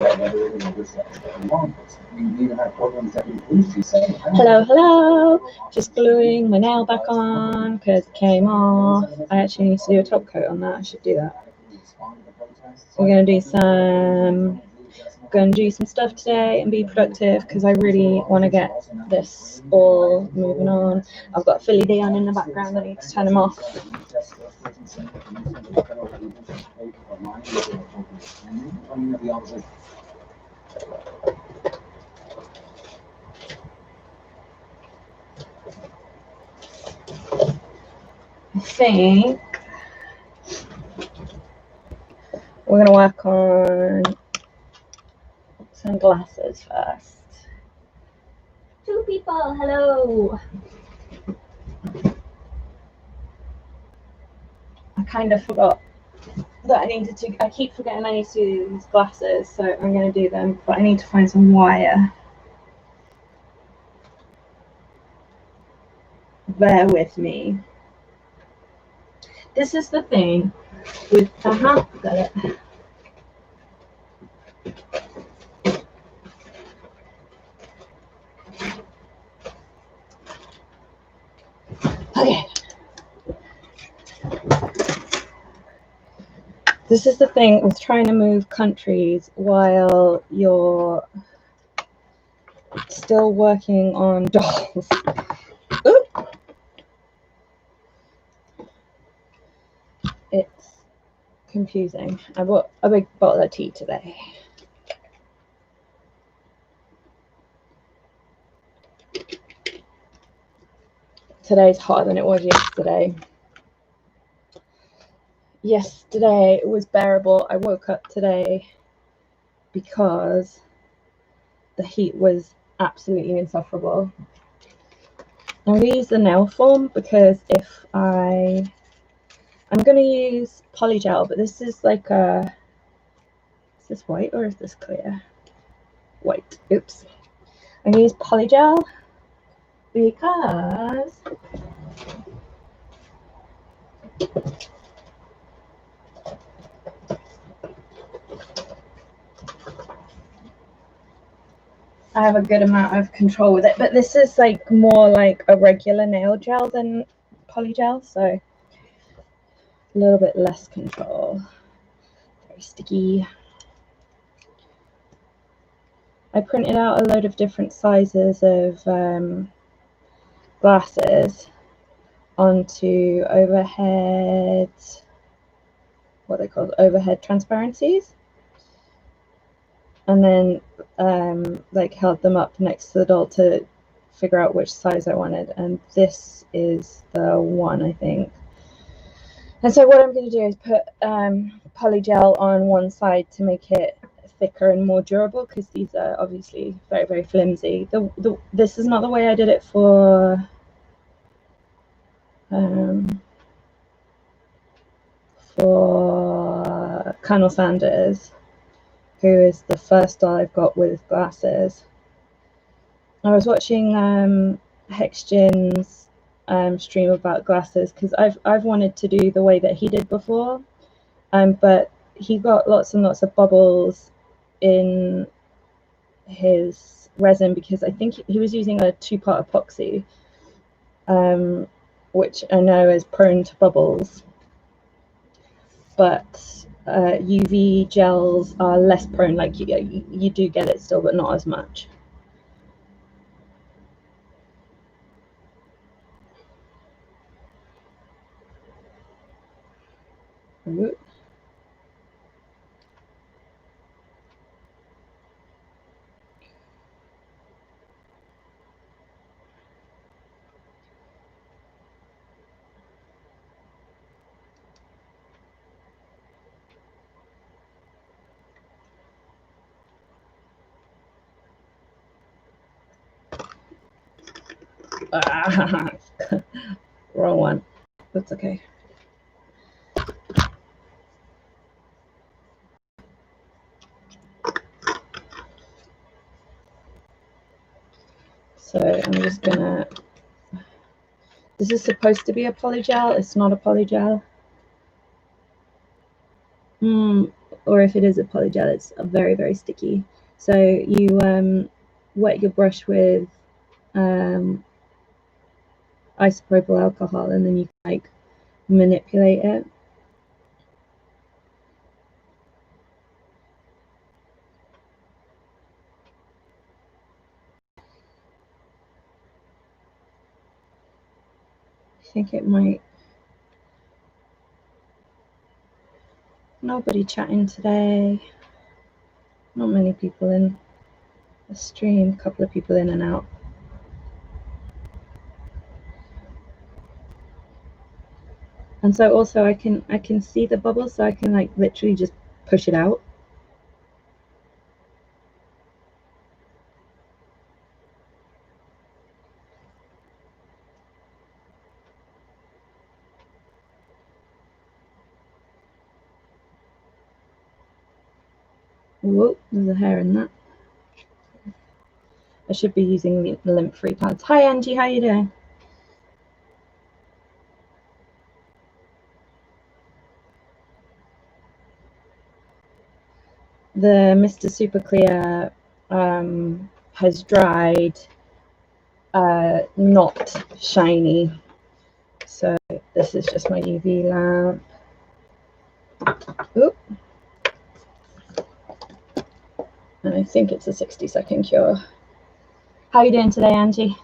Hello, hello. Just gluing my nail back on because it came off. I actually need to do a top coat on that. I should do that. We're gonna do some stuff today and be productive because I really want to get this all moving on. I've got Philly D on in the background. I need to turn him off. I think we're going to work on some glasses first. 2 people, hello. I kind of forgot that I keep forgetting I need to do these glasses, so I'm going to do them, but I need to find some wire. Bear with me. This is the thing with, got it. Okay. This is the thing with trying to move countries while you're still working on dolls. Ooh. It's confusing. I bought a big bottle of tea today. Today's hotter than it was yesterday. Yesterday it was bearable. I woke up today because the heat was absolutely insufferable. I'm going to use the nail form because I'm going to use polygel, but this is like is this white or is this clear? White. Oops. I'm going to use polygel because I have a good amount of control with it, but this is like more like a regular nail gel than polygel, so a little bit less control. Very sticky. I printed out a load of different sizes of glasses onto overhead, what they called overhead transparencies, and then like held them up next to the doll to figure out which size I wanted, and this is the one, I think. And so what I'm going to do is put polygel on one side to make it thicker and more durable, because these are obviously very, very flimsy. This is not the way I did it for Colonel Sanders, who is the first doll I've got with glasses. I was watching Hexgin's stream about glasses because I've wanted to do the way that he did before, but he got lots and lots of bubbles in his resin because I think he was using a 2-part epoxy, which I know is prone to bubbles, but UV gels are less prone. Like you do get it still, but not as much. Ooh. Wrong one. That's okay. So I'm just gonna, this is supposed to be a polygel, it's not a polygel. or if it is a polygel, it's very, very sticky. So you wet your brush with isopropyl alcohol, and then you like manipulate it. I think it might. Nobody chatting today. Not many people in the stream. A couple of people in and out. And so also I can see the bubbles, so I can like literally just push it out. Whoa, there's a hair in that. I should be using the lint-free pads. Hi Angie, how you doing? The Mr. Super Clear has dried, not shiny. So this is just my UV lamp. Oop. And I think it's a 60-second cure. How are you doing today, Angie?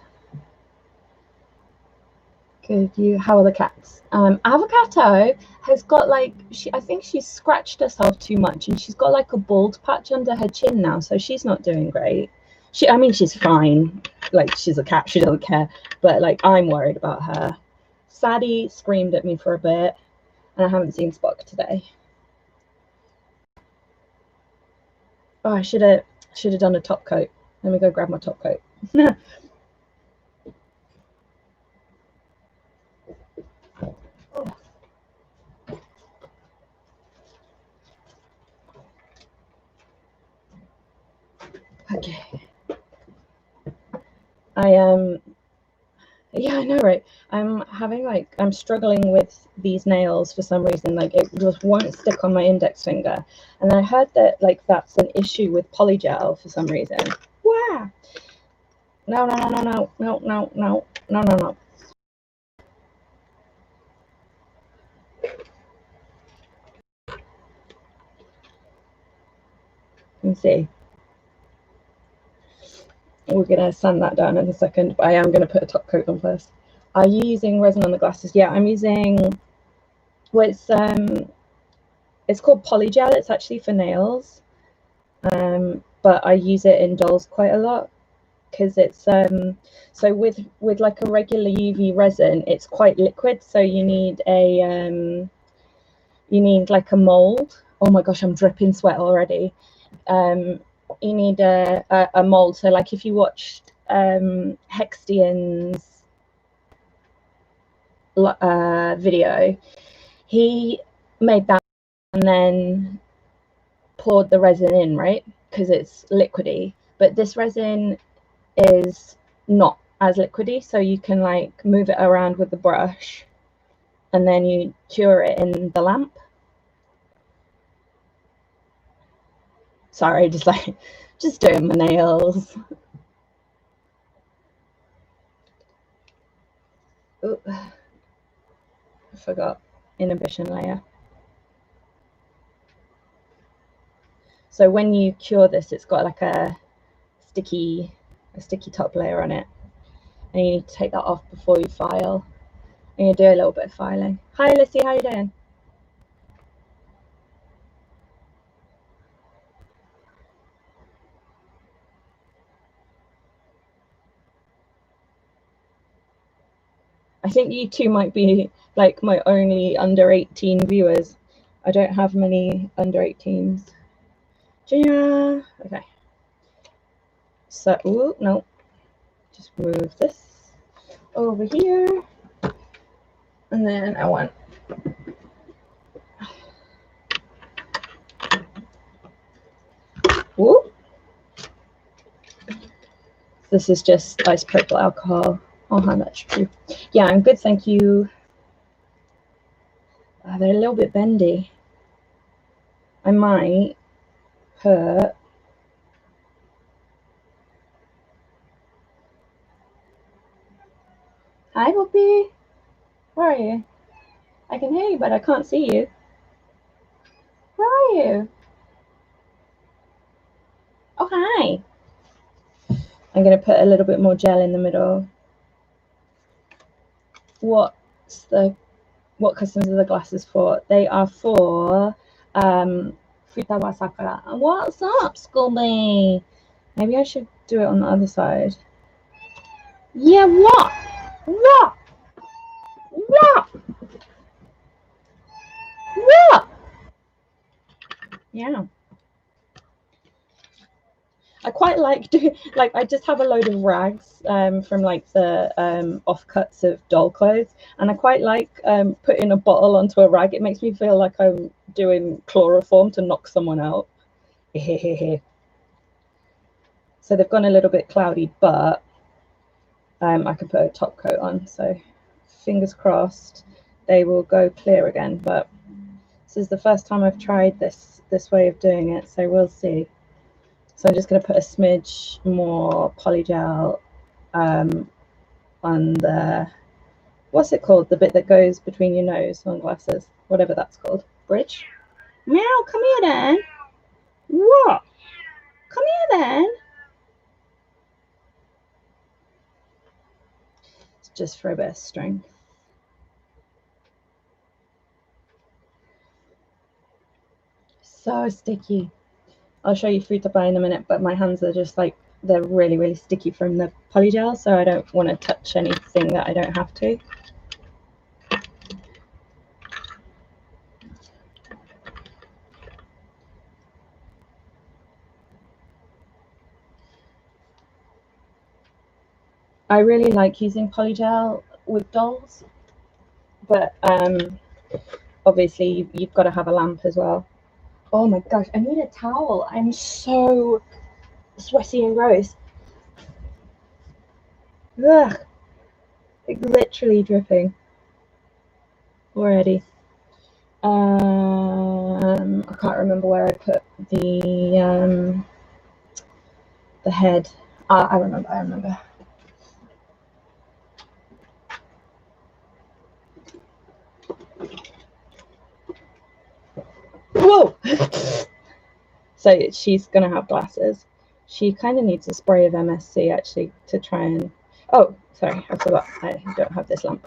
Good. How are the cats? Avocado has got like, I think she's scratched herself too much, and she's got like a bald patch under her chin now, so she's not doing great. I mean, she's fine. Like, she's a cat, she doesn't care. But like, I'm worried about her. Sadie screamed at me for a bit, and I haven't seen Spock today. Oh, I should have done a top coat. Let me go grab my top coat. Okay. Yeah, I know, right? I'm struggling with these nails for some reason. Like, it just won't stick on my index finger. And I heard that like that's an issue with polygel for some reason. Wow. No. Let's see. We're gonna sand that down in a second, but I am gonna put a top coat on first. Are you using resin on the glasses? Yeah, I'm using, well, it's called polygel. It's actually for nails, but I use it in dolls quite a lot because it's so with like a regular UV resin, it's quite liquid, so you need like a mold. Oh my gosh, I'm dripping sweat already. You need a mold. So like if you watched Hextian's video, he made that and then poured the resin in, right? Because it's liquidy. But this resin is not as liquidy, so you can like move it around with the brush and then you cure it in the lamp. Sorry, just doing my nails. Ooh, I forgot inhibition layer. So when you cure this, it's got like a sticky top layer on it, and you need to take that off before you file. And you do a little bit of filing. Hi Lissy, how you doing? I think you two might be like my only under 18 viewers. I don't have many under 18s. Gina, okay. So, ooh, no, just move this over here, and then I want. Ooh. This is just isopropyl alcohol. Oh, how much true. Yeah, I'm good, thank you. They're a little bit bendy. I might put hi Whoopi, where are you? I can hear you but I can't see you. Where are you? Oh hi. I'm going to put a little bit more gel in the middle. What customers are the glasses for? They are for Futaba Sakura. What's up, Scooby? Maybe I should do it on the other side. Yeah, what? What? What? What? Yeah. I quite like doing, like, I just have a load of rags from like the offcuts of doll clothes, and I quite like putting a bottle onto a rag. It makes me feel like I'm doing chloroform to knock someone out. So they've gone a little bit cloudy, but I can put a top coat on. So fingers crossed they will go clear again. But this is the first time I've tried this way of doing it, so we'll see. So I'm just going to put a smidge more polygel on the, what's it called? The bit that goes between your nose on glasses, whatever that's called. Bridge? Meow, come here then. What? Come here then. It's just for a bit of strength. So sticky. I'll show you Fruta in a minute, but my hands are just like, they're really, really sticky from the polygel, so I don't want to touch anything that I don't have to. I really like using polygel with dolls, but obviously you've got to have a lamp as well. Oh my gosh, I need a towel. I'm so sweaty and gross. Ugh, like literally dripping already. I can't remember where I put the head. I remember. Whoa! So she's gonna have glasses. She kind of needs a spray of MSC actually to try and. Oh, sorry, I forgot. I don't have this lamp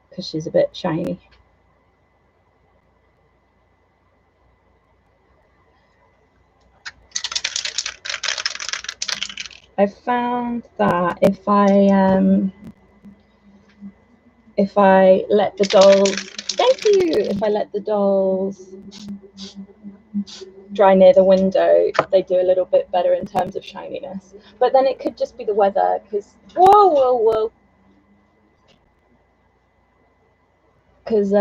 because she's a bit shiny. I found that if I let the dolls, thank you, if I let the dolls dry near the window, they do a little bit better in terms of shininess. But then it could just be the weather, because whoa, because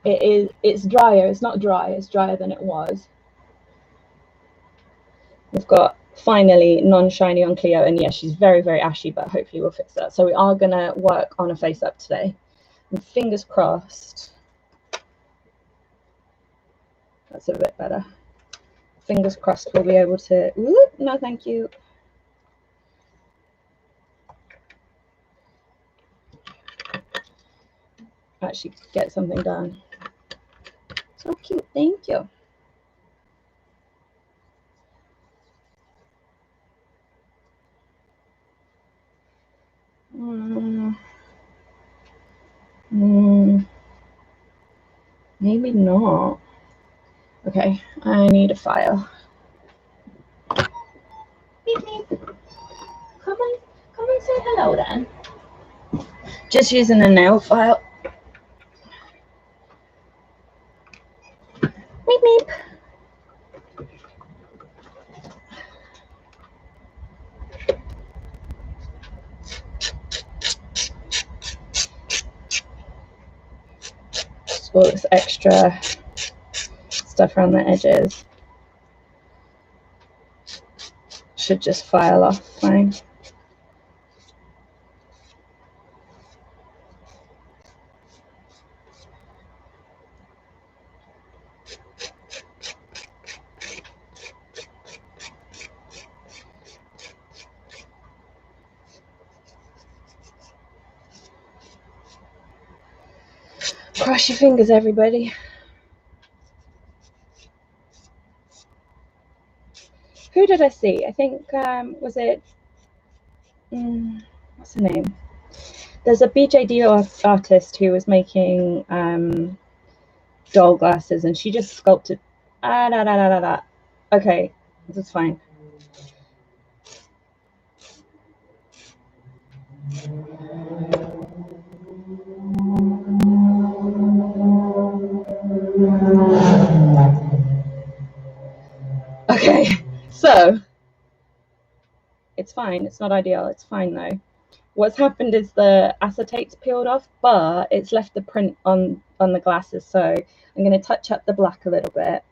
it's drier. It's not dry. It's drier than it was. We've got finally non-shiny on Cleo, and yes, she's very, very ashy, but hopefully we'll fix that. So we are gonna work on a face up today, and fingers crossed. That's a bit better. Fingers crossed we'll be able to. Ooh, no, thank you. Actually, get something done. So cute. Thank you. Maybe not. Okay, I need a file. Beep, beep. Come and say hello then. Just using a nail file. Beep, beep. Just all this extra stuff around the edges should just file off fine. Cross your fingers, everybody. Who did I see? I think, was it, what's her name? There's a BJD artist who was making doll glasses, and she just sculpted. Okay, that's fine. Okay, so it's fine. It's not ideal. It's fine though. What's happened is the acetate's peeled off, but it's left the print on the glasses. So I'm going to touch up the black a little bit,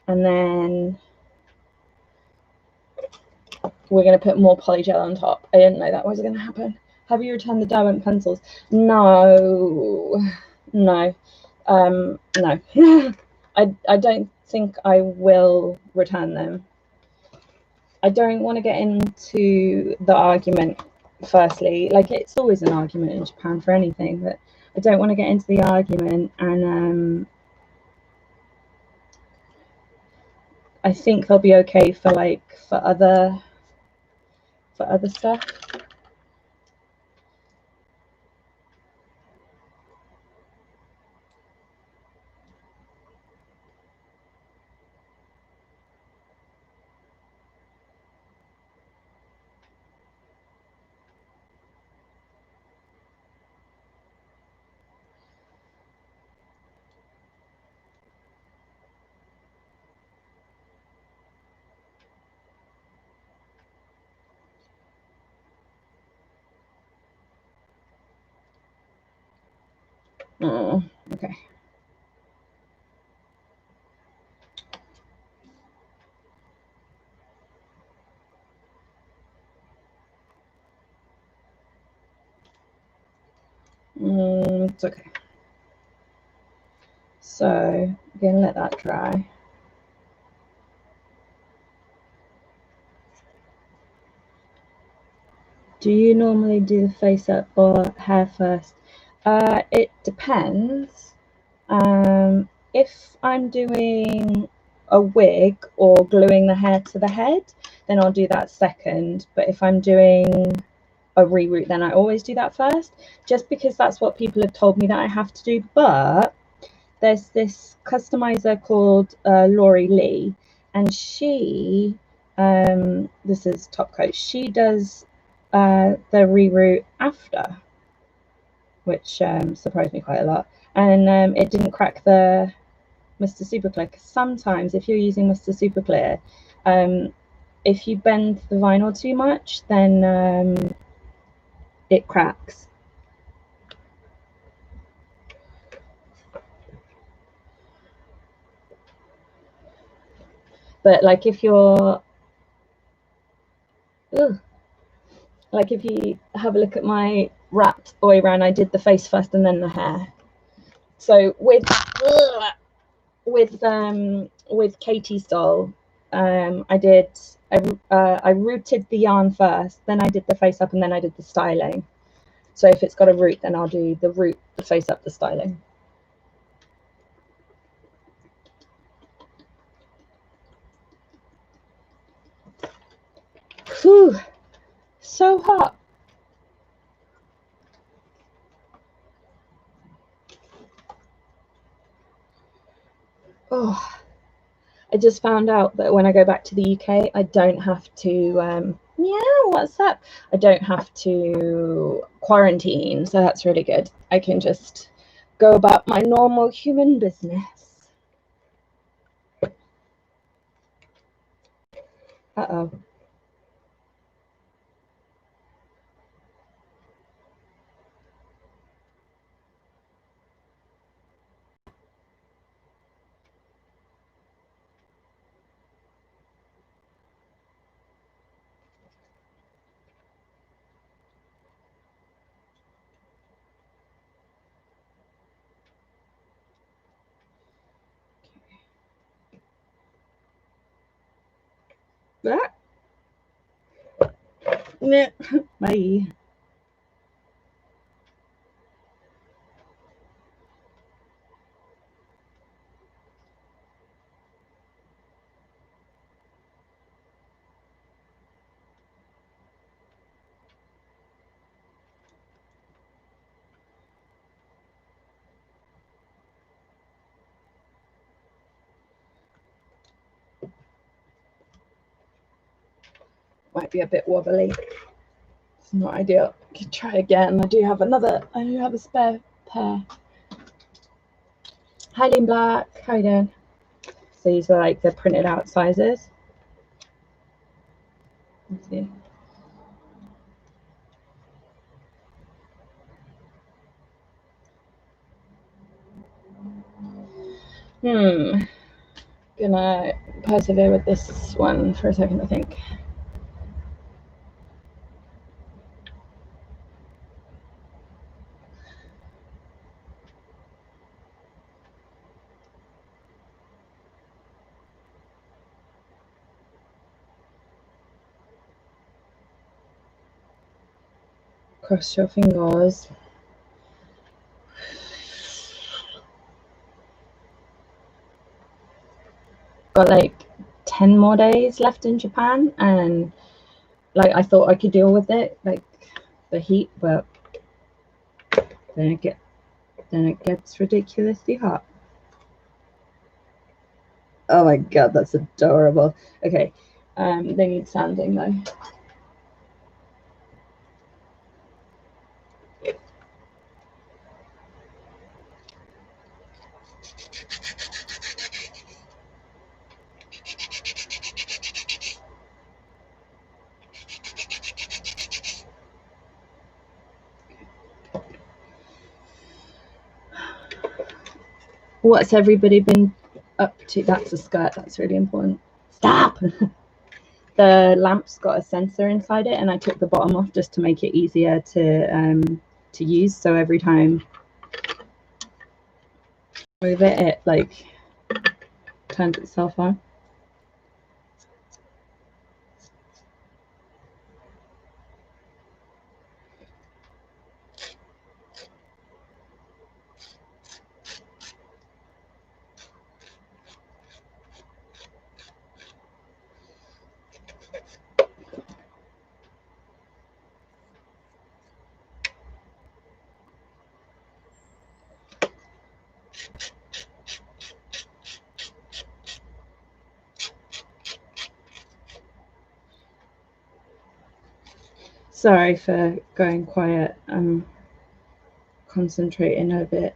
and then we're going to put more polygel on top. I didn't know that was going to happen. Have you returned the diamond pencils? No. No. I don't think I will return them. I don't want to get into the argument, firstly. Like, it's always an argument in Japan for anything, but I don't want to get into the argument, and I think they'll be okay for other stuff. Oh, okay. It's okay. So I'm going to let that dry. Do you normally do the face up or hair first? It depends. If I'm doing a wig or gluing the hair to the head, then I'll do that second. But if I'm doing a reroot, then I always do that first, just because that's what people have told me that I have to do. But there's this customizer called Laurie Lee, and she, this is Top Coat, she does the reroot after, which surprised me quite a lot. And it didn't crack the Mr. Super Clear. Sometimes if you're using Mr. Super Clear, if you bend the vinyl too much, then it cracks. But like if you're, like if you have a look at my wrapped Oiran, I did the face first and then the hair. So with Katie's doll, I rooted the yarn first, then I did the face up, and then I did the styling. So if it's got a root, then I'll do the root, the face up, the styling. Whew, so hot. Oh, I just found out that when I go back to the UK, I don't have to, yeah, what's up? I don't have to quarantine, so that's really good. I can just go about my normal human business. Uh-oh. Bye. might be a bit wobbly. It's not ideal. I could try again. I do have a spare pair. Hi, Lean Black. How you doing? So these are like the printed out sizes. Let's see. Gonna persevere with this one for a second, I think. Cross your fingers. Got like 10 more days left in Japan, and like I thought I could deal with it, like the heat, but then it gets ridiculously hot. Oh my god, that's adorable. Okay, they need sanding though. What's everybody been up to? That's a skirt. That's really important. Stop! The lamp's got a sensor inside it, and I took the bottom off just to make it easier to use. So every time I move it, it like turns itself on. Sorry for going quiet. I'm concentrating a bit.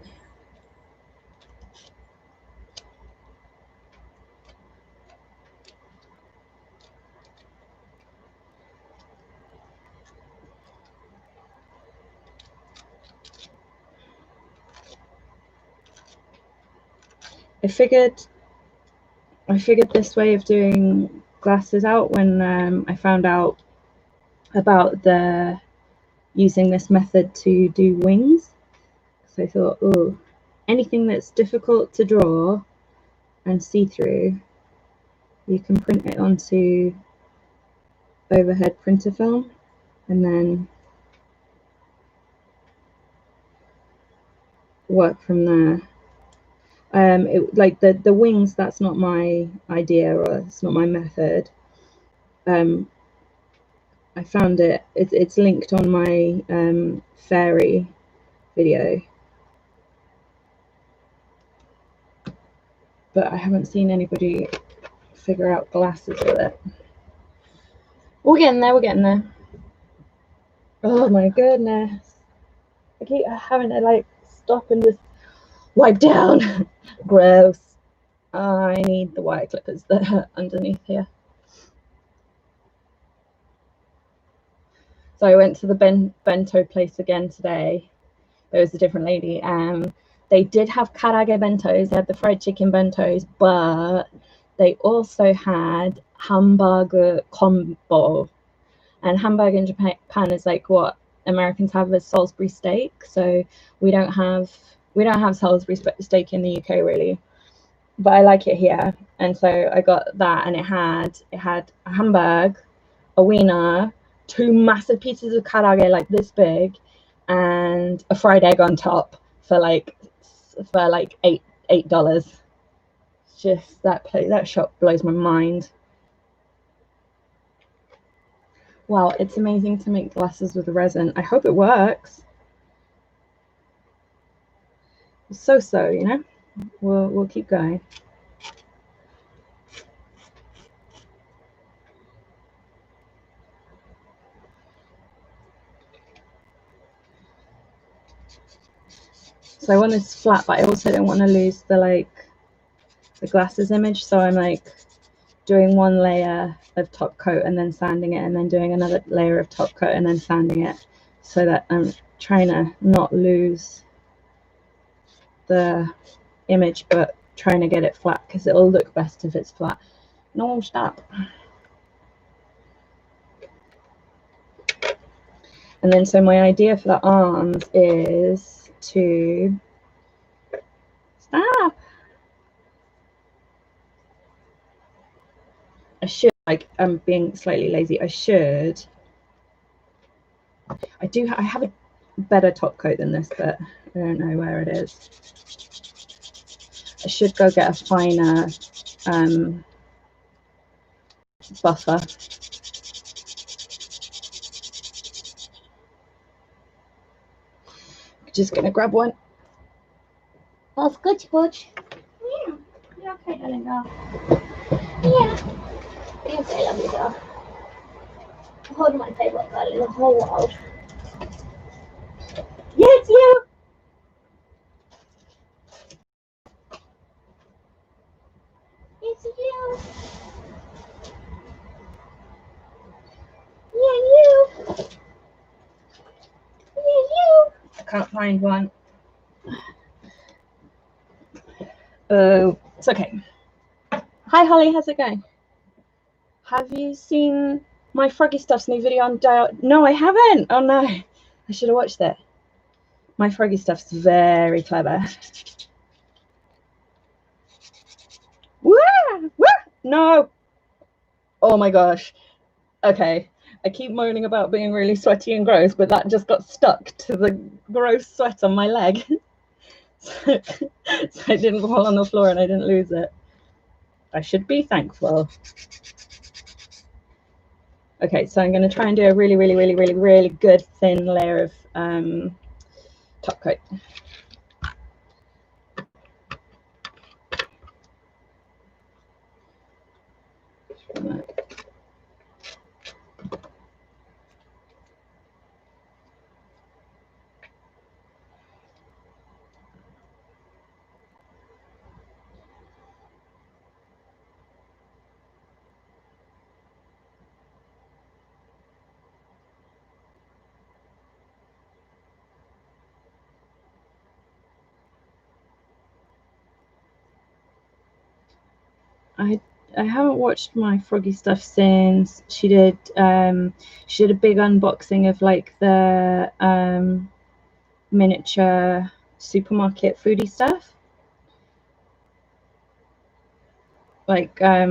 I figured this way of doing glasses out when I found out about using this method to do wings. So I thought, oh, anything that's difficult to draw and see through, you can print it onto overhead printer film and then work from there. Like the wings, that's not my idea, or it's not my method. I found it's linked on my fairy video, but I haven't seen anybody figure out glasses with it. We're getting there. Oh my goodness, I keep having to like stop and just wipe down. Gross. I need the wire clippers that are underneath here. So I went to the bento place again today. There was a different lady, and they did have karage bentos. They had the fried chicken bentos, but they also had hamburger combo. And hamburger in Japan is like what Americans have as Salisbury steak. So we don't have Salisbury steak in the UK really, but I like it here. And so I got that, and it had a hamburger, a wiener, 2 massive pieces of karage like this big, and a fried egg on top for like $8. Just that shop blows my mind. Wow, it's amazing to make glasses with resin. I hope it works. So, you know, we'll keep going. So I want this flat, but I also don't want to lose the glasses image. So I'm like doing one layer of top coat and then sanding it, and then doing another layer of top coat and then sanding it, so that I'm trying to not lose the image, but trying to get it flat, because it'll look best if it's flat. No, stop. And then so my idea for the arms is to stop. I should, like, I'm being slightly lazy. I have a better top coat than this, but I don't know where it is. I should go get a finer buffer. Just gonna grab one. Oh, scooch, scooch. Yeah, you're okay, darling girl. Yeah, you're okay, lovely girl. Hold my favourite girl in the whole world. Yeah, it's you. It's you. Yeah, you. Yeah, you. I can't find one. Oh, it's okay. Hi, Holly. How's it going? Have you seen my Froggy Stuff's new video on dial? No, I haven't. Oh no, I should have watched it. My Froggy Stuff's very clever. Woo! Woo! No. Oh my gosh. Okay. I keep moaning about being really sweaty and gross, but that just got stuck to the gross sweat on my leg. so I didn't fall on the floor and I didn't lose it. I should be thankful. Okay, so I'm going to try and do a really, really, really, really, really good thin layer of top coat. I haven't watched my Froggy Stuff since she did a big unboxing of like the miniature supermarket foodie stuff. Like I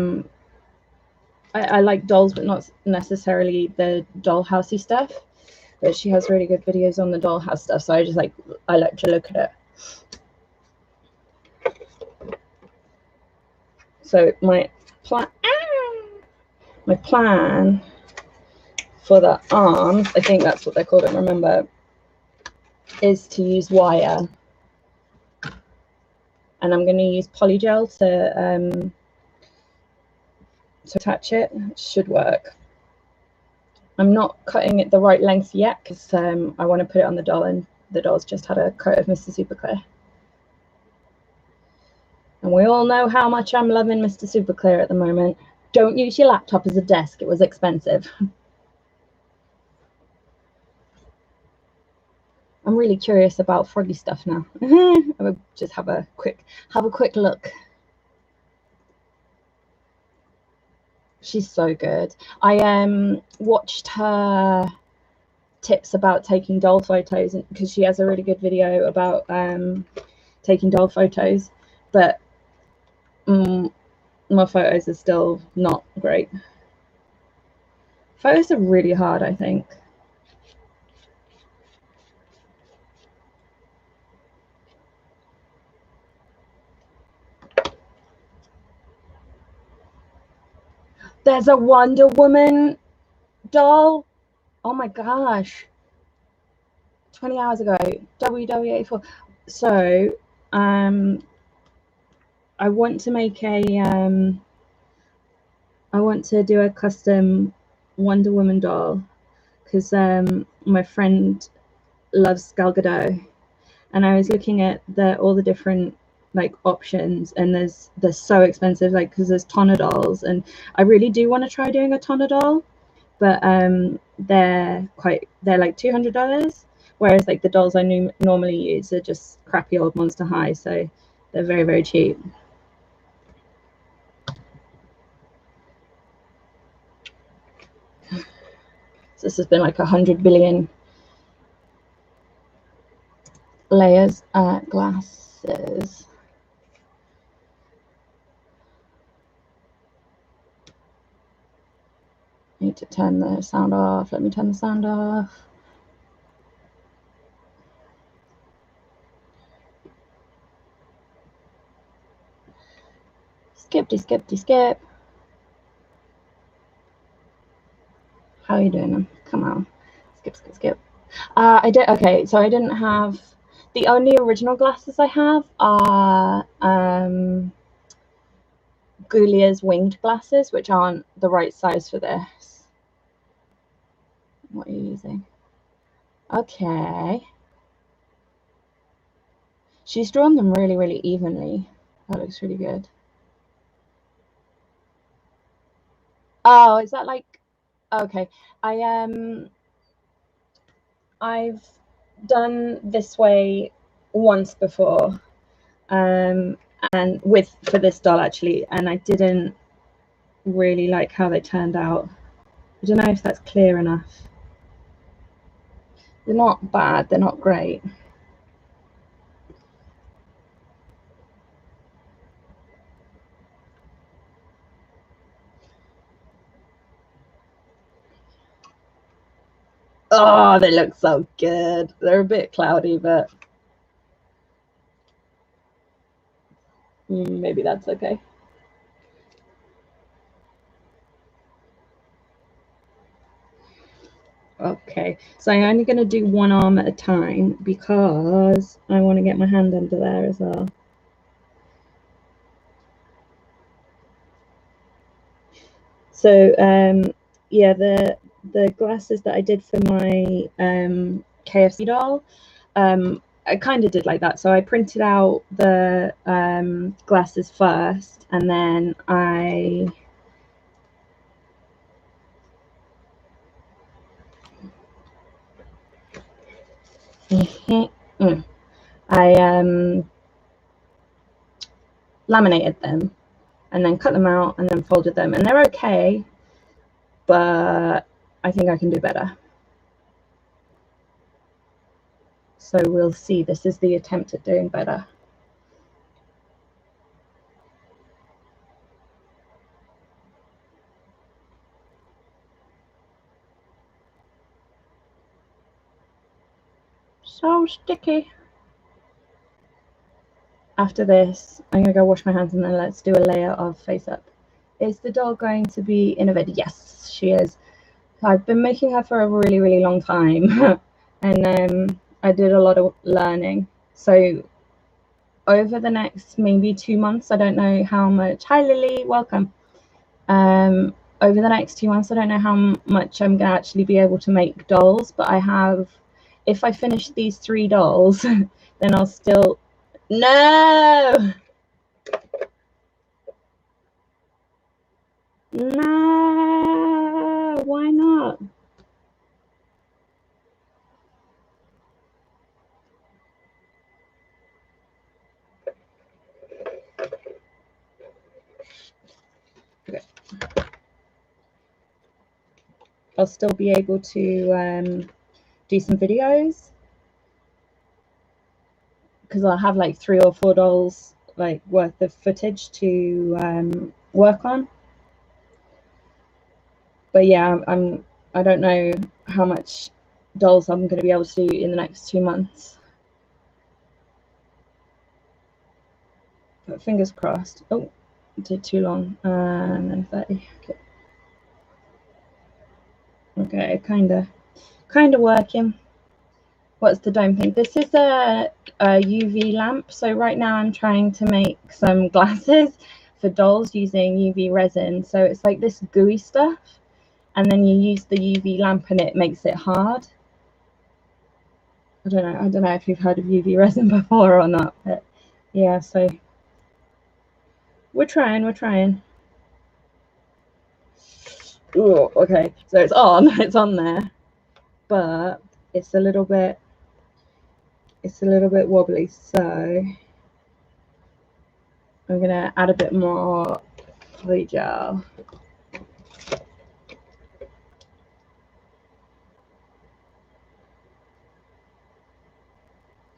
like dolls, but not necessarily the dollhousey stuff. But she has really good videos on the dollhouse stuff, so I like to look at it. So my plan for the arms, I think that's what they're called, I don't remember, is to use wire. And I'm going to use polygel to attach it. It should work. I'm not cutting it the right length yet because I want to put it on the doll, and the doll's just had a coat of Mr. Super Clear. And we all know how much I'm loving Mr. Super Clear at the moment. Don't use your laptop as a desk. It was expensive. I'm really curious about Froggy Stuff now. I will just have a quick look. She's so good. I watched her tips about taking doll photos, because she has a really good video about taking doll photos, but my photos are still not great. Photos are really hard, I think. There's a Wonder Woman doll. Oh my gosh. 20 hours ago, WW84. So, I want to make I want to do a custom Wonder Woman doll, because my friend loves Gal Gadot, and I was looking at all the different like options, and they're so expensive, like because there's tonner dolls, and I really do want to try doing a tonner doll, but they're like $200, whereas like the dolls I normally use are just crappy old Monster High, so they're very, very cheap. So this has been like 100 billion layers glasses. I need to turn the sound off. Let me turn the sound off. Skip. How are you doing them? Come on. Skip. I did. Okay, so I didn't have, the only original glasses I have are Gulia's winged glasses, which aren't the right size for this. What are you using? Okay. She's drawn them really, really evenly. That looks really good. Oh, is that like, okay. I've done this way once before, and for this doll actually, and I didn't really like how they turned out. I don't know if that's clear enough. They're not bad, they're not great. Oh, they look so good. They're a bit cloudy, but maybe that's okay. Okay, so I'm only going to do one arm at a time because I want to get my hand under there as well. So yeah, the glasses that I did for my KFC doll, I kind of did like that. So I printed out the glasses first, and then I laminated them and then cut them out and then folded them, and they're okay, but I think I can do better. So we'll see. This is the attempt at doing better. So sticky. After this, I'm gonna go wash my hands and then let's do a layer of face up. Is the doll going to be in a vid? Yes, she is. I've been making her for a really, really long time, and I did a lot of learning. So over the next maybe 2 months, I don't know how much. Hi Lily, welcome. Over the next 2 months, I don't know how much I'm gonna actually be able to make dolls, but I have, if I finish these 3 dolls, then I'll still, no, why not? Okay. I'll still be able to do some videos because I'll have like 3 or 4 dolls like worth of footage to work on. But yeah, I don't know how much dolls I'm going to be able to do in the next 2 months. But fingers crossed. Oh, did too long. And then 30. Okay, kind of working. What's the dome thing? This is a UV lamp. So right now I'm trying to make some glasses for dolls using UV resin. So it's like this gooey stuff, and then you use the UV lamp and it makes it hard. I don't know if you've heard of UV resin before or not, but yeah, so we're trying. Ooh, okay, so it's on there, but it's a little bit wobbly, so I'm gonna add a bit more poly gel.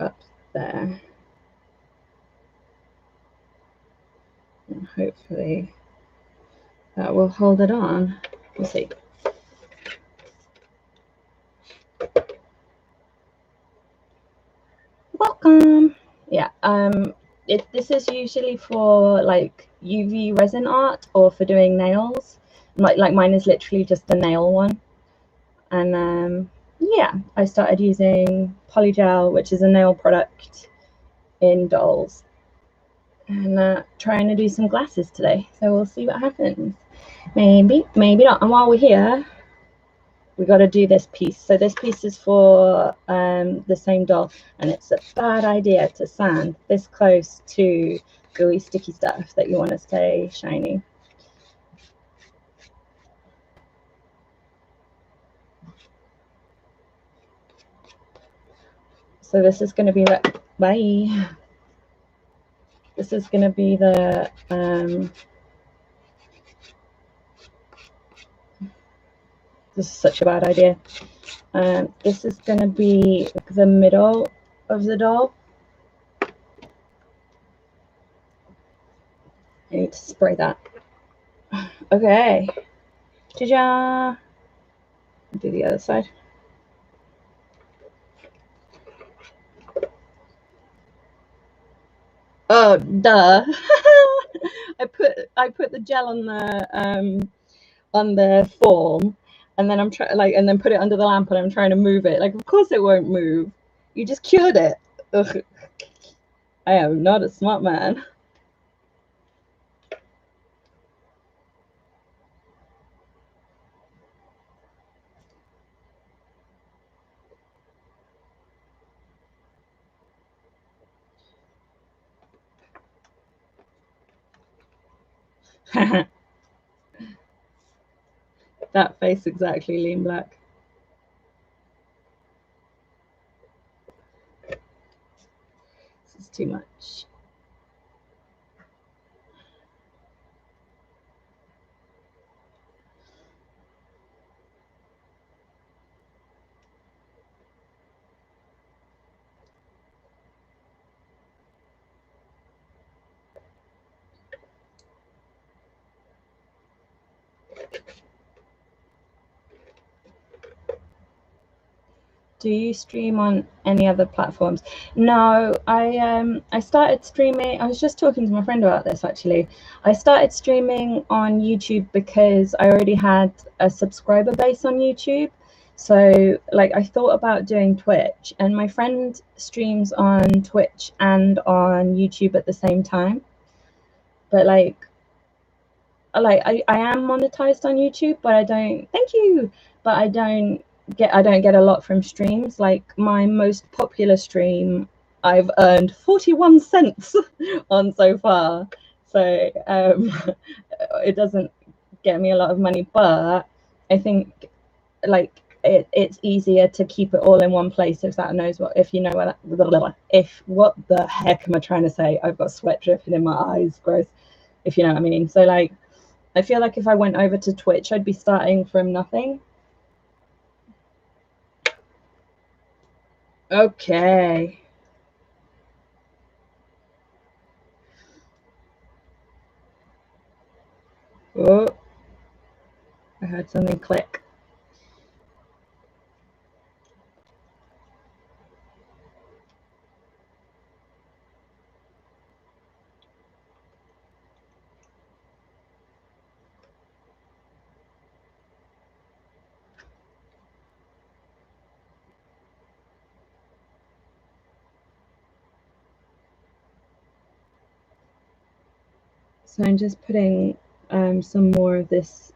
Up there, and hopefully that will hold it on. We'll see. Welcome. Yeah, this is usually for like UV resin art or for doing nails. Like mine is literally just a nail one. And yeah, I started using polygel, which is a nail product in dolls, and trying to do some glasses today. So we'll see what happens. Maybe not. And while we're here, we got to do this piece. So this piece is for the same doll, and it's a bad idea to sand this close to gooey sticky stuff that you want to stay shiny. So this is going to be this is going to be the this is such a bad idea. This is going to be the middle of the doll. I need to spray that. Okay. Ta-da! Do the other side. Oh, duh! I put the gel on the form, and then I'm trying and then put it under the lamp, and I'm trying to move it. Like, of course it won't move. You just cured it. Ugh. I am not a smart man. That face exactly, Lean Black. This is too much. Do you stream on any other platforms? No, I started streaming. I was just talking to my friend about this actually. I started streaming on YouTube because I already had a subscriber base on YouTube. So like I thought about doing Twitch, and my friend streams on Twitch and on YouTube at the same time. But like I am monetized on YouTube, but I don't but I don't get a lot from streams. Like my most popular stream I've earned 41 cents on so far. So it doesn't get me a lot of money, but I think like it's easier to keep it all in one place if you know what the heck am I trying to say? I've got sweat dripping in my eyes, gross, if you know what I mean. So like I feel like if I went over to Twitch, I'd be starting from nothing. Okay. Oh, I heard something click. So I'm just putting some more of this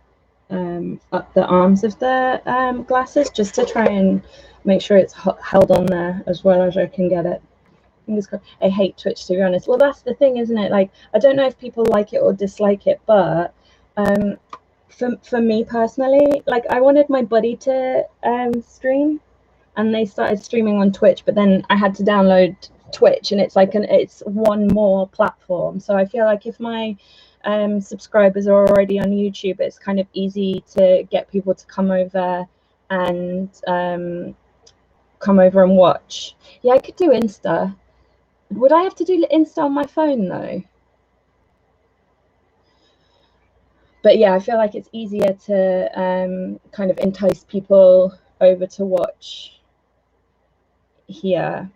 up the arms of the glasses, just to try and make sure it's held on there as well as I can get it. I hate Twitch, to be honest. Well, that's the thing, isn't it? Like, I don't know if people like it or dislike it, but for me personally, like, I wanted my buddy to stream, and they started streaming on Twitch, but then I had to download Twitch, and it's like it's one more platform. So I feel like if my subscribers are already on YouTube, it's kind of easy to get people to come over and watch. Yeah, I could do Insta. Would I have to do Insta on my phone though? But yeah, I feel like it's easier to kind of entice people over to watch here.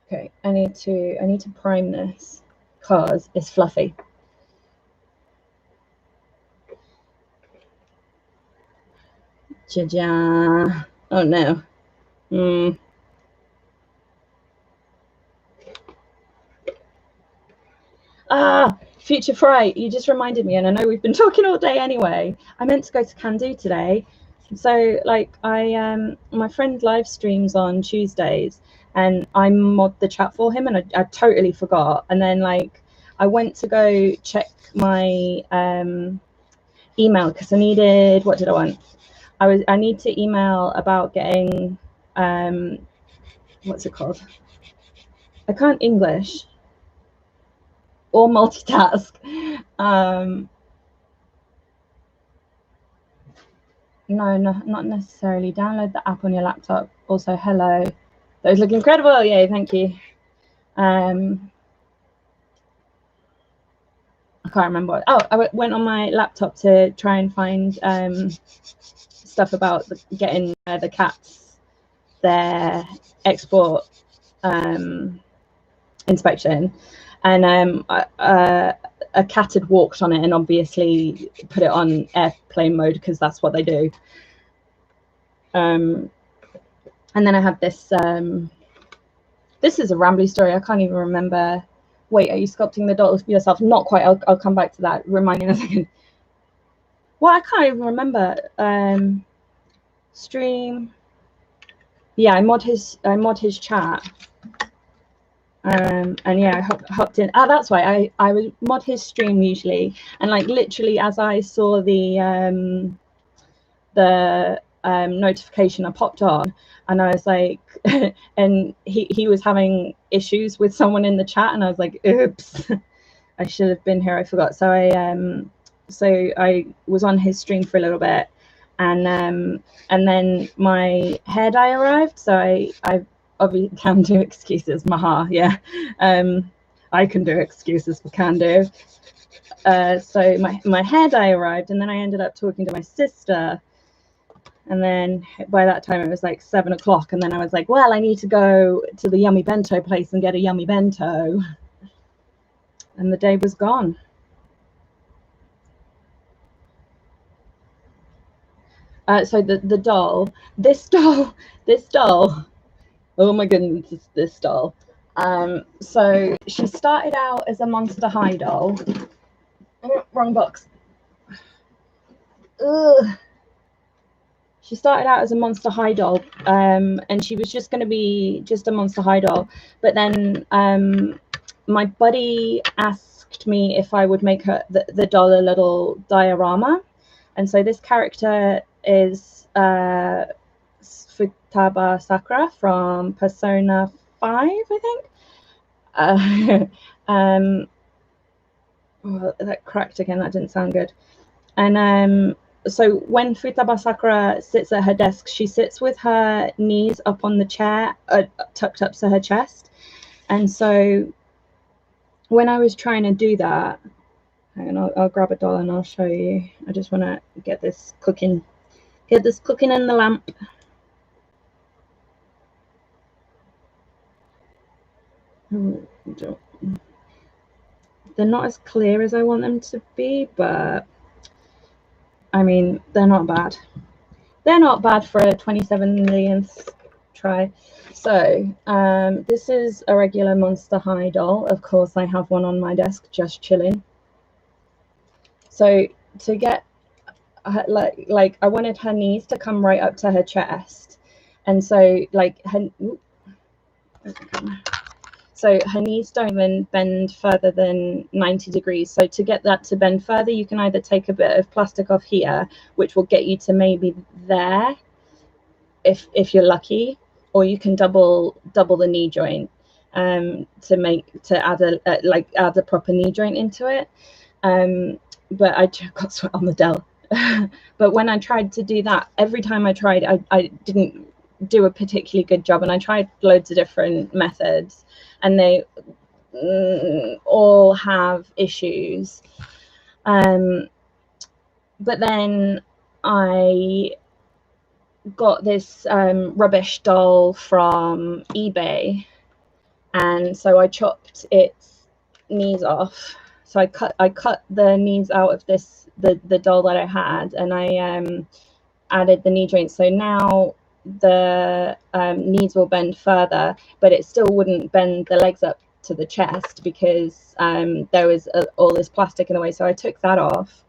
Okay, I need to prime this because it's fluffy. Ja-ja. Oh no. Ah, Future Fright, you just reminded me, and I know we've been talking all day anyway. I meant to go to Can-Do today. So like my friend live streams on Tuesdays, and I mod the chat for him, and I totally forgot. And then like I went to go check my email because I needed, what did I want? I need to email about getting what's it called? I can't English or multitask. No, not necessarily. Download the app on your laptop. Also, hello. Those look incredible. Yay, thank you. I can't remember. Oh, I went on my laptop to try and find stuff about getting the cats their export inspection, and a cat had walked on it and obviously put it on airplane mode because that's what they do. And then I have this. This is a rambly story. I can't even remember. Wait, are you sculpting the dolls for yourself? Not quite. I'll come back to that. Remind me in a second. Well, I can't even remember. Stream. Yeah, I mod his chat. And yeah, I hopped in. Oh, that's why I would mod his stream usually, and like literally as I saw the notification, I popped on, and I was like, and he was having issues with someone in the chat, and I was like, oops, I should have been here. I forgot. So I was on his stream for a little bit, and then my hair dye arrived, so I obviously can do excuses. Maha, yeah. I can do excuses for can do. So my hair dye arrived, and then I ended up talking to my sister, and then by that time it was like 7 o'clock, and then I was like, well, I need to go to the yummy bento place and get a yummy bento, and the day was gone. So the doll, this doll, oh my goodness, this doll. So she started out as a Monster High doll. Oh, wrong box. Ugh. She started out as a Monster High doll, and she was just going to be just a Monster High doll. But then my buddy asked me if I would make her the doll a little diorama, and so this character is Futaba Sakura from Persona 5, I think. Oh, that cracked again. That didn't sound good. And so when Futaba Sakura sits at her desk, she sits with her knees up on the chair, tucked up to her chest. And so when I was trying to do that, hang on, I'll grab a doll and I'll show you. I just want to get this cooking in the lamp. They're not as clear as I want them to be, but I mean, they're not bad. They're not bad for a 27 millionth try. So this is a regular Monster High doll. Of course, I have one on my desk just chilling. So to get her, like I wanted her knees to come right up to her chest, and so like her, so her knees don't even bend further than 90 degrees. So to get that to bend further, you can either take a bit of plastic off here, which will get you to maybe there, if you're lucky, or you can double the knee joint to add a proper knee joint into it. But I got sweat on the dell. But when I tried to do that, every time I tried, I didn't do a particularly good job, and I tried loads of different methods, and they all have issues. But then I got this rubbish doll from eBay, and so I chopped its knees off. So I cut the knees out of the doll that I had, and I added the knee joint. So now the knees will bend further, but it still wouldn't bend the legs up to the chest because there was all this plastic in the way. So I took that off.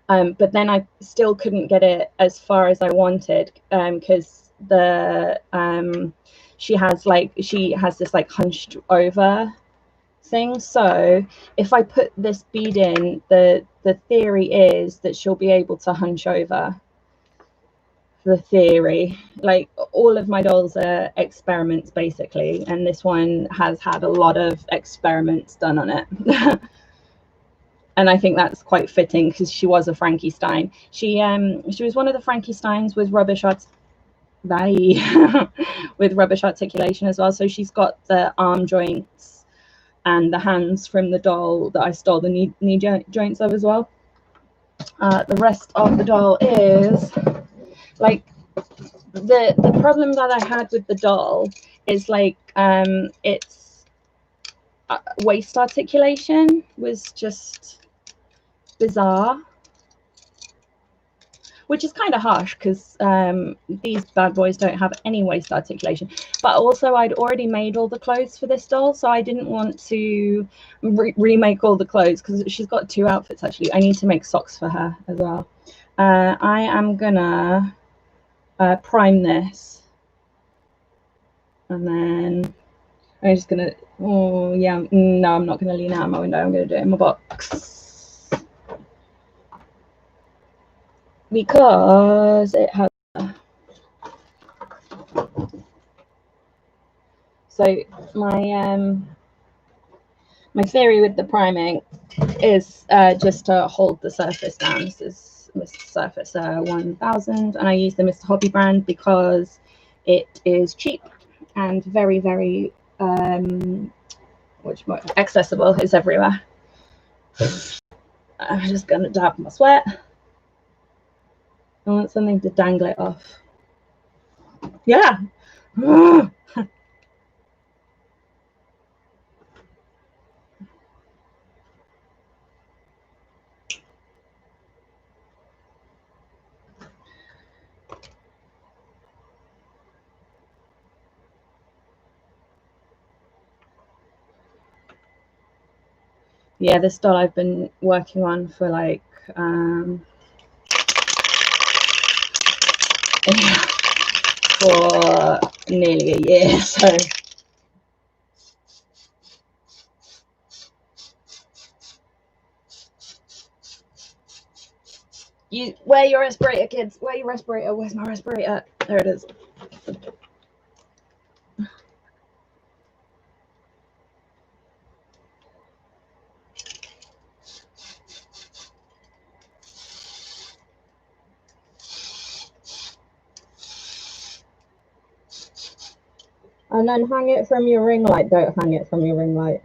But then I still couldn't get it as far as I wanted because she has this like hunched over thing. So if I put this bead in, the theory is that she'll be able to hunch over. The theory, like all of my dolls are experiments basically, and this one has had a lot of experiments done on it. And I think that's quite fitting because she was a Frankenstein. She was one of the Frankensteins with rubbish with rubbish articulation as well. So she's got the arm joints and the hands from the doll that I stole the knee joints of as well. The rest of the doll is like the problem that I had with the doll is like its waist articulation was just bizarre, which is kind of harsh because these bad boys don't have any waist articulation. But also I'd already made all the clothes for this doll, so I didn't want to remake all the clothes because she's got 2 outfits actually. I need to make socks for her as well. I am gonna prime this, and then I'm just gonna, oh yeah, no, I'm not gonna lean out my window, I'm gonna do it in my box. Because it has, so my theory with the priming is just to hold the surface down. This is Mr. Surface 1000, and I use the Mr. Hobby brand because it is cheap and very, very accessible. It's everywhere. I'm just gonna dab my sweat. I want something to dangle it off. Yeah. Yeah, this doll I've been working on for like for nearly a year, so you wear your respirator, kids. Wear your respirator. Where's my respirator? There it is. And then hang it from your ring light. Don't hang it from your ring light.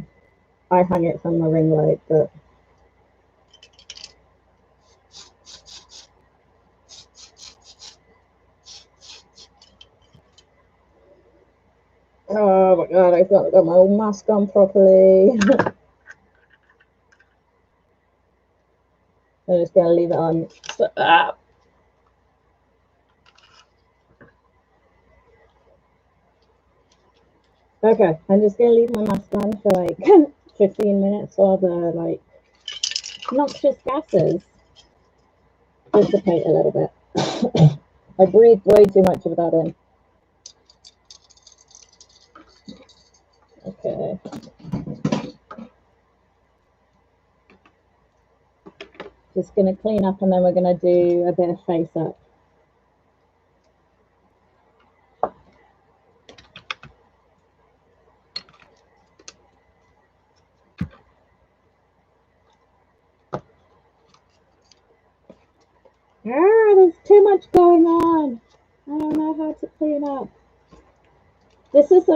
I hang it from my ring light, but oh my god, I've not got my mask on properly. I'm just gonna leave it on. Okay, I'm just gonna leave my mask on for like 15 minutes while the like noxious gases dissipate a little bit. I breathed way too much of that in. Okay. Just gonna clean up and then we're gonna do a bit of face up. There's too much going on. I don't know how to clean up. This is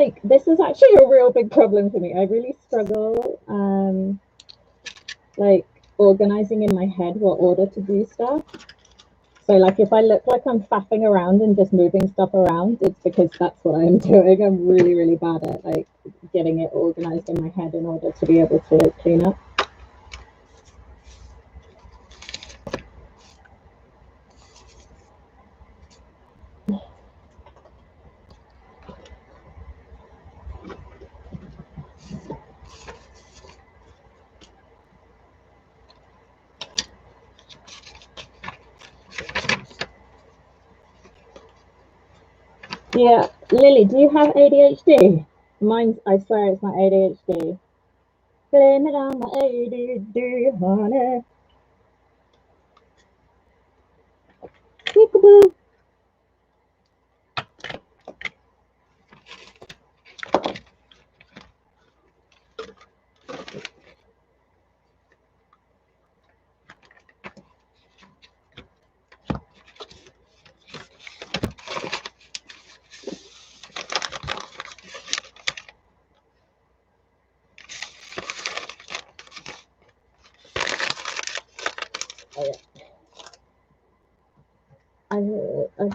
actually a real big problem for me. I really struggle like organizing in my head what order to do stuff. So like if I look like I'm faffing around and just moving stuff around, it's because that's what I'm doing. I'm really, really bad at like getting it organized in my head in order to be able to clean up. Yeah, Lily, do you have ADHD? Mine's, I swear it's my ADHD. Blame it on my ADHD, honey. Peekaboo. Oh, yeah. I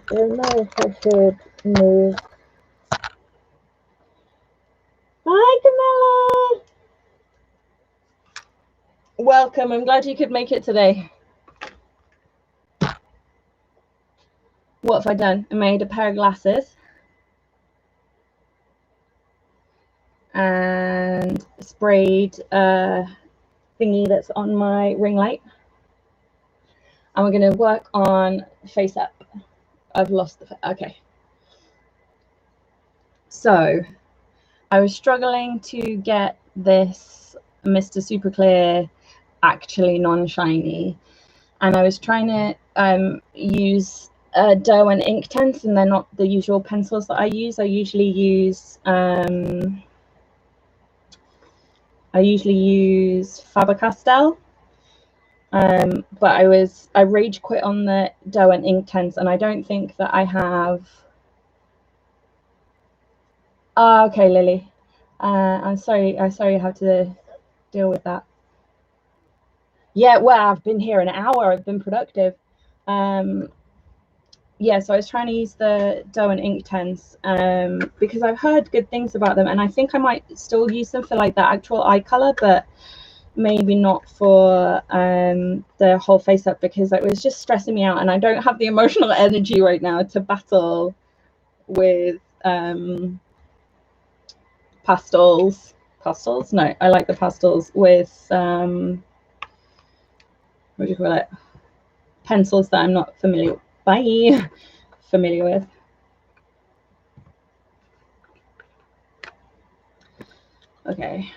don't know if I should move. Hi, Camilla. Welcome. I'm glad you could make it today. What have I done? I made a pair of glasses and sprayed a thingy that's on my ring light. And we're going to work on face up. I've lost the... Okay. So I was struggling to get this Mr. Super Clear actually non-shiny. And I was trying to use dough and ink tints, and they're not the usual pencils that I use. I usually use Faber-Castell, but I rage quit on the dough and ink tints, and I don't think that I have. Okay, Lily. I'm sorry you have to deal with that. Yeah, well, I've been here an hour. I've been productive. Yeah, so I was trying to use the dough and ink tints because I've heard good things about them, and I think I might still use them for like the actual eye color, but maybe not for the whole face up, because it was just stressing me out, and I don't have the emotional energy right now to battle with pastels. No, I like the pastels with what do you call it, pencils that I'm not familiar with. Okay.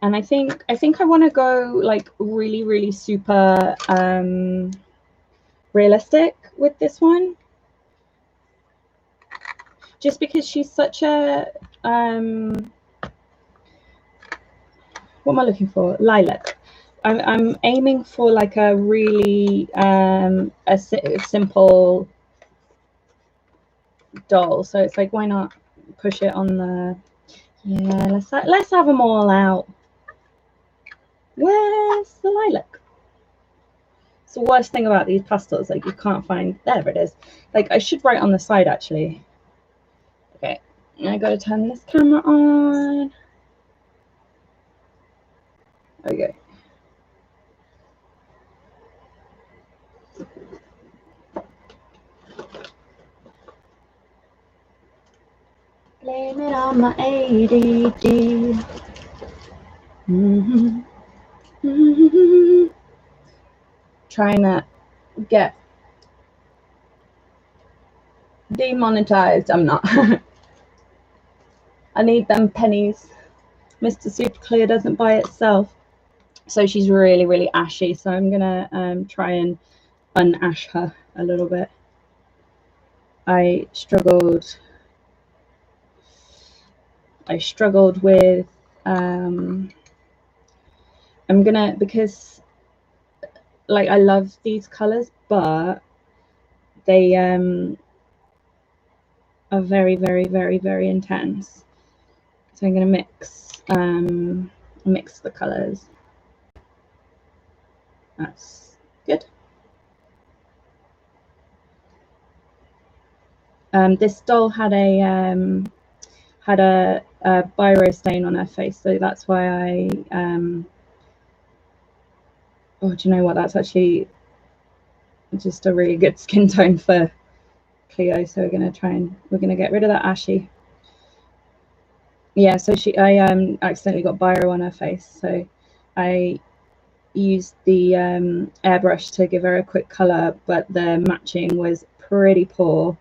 And I think I want to go like really, really super realistic with this one, just because she's such a what am I looking for? Lilac. I'm aiming for like a really simple doll, so it's like, why not push it on the... Yeah, let's have them all out. Where's the lilac? It's the worst thing about these pastels, like you can't find... There it is. Like I should write on the side actually. Okay, I gotta turn this camera on. Okay. on my ADD. Trying to get demonetized. I'm not. I need them pennies. Mr. Super Clear doesn't buy itself. So she's really, really ashy. So I'm gonna try and unash her a little bit. I struggled with I'm gonna, because like I love these colors, but they are very, very, very, very intense. So I'm gonna mix the colors. That's good. This doll had a biro stain on her face, so that's why I oh, do you know what? That's actually just a really good skin tone for Cleo. So we're gonna get rid of that ashy. Yeah, so I accidentally got biro on her face, so I used the airbrush to give her a quick color, but the matching was pretty poor.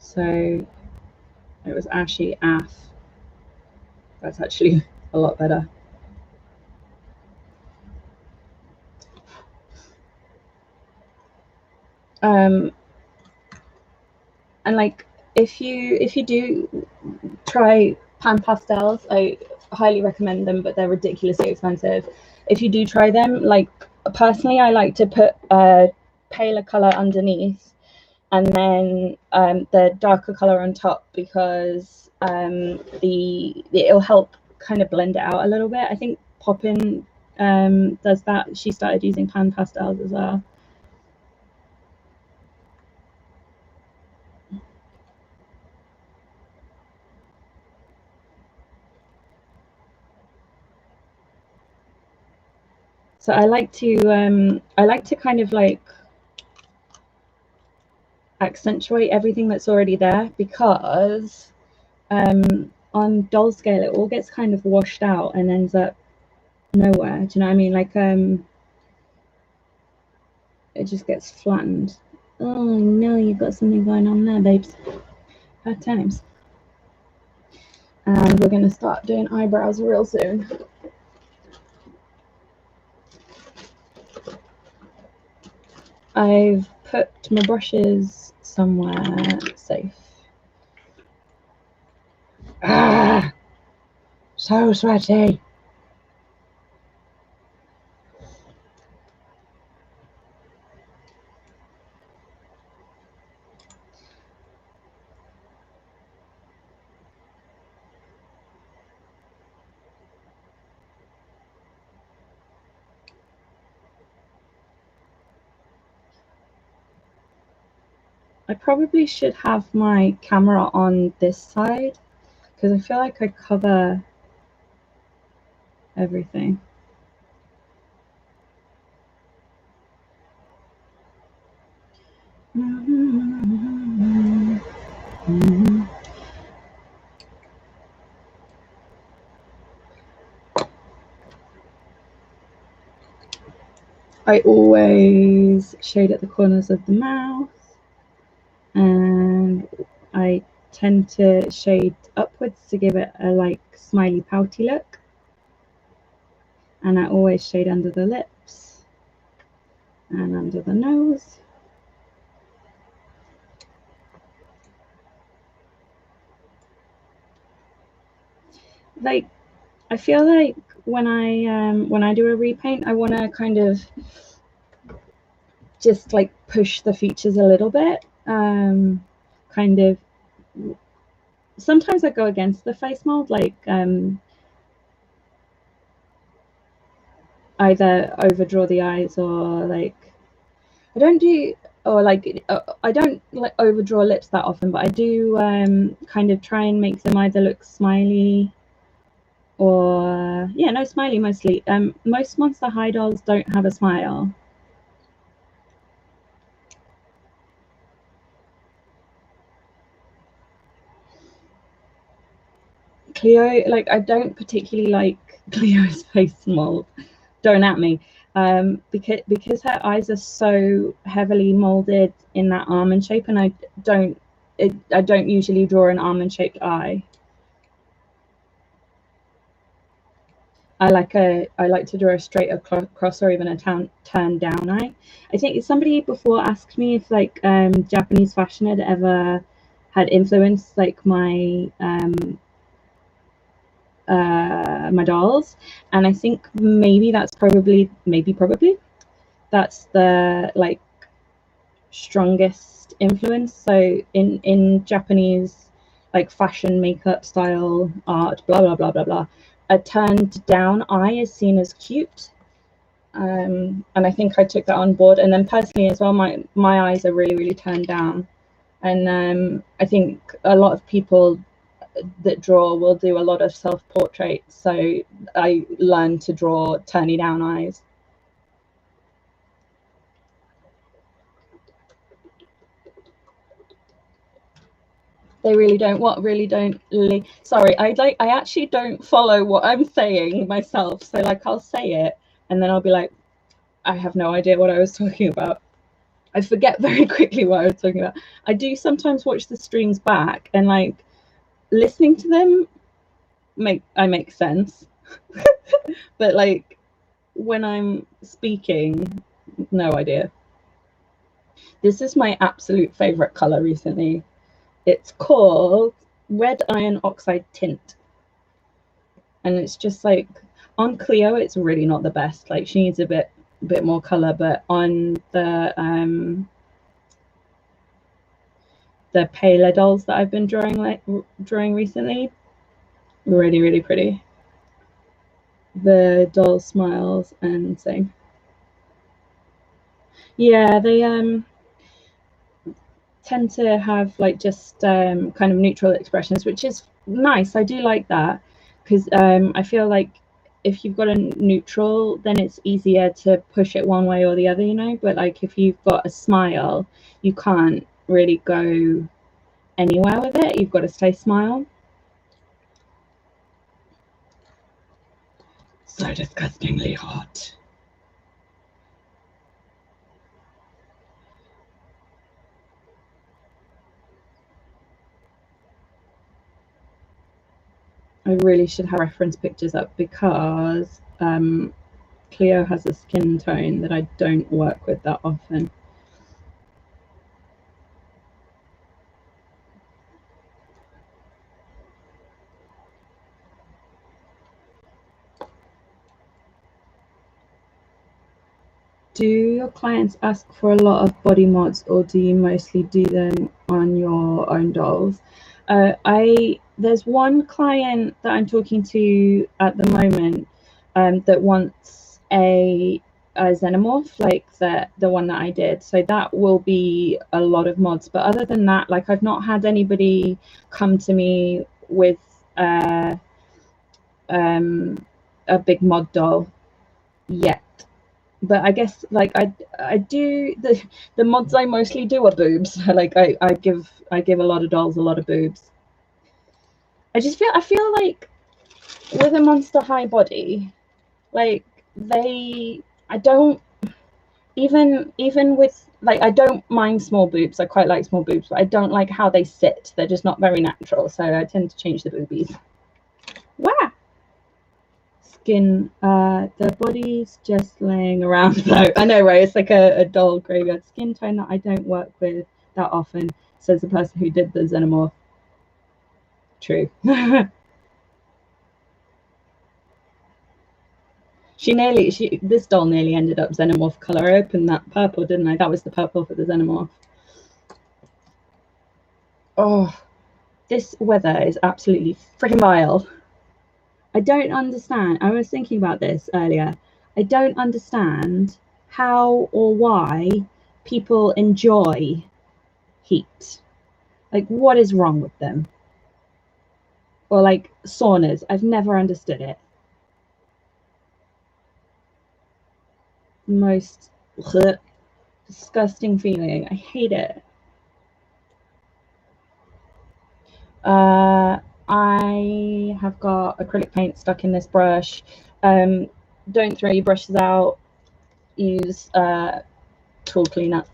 So it was ashy AF. That's actually a lot better. And like if you do try pan pastels, I highly recommend them, but they're ridiculously expensive. If you do try them, like personally, I like to put a paler color underneath and then the darker color on top, because it'll help kind of blend it out a little bit. I think Poppin does that. She started using pan pastels as well. So I like to kind of like accentuate everything that's already there, because on doll scale it all gets kind of washed out and ends up nowhere. Do you know what I mean? Like it just gets flattened. Oh no, you've got something going on there, babes. Bad times. And we're gonna start doing eyebrows real soon. I've put my brushes somewhere safe. Ah, so sweaty. I probably should have my camera on this side, because I feel like I cover everything. I always shade at the corners of the mouth, and I tend to shade upwards to give it a like smiley pouty look, and I always shade under the lips and under the nose. Like I feel like when I do a repaint, I want to kind of just like push the features a little bit, kind of. Sometimes I go against the face mold, like either overdraw the eyes, or like I don't do, or like I don't like overdraw lips that often, but I do kind of try and make them either look smiley or yeah, no, smiley mostly. Most Monster High dolls don't have a smile. Cleo, like, I don't particularly like Cleo's face mold. Don't at me. Because her eyes are so heavily molded in that almond shape, and I don't usually draw an almond shaped eye. I like to draw a straight across or even a turn down eye. I think somebody before asked me if like Japanese fashion had ever had influenced like my my dolls, and I think maybe that's probably that's the like strongest influence. So in Japanese like fashion, makeup, style, art, blah blah blah blah blah, a turned down eye is seen as cute, and I think I took that on board. And then personally as well, my eyes are really turned down, and I think a lot of people that draw will do a lot of self-portraits, so I learned to draw turny down eyes. They really don't. What really don't? Sorry, I actually don't follow what I'm saying myself. So like I'll say it and then I'll be like, I have no idea what I was talking about. I forget very quickly what I was talking about. I do sometimes watch the streams back, and like listening to them make sense. But like when I'm speaking, no idea. This is my absolute favorite color recently. It's called Red Iron Oxide Tint. And it's just like on Cleo, it's really not the best. Like she needs a bit more color, but on the paler dolls that I've been drawing recently, really pretty. The doll smiles and sing. Yeah, they tend to have like just kind of neutral expressions, which is nice. I do like that, because I feel like if you've got a neutral, then it's easier to push it one way or the other, you know. But like if you've got a smile, you can't really go anywhere with it. You've got to stay smile. So disgustingly hot. I really should have reference pictures up, because Cleo has a skin tone that I don't work with that often. Do your clients ask for a lot of body mods, or do you mostly do them on your own dolls? There's one client that I'm talking to at the moment that wants a xenomorph, like the one that I did. So that will be a lot of mods. But other than that, like I've not had anybody come to me with a big mod doll yet. But I guess like I do the mods I mostly do are boobs. Like I give a lot of dolls a lot of boobs. I feel like with a Monster High body, like I don't even with like, I don't mind small boobs. I quite like small boobs, but I don't like how they sit. They're just not very natural. So I tend to change the boobies. Wow. Skin, the body's just laying around though. I know, right? It's like a dull graveyard skin tone that I don't work with that often, says the person who did the xenomorph. True. This doll nearly ended up xenomorph color. I opened that purple, didn't I? That was the purple for the xenomorph. Oh, this weather is absolutely freaking vile. I don't understand. I was thinking about this earlier. I don't understand how or why people enjoy heat. Like, what is wrong with them? Or like saunas. I've never understood it. Most disgusting feeling. I hate it. I have got acrylic paint stuck in this brush. Don't throw your brushes out. Use tool cleaner,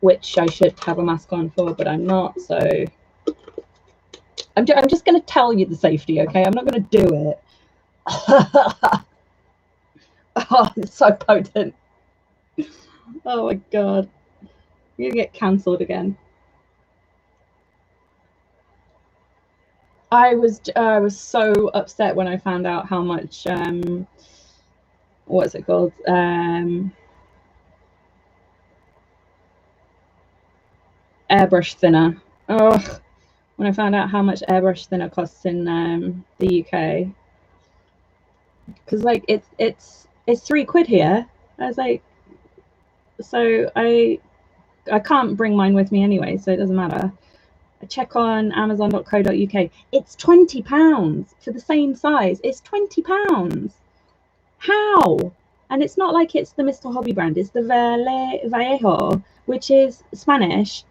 which I should have a mask on for, but I'm not. So I'm just going to tell you the safety, okay? I'm not going to do it. Oh, it's so potent. Oh my god. You're going to get cancelled again. I was so upset when I found out how much what's it called? Airbrush thinner. Oh, when I found out how much airbrush thinner costs in the UK, because like it's £3 here. I was like, so I can't bring mine with me anyway, so it doesn't matter. I check on Amazon.co.uk. It's £20 for the same size. It's £20. How? And it's not like it's the Mr. Hobby brand. It's the Vallejo, which is Spanish.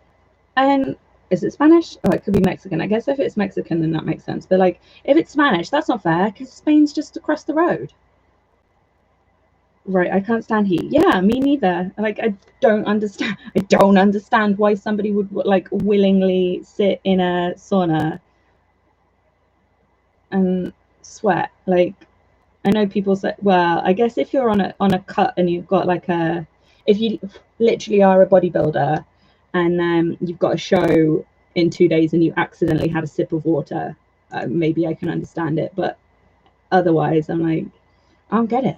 And is it Spanish? Oh, it could be Mexican. I guess if it's Mexican, then that makes sense. But like, if it's Spanish, that's not fair because Spain's just across the road. Right, I can't stand heat. Yeah, me neither. Like, I don't understand why somebody would like willingly sit in a sauna and sweat. Like, I know people say, well, I guess if you're on a cut and you've got like if you literally are a bodybuilder and you've got a show in 2 days and you accidentally had a sip of water, maybe I can understand it. But otherwise, I'm like, I don't get it.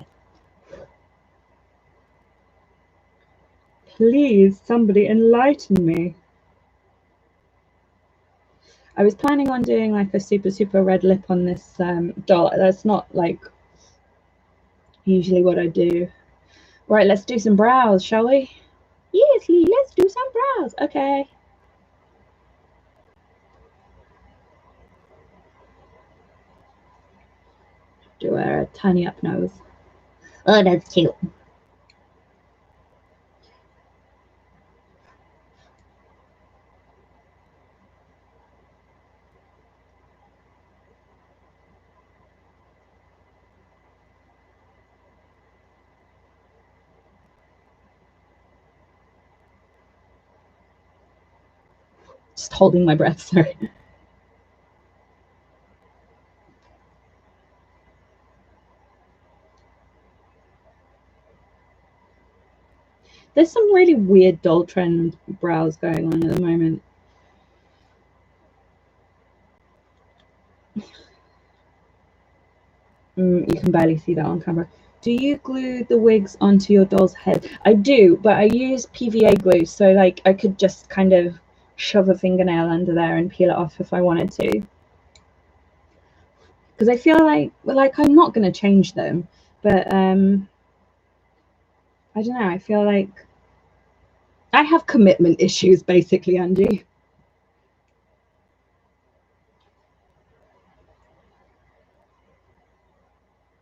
Please, somebody enlighten me. I was planning on doing like a super red lip on this doll. That's not like usually what I do. Right, let's do some brows, shall we? Yes, Lee, let's do some brows. Okay. Do a tiny up nose. Oh, that's cute. Just holding my breath, sorry. There's some really weird doll trend brows going on at the moment. You can barely see that on camera. Do you glue the wigs onto your doll's head? I do, but I use PVA glue, so like I could just kind of shove a fingernail under there and peel it off if I wanted to. Because I feel like I'm not going to change them, but I don't know. I feel like I have commitment issues, basically, Angie.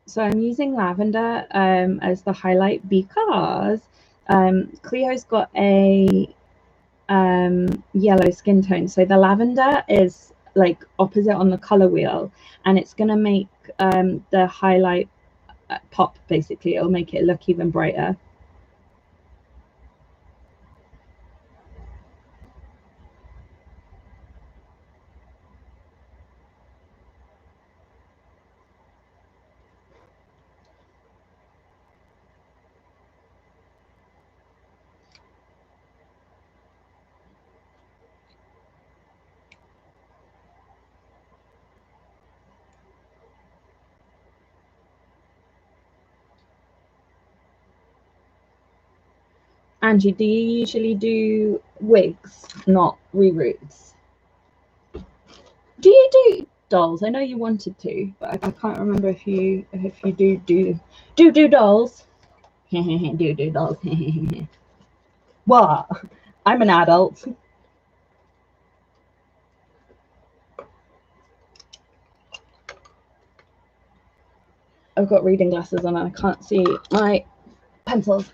So I'm using lavender as the highlight because Cleo's got a yellow skin tone. So the lavender is like opposite on the color wheel, and it's going to make the highlight pop, basically. It'll make it look even brighter. Angie, do you usually do wigs, not reroots? Do you do dolls? I know you wanted to, but I can't remember if you do dolls. do dolls. What? I'm an adult. I've got reading glasses on and I can't see my pencils.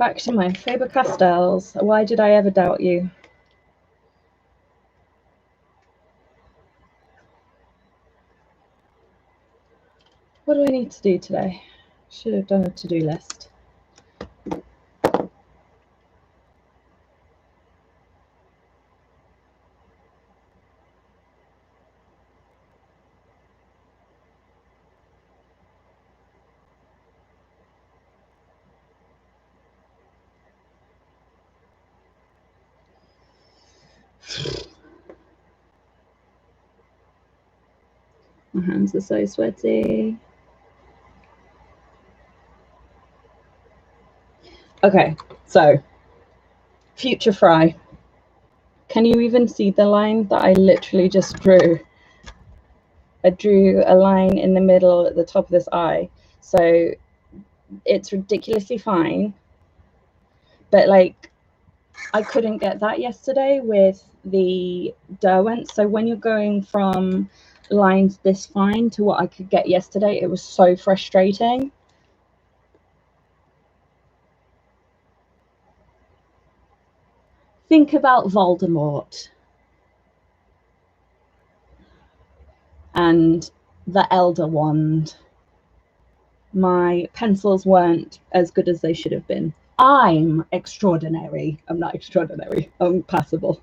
Back to my Faber-Castells. Why did I ever doubt you? What do I need to do today? Should have done a to-do list. My hands are so sweaty. Okay, so future fry. Can you even see the line that I literally just drew? I drew a line in the middle at the top of this eye. So it's ridiculously fine. But like, I couldn't get that yesterday with the Derwent. So when you're going from lines this fine to what I could get yesterday, it was so frustrating. Think about Voldemort and the Elder Wand. My pencils weren't as good as they should have been. I'm extraordinary. I'm not extraordinary. I'm passable.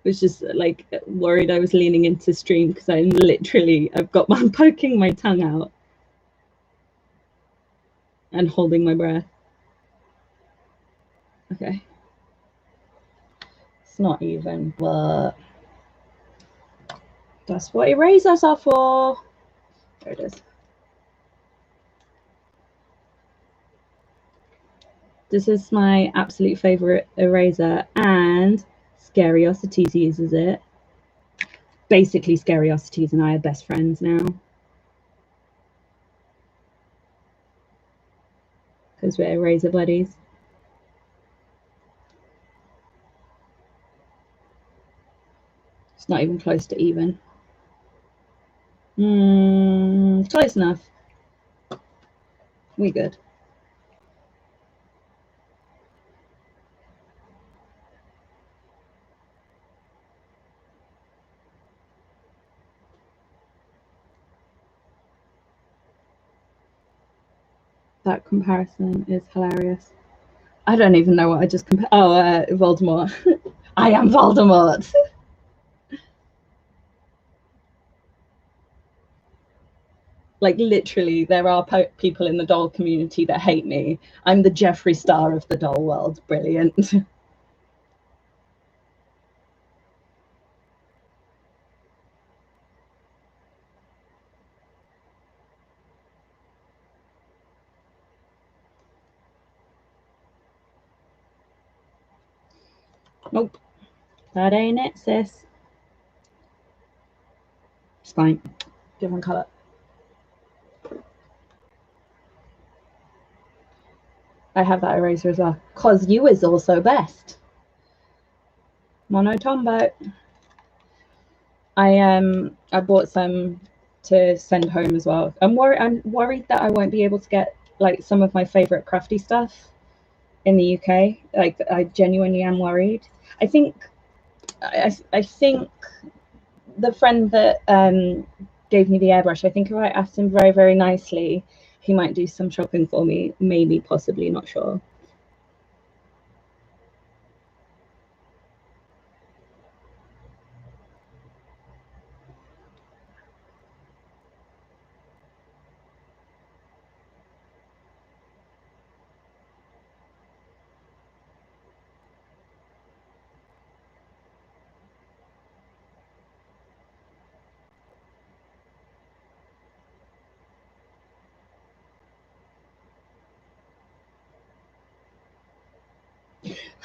Was just like worried I was leaning into stream because I've got I'm poking my tongue out and holding my breath. Okay. It's not even, but that's what erasers are for. There it is. This is my absolute favorite eraser, and Scariosities uses it. Basically, Scariosities and I are best friends now because we're eraser buddies. It's not even close to even. Close enough. We good. That comparison is hilarious. I don't even know what I just compared. Oh, Voldemort. I am Voldemort. Like literally, there are people in the doll community that hate me. I'm the Jeffree Star of the doll world. Brilliant. Nope. That ain't it, sis. It's fine. Different colour. I have that eraser as well. Cause you is also best. Mono Tombow. I bought some to send home as well. I'm worried that I won't be able to get like some of my favorite crafty stuff in the UK. Like I genuinely am worried. I think the friend that gave me the airbrush, I think if I asked him very, very nicely, he might do some shopping for me. Maybe, possibly, not sure.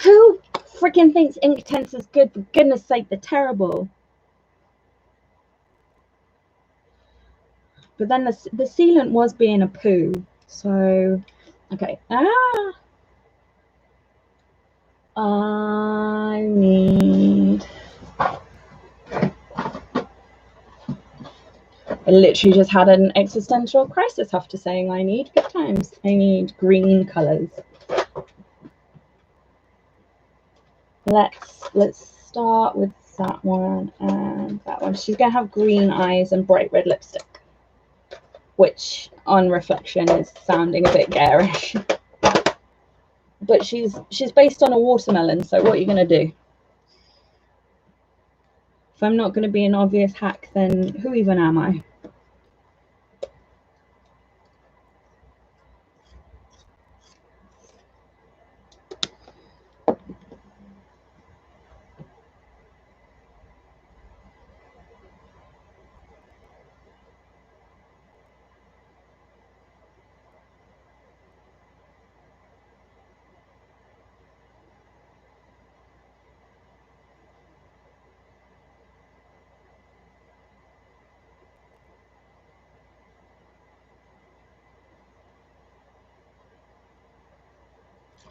Who freaking thinks Inktense is good? For goodness sake, they're terrible. But then the sealant was being a poo. So, okay. I need... I literally just had an existential crisis after saying I need good times. I need green colours. Let's start with that one and that one. She's gonna have green eyes and bright red lipstick, which on reflection is sounding a bit garish. But she's based on a watermelon, so what are you gonna do? If I'm not gonna be an obvious hack, then who even am I?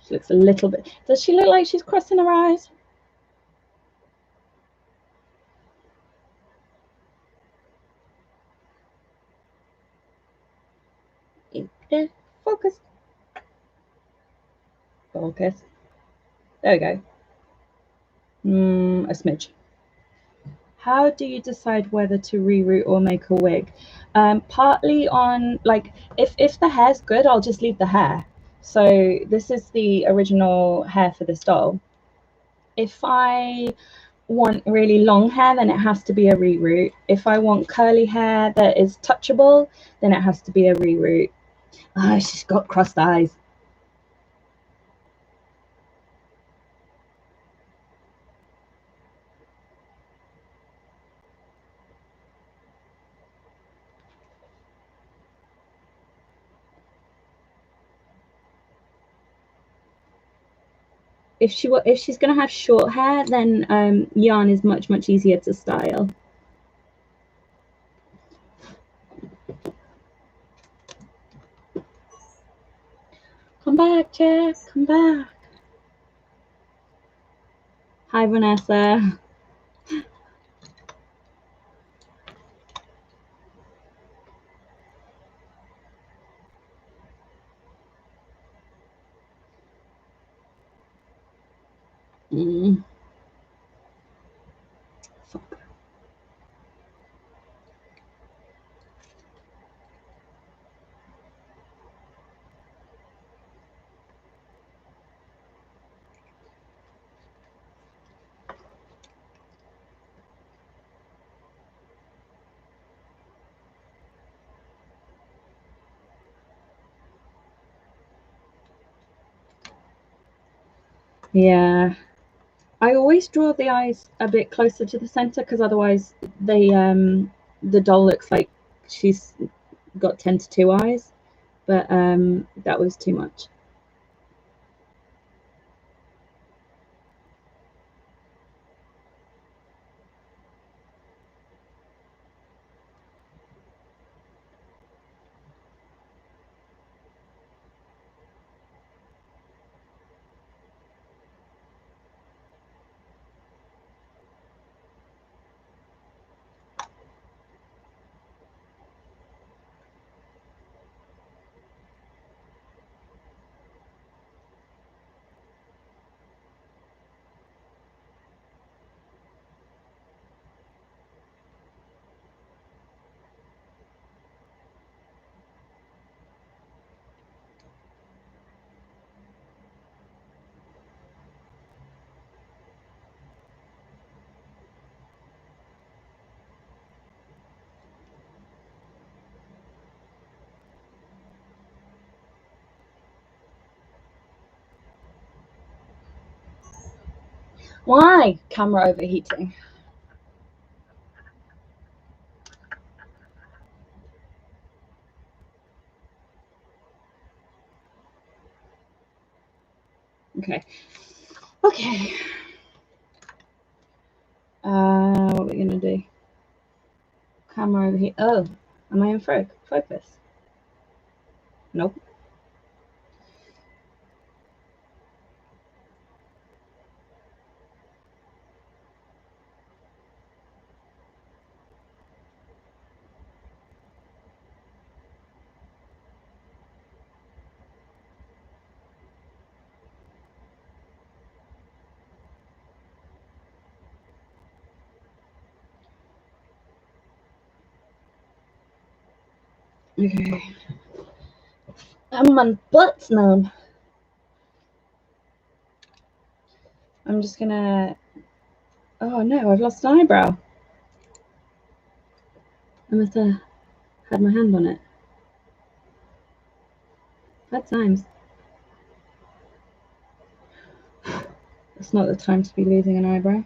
She looks a little bit... Does she look like she's crossing her eyes? Focus. Focus. There we go. A smidge. How do you decide whether to reroute or make a wig? Partly on, like, if the hair's good, I'll just leave the hair. So this is the original hair for this doll. If I want really long hair, then it has to be a reroute. If I want curly hair that is touchable, then it has to be a reroute. Ah, she's got crossed eyes. If she's gonna have short hair, then yarn is much easier to style. Come back, Jack. Come back. Hi, Vanessa. Fuck. Yeah. I always draw the eyes a bit closer to the center because otherwise the doll looks like she's got 10 to 2 eyes, but that was too much. Why? Camera overheating. Okay. Okay. What are we gonna do? Camera over here. Oh, am I in focus? Nope. Okay. My butt's numb. I'm just gonna. Oh no, I've lost an eyebrow. I must have had my hand on it. Bad times. It's not the time to be losing an eyebrow.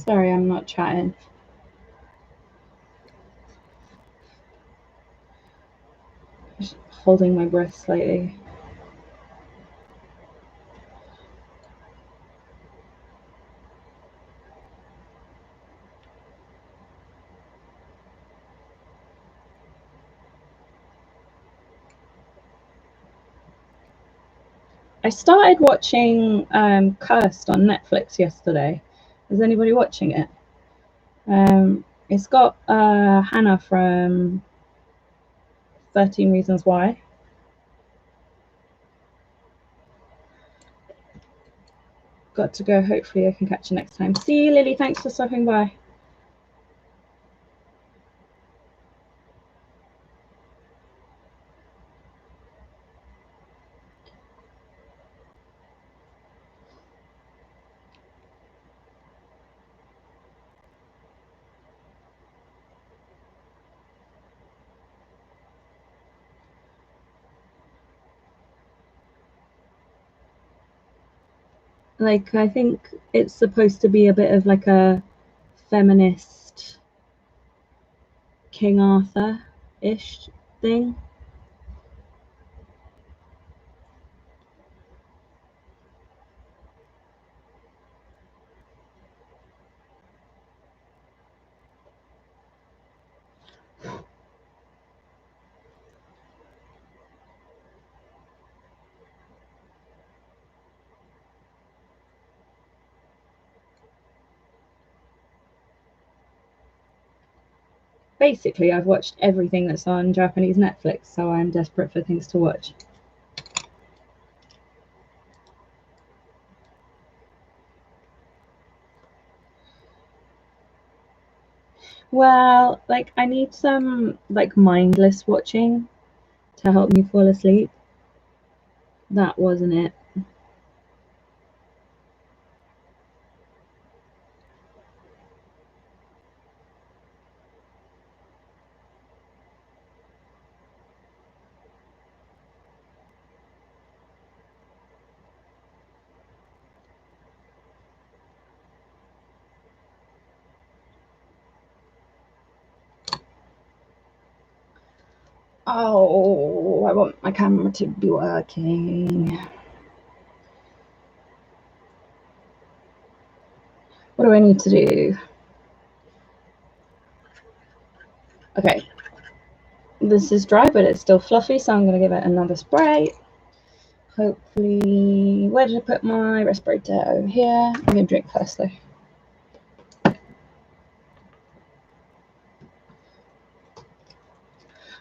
Sorry, I'm not chatting. Just holding my breath slightly. I started watching Cursed on Netflix yesterday. Is anybody watching it? It's got Hannah from 13 Reasons Why. Got to go. Hopefully I can catch you next time. See you, Lily. Thanks for stopping by. Like, I think it's supposed to be a bit of like a feminist King Arthur-ish thing. Basically, I've watched everything that's on Japanese Netflix, so I'm desperate for things to watch. Well, like, I need some like mindless watching to help me fall asleep. That wasn't it. Oh, I want my camera to be working. What do I need to do? Okay. This is dry, but it's still fluffy, so I'm going to give it another spray. Hopefully, where did I put my respirator? Over here. I'm going to drink first, though.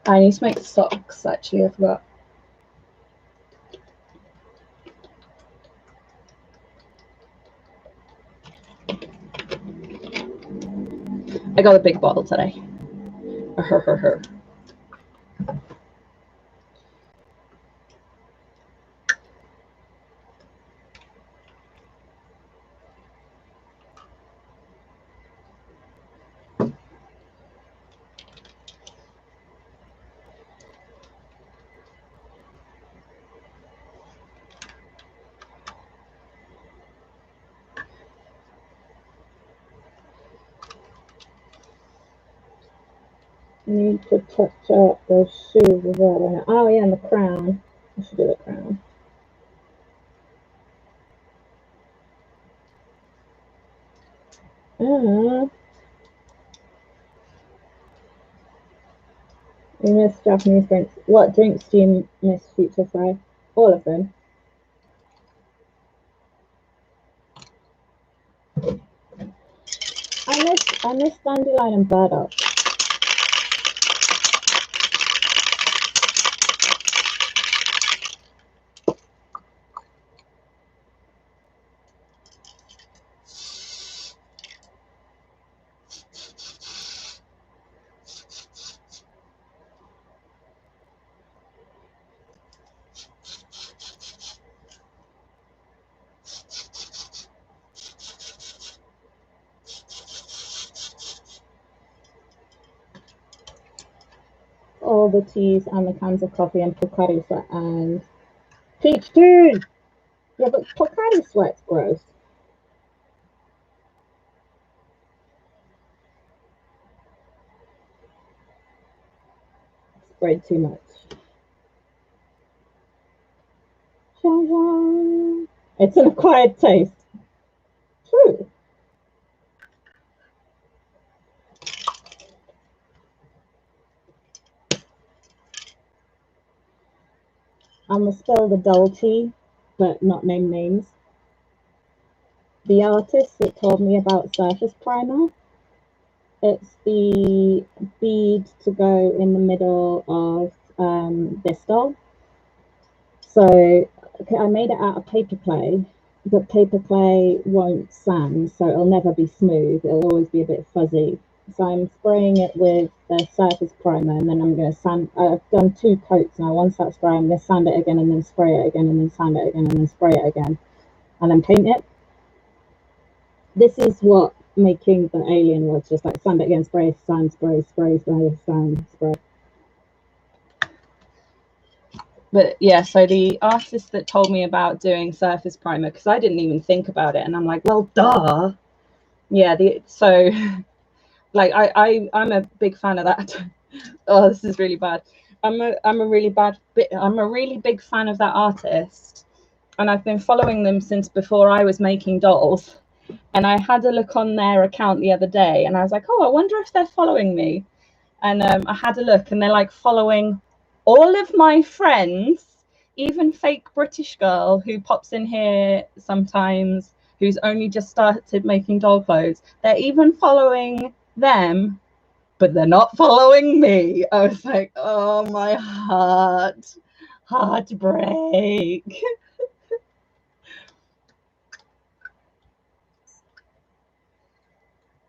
I need to make socks, actually, I forgot. I got a big bottle today. Need to touch up those shoes as well. Oh yeah, and the crown. I should do the crown. You miss Japanese drinks. What drinks do you miss, Future Fry? All of them. I miss Dandelion and Burdock. All the teas and the cans of coffee and Pocari Sweat and Peach Dude! Yeah, but Pocari Sweat's gross. Sprayed too much. It's an acquired taste. True. I'm gonna spell the dull tea, but not name names. The artist that told me about Surface Primer, it's the bead to go in the middle of this doll. So okay, I made it out of paper clay, but paper clay won't sand, so it'll never be smooth. It'll always be a bit fuzzy. So I'm spraying it with the Surface Primer, and then I'm going to sand. I've done 2 coats now. Once that's dry, I'm going to sand it again, and then spray it again, and then sand it again, and then spray it again, and then paint it. This is what making the alien was, just like sand it again, spray, sand, spray, spray, spray, sand, spray. But yeah, so the artist that told me about doing Surface Primer, because I didn't even think about it, and I'm like, well, duh. Yeah, so like I'm a big fan of that. Oh, this is really bad. I'm a really big fan of that artist, and I've been following them since before I was making dolls. And I had a look on their account the other day, and I was like, oh, I wonder if they're following me. And I had a look, and they're like following all of my friends, even fake British girl who pops in here sometimes, who's only just started making doll clothes. They're even following them, but they're not following me. I was like, oh, my heartbreak.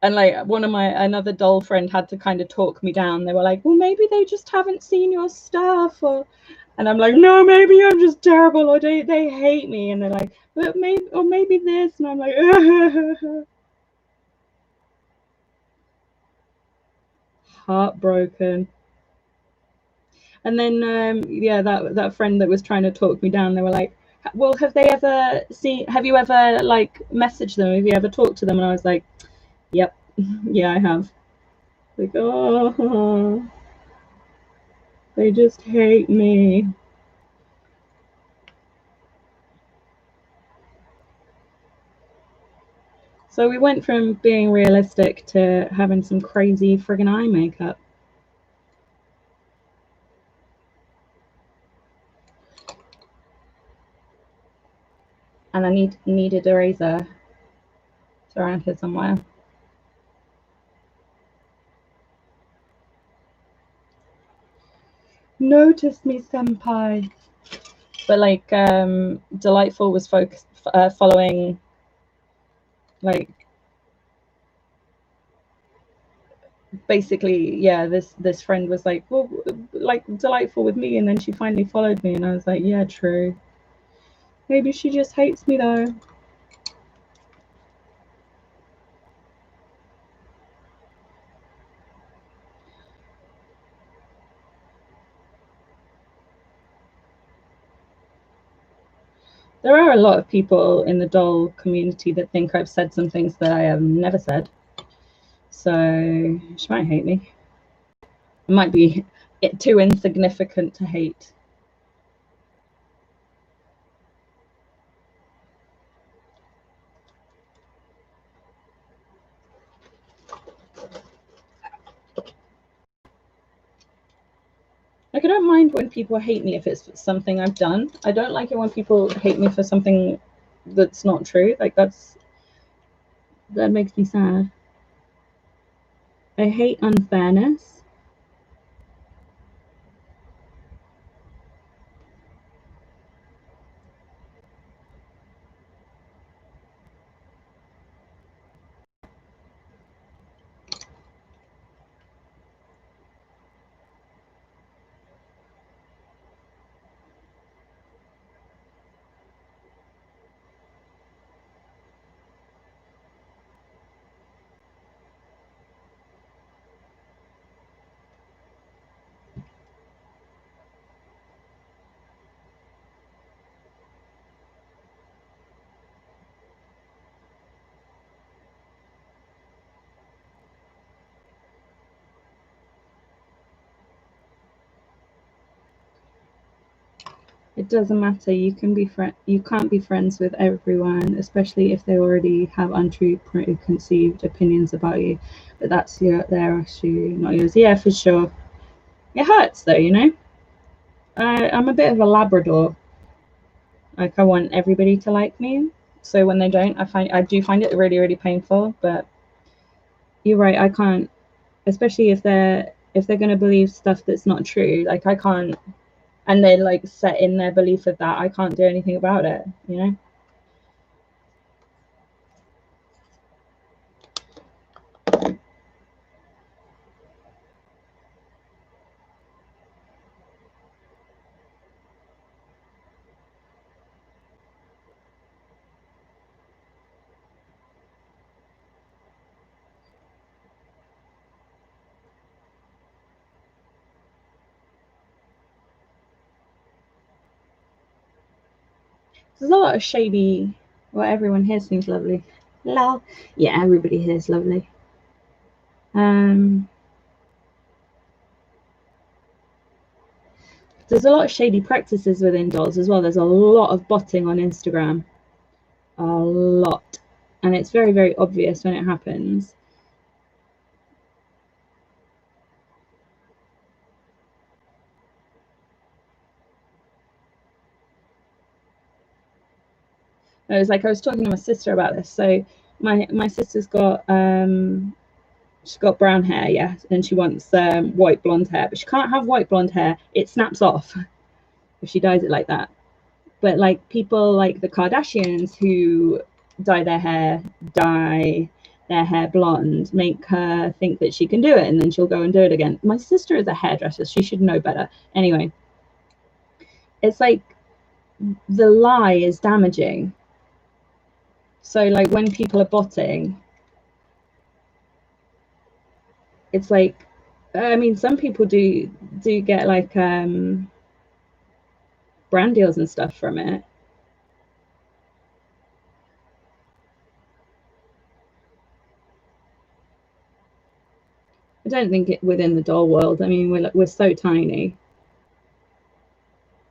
And like another doll friend had to kind of talk me down. They were like, well, maybe they just haven't seen your stuff, and I'm like, no, maybe I'm just terrible, or they hate me. And they're like, but maybe this, and I'm like, heartbroken. And then yeah, that friend that was trying to talk me down, they were like, well, have you ever like messaged them, have you ever talked to them? And I was like, yep. Yeah, I have. Like, oh, they just hate me. So we went from being realistic to having some crazy friggin' eye makeup. And I needed a razor. It's around here somewhere. Notice me, senpai. But like Delightful was following like basically, yeah, this friend was like, well, like delightful with me, and then she finally followed me, and I was like, yeah, true. Maybe she just hates me though. There are a lot of people in the doll community that think I've said some things that I have never said. So she might hate me. It might be too insignificant to hate. Like, I don't mind when people hate me if it's something I've done. I don't like it when people hate me for something that's not true. Like, that makes me sad. I hate unfairness. It doesn't matter. You can't be friends with everyone, especially if they already have untrue preconceived opinions about you. But that's their issue, not yours. Yeah, for sure. It hurts though, you know. I'm a bit of a Labrador. Like, I want everybody to like me. So when they don't, I do find it really, really painful. But you're right. I can't, especially if they're gonna believe stuff that's not true. Like, I can't, and they're like set in their belief of that. I can't do anything about it. You know. There's a lot of shady. Well, everyone here seems lovely. Lol. Yeah, everybody here is lovely. Um, there's a lot of shady practices within dolls as well. There's a lot of botting on Instagram, a lot, and it's very, very obvious when it happens. It was like I was talking to my sister about this. So my sister's got she's got brown hair, yeah, and she wants white blonde hair, but she can't have white blonde hair. It snaps off if she dyes it like that. But like people like the Kardashians who dye their hair blonde, make her think that she can do it, and then she'll go and do it again. My sister is a hairdresser; she should know better. Anyway, it's like the lie is damaging. So like when people are botting, it's like, I mean, some people do get like brand deals and stuff from it. I don't think it within the doll world. I mean, we're so tiny,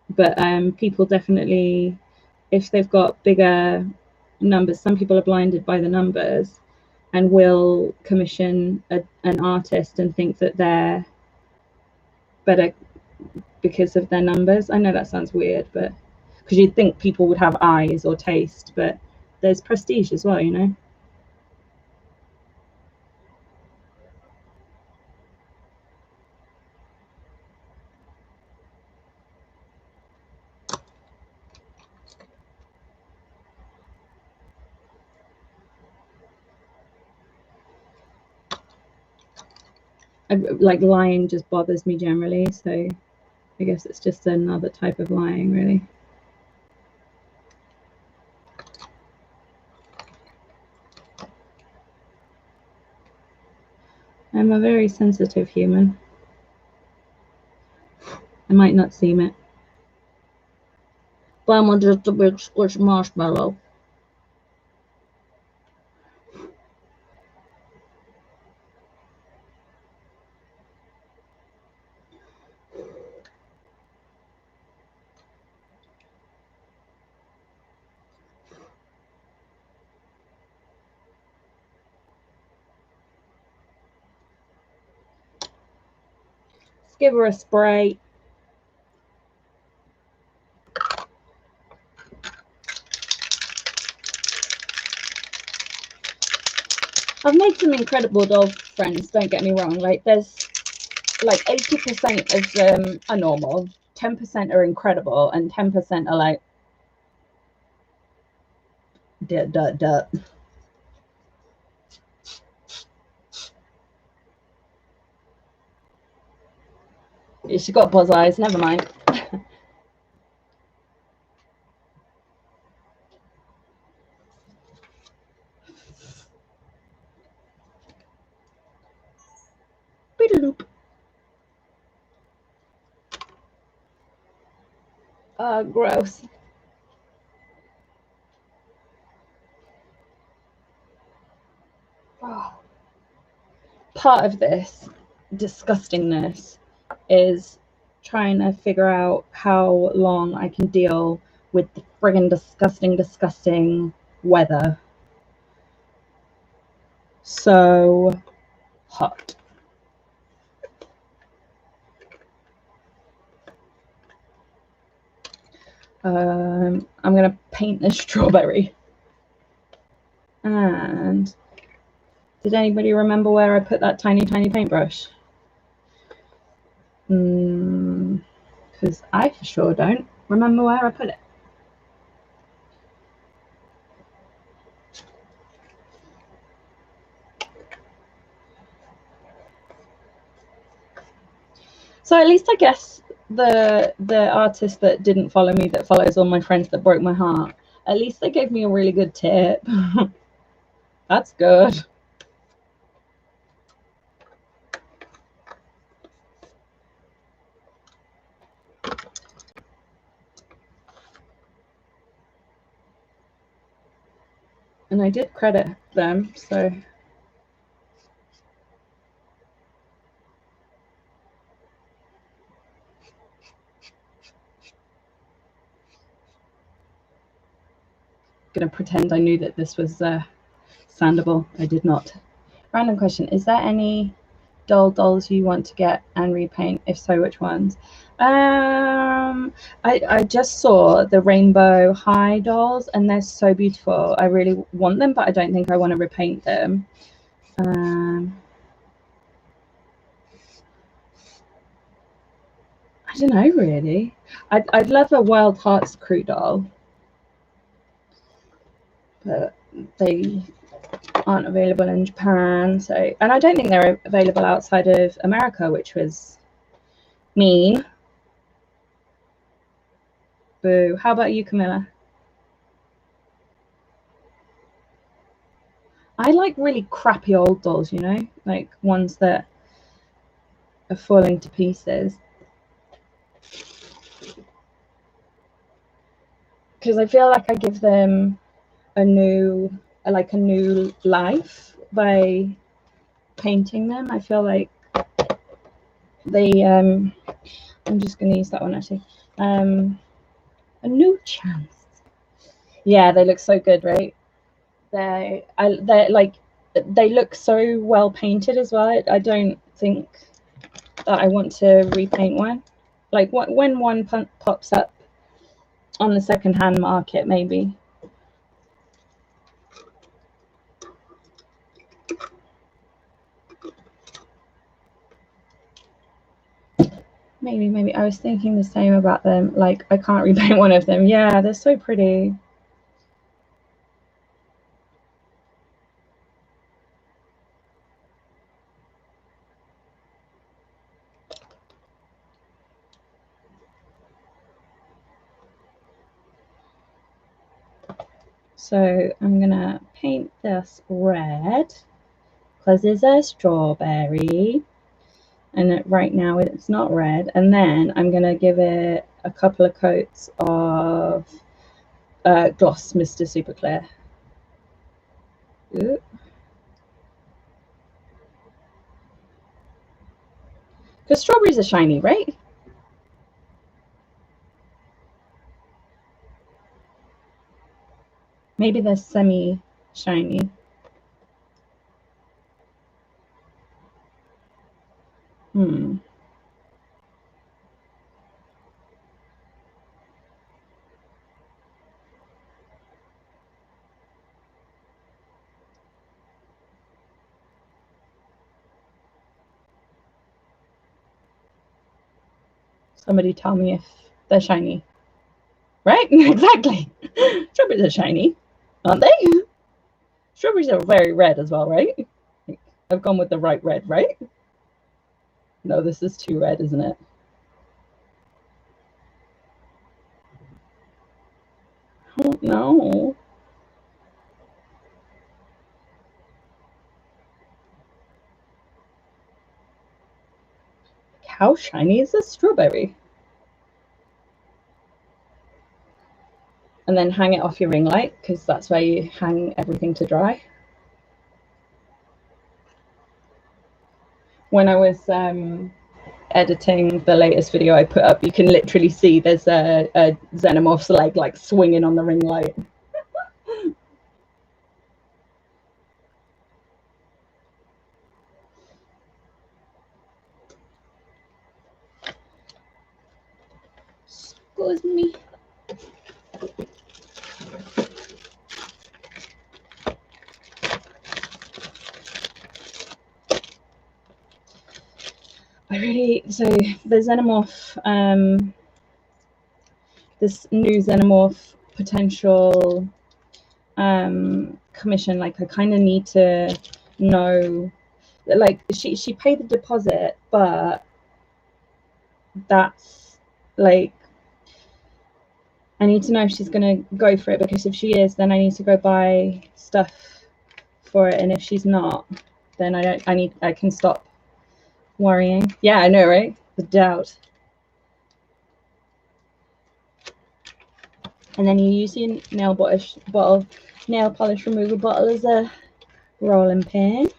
but people definitely, if they've got bigger numbers, some people are blinded by the numbers and will commission an artist and think that they're better because of their numbers. I know that sounds weird, but because you'd think people would have eyes or taste, but there's prestige as well, you know. like lying just bothers me generally, so I guess it's just another type of lying, really. I'm a very sensitive human. I might not seem it, but I'm just a big squished marshmallow. Let's give her a spray. I've made some incredible doll friends, don't get me wrong. Like, there's like 80% of them are normal, 10% are incredible, and 10% are like duh. She got buzz eyes, never mind. Gross. Oh. Part of this disgustingness is trying to figure out how long I can deal with the friggin' disgusting weather. So hot. I'm gonna paint this strawberry. And did anybody remember where I put that tiny paintbrush? Because I for sure don't remember where I put it. So at least I guess the artist that didn't follow me, that follows all my friends that broke my heart, at least they gave me a really good tip. That's good. And I did credit them, so gonna pretend I knew that this was sandable. I did not. Random question: is there any dolls you want to get and repaint? If so, which ones? I just saw the Rainbow High dolls, and they're so beautiful. I really want them, but I don't think I want to repaint them. I don't know, really. I'd love a Wild Hearts crew doll, but they aren't available in Japan. So, and I don't think they're available outside of America, which was mean. Boo. How about you, Camilla? I like really crappy old dolls, you know, like ones that are falling to pieces. Because I feel like I give them a new life by painting them. I feel like they I'm just gonna use that one actually. A new chance. Yeah, they look so good, right? They're like, they look so well painted as well. I don't think that I want to repaint one. Like when one pops up on the second-hand market, maybe. Maybe. I was thinking the same about them. Like, I can't repaint one of them. Yeah, they're so pretty. So I'm gonna paint this red because it's a strawberry, and right now it's not red. And then I'm gonna give it a couple of coats of gloss Mr. Super Clear. Because strawberries are shiny, right? Maybe they're semi-shiny. Somebody tell me if they're shiny. Right? Exactly. Strawberries are shiny, aren't they? Strawberries are very red as well, right? I've gone with the right red, right? No, this is too red, isn't it? I don't know. How shiny is this strawberry? And then hang it off your ring light, because that's where you hang everything to dry. When I was editing the latest video I put up, you can literally see there's a xenomorph's leg like swinging on the ring light. Excuse me. So the xenomorph, this new xenomorph potential commission, like I kind of need to know, like she paid the deposit, but that's like, I need to know if she's gonna go for it, because if she is, then I need to go buy stuff for it, and if she's not, then I can stop worrying. Yeah, I know, right? The doubt. And then you use your nail polish removal bottle as a rolling pin.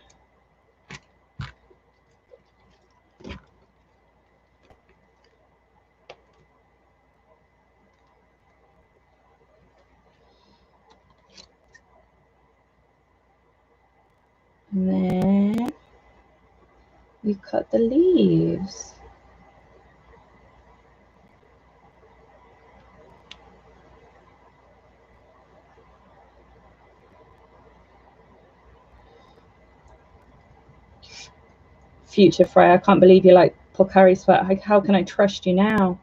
And then we cut the leaves. Future Freya, I can't believe you like Pocari sweat. How can I trust you now?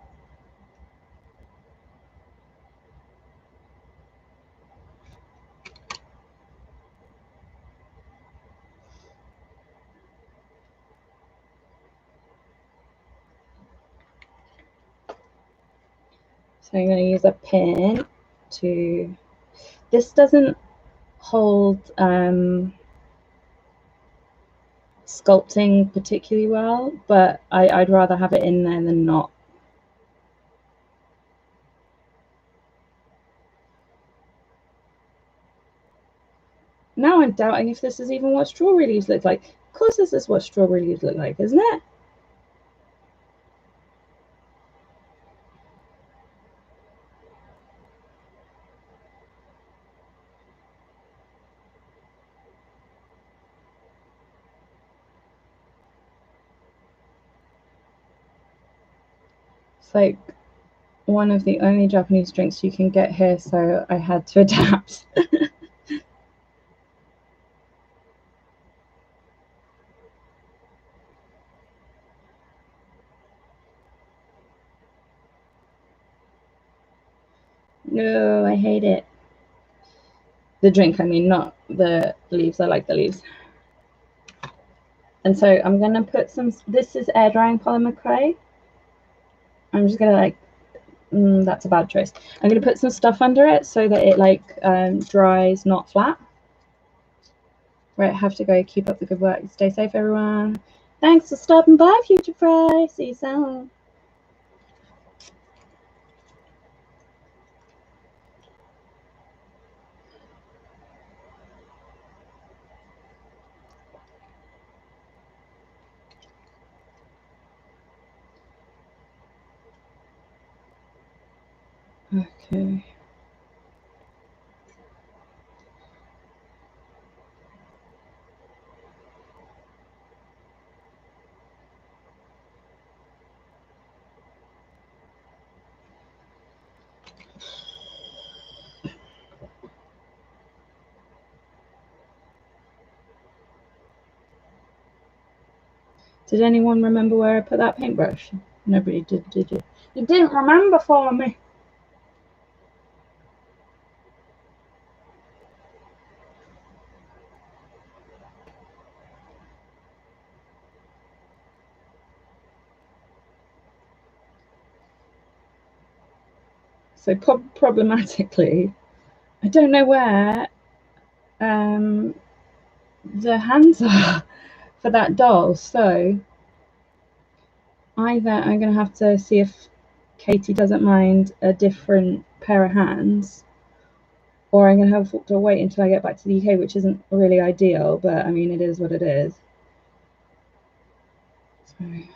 So I'm going to use a pin to, this doesn't hold sculpting particularly well, but I'd rather have it in there than not. Now I'm doubting if this is even what strawberry leaves look like. Of course this is what strawberry leaves look like, isn't it? It's like one of the only Japanese drinks you can get here, so I had to adapt. No, I hate it. The drink, I mean, not the leaves. I like the leaves. And so I'm going to put some, this is air drying polymer clay. I'm just going to like That's a bad choice. I'm going to put some stuff under it so that it like dries not flat. Right, have to go. Keep up the good work. Stay safe, everyone. Thanks for stopping by, Future Fry. See you soon. Okay. Did anyone remember where I put that paintbrush? Nobody did you? You didn't remember for me. So problematically, I don't know where the hands are for that doll. So either I'm going to have to see if Katie doesn't mind a different pair of hands, or I'm going to have to wait until I get back to the UK, which isn't really ideal, but I mean, it is what it is. Sorry.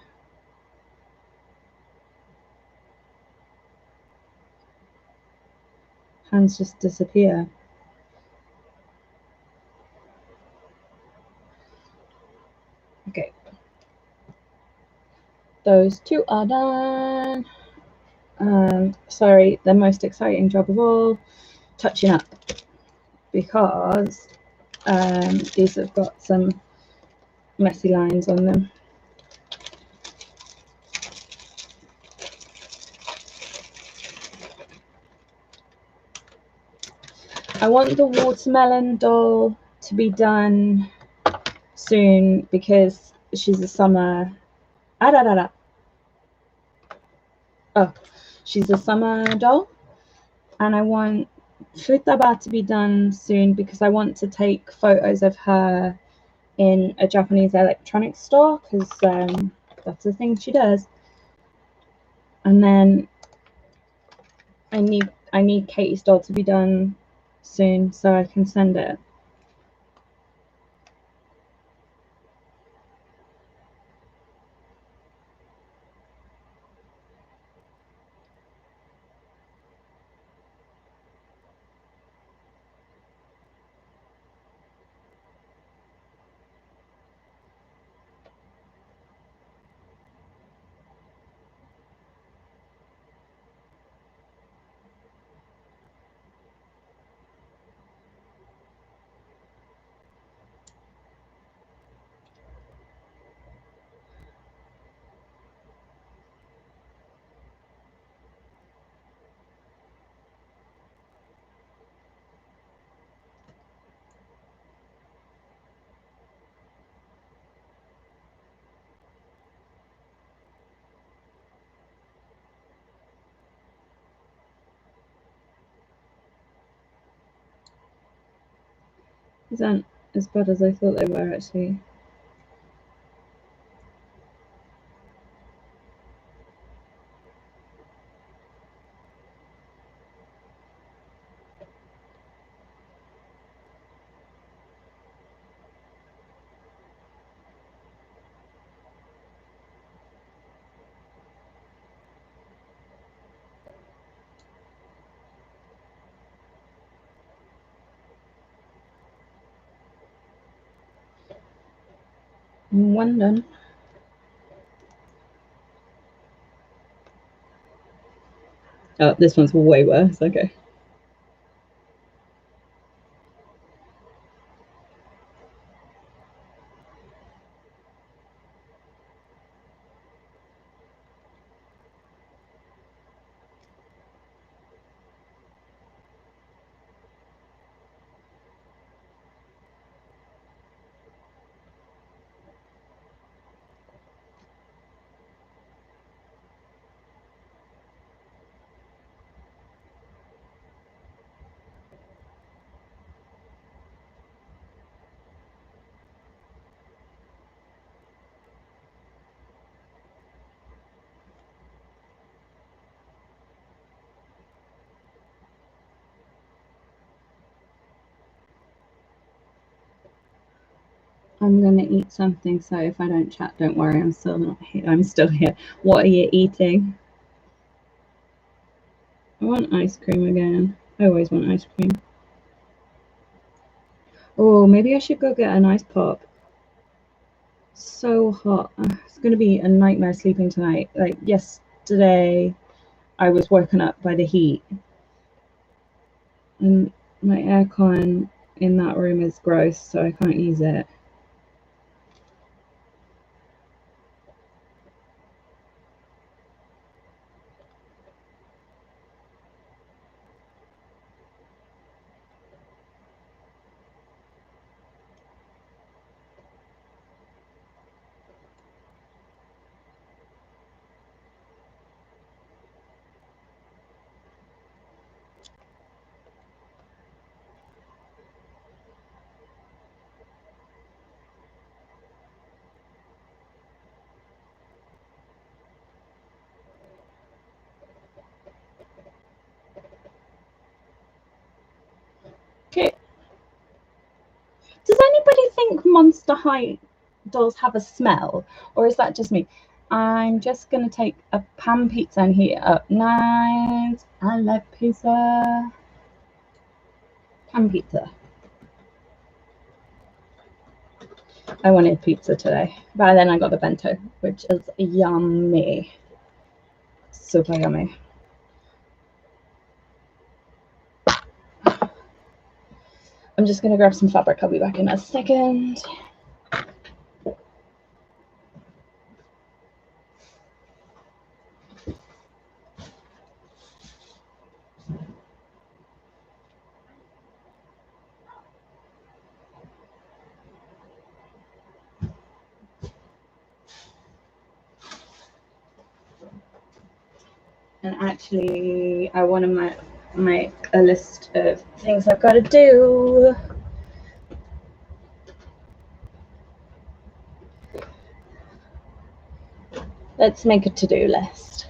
Hands just disappear. Okay. Those two are done. Sorry, the most exciting job of all, touching up, because these have got some messy lines on them. I want the watermelon doll to be done soon because she's a summer. She's a summer doll, and I want Futaba to be done soon because I want to take photos of her in a Japanese electronics store because that's the thing she does. And then I need Katie's doll to be done soon so I can send it. These aren't as bad as I thought they were, actually. One done. Oh, this one's way worse. Okay. I'm gonna eat something, so if I don't chat, don't worry, I'm still not here. I'm still here. What are you eating? I want ice cream again. I always want ice cream. Oh, maybe I should go get an ice pop. So hot. It's gonna be a nightmare sleeping tonight. Like yesterday, I was woken up by the heat, and my aircon in that room is gross, so I can't use it. Okay. Does anybody think Monster High dolls have a smell, or is that just me? I'm just gonna take a pan pizza and heat it up. Nice. I love pizza. Pan pizza. I wanted pizza today, but then I got the bento, which is yummy. Super yummy. I'm just gonna grab some fabric. I'll be back in a second. And actually, I want to make a list of things I've got to do. Let's make a to-do list.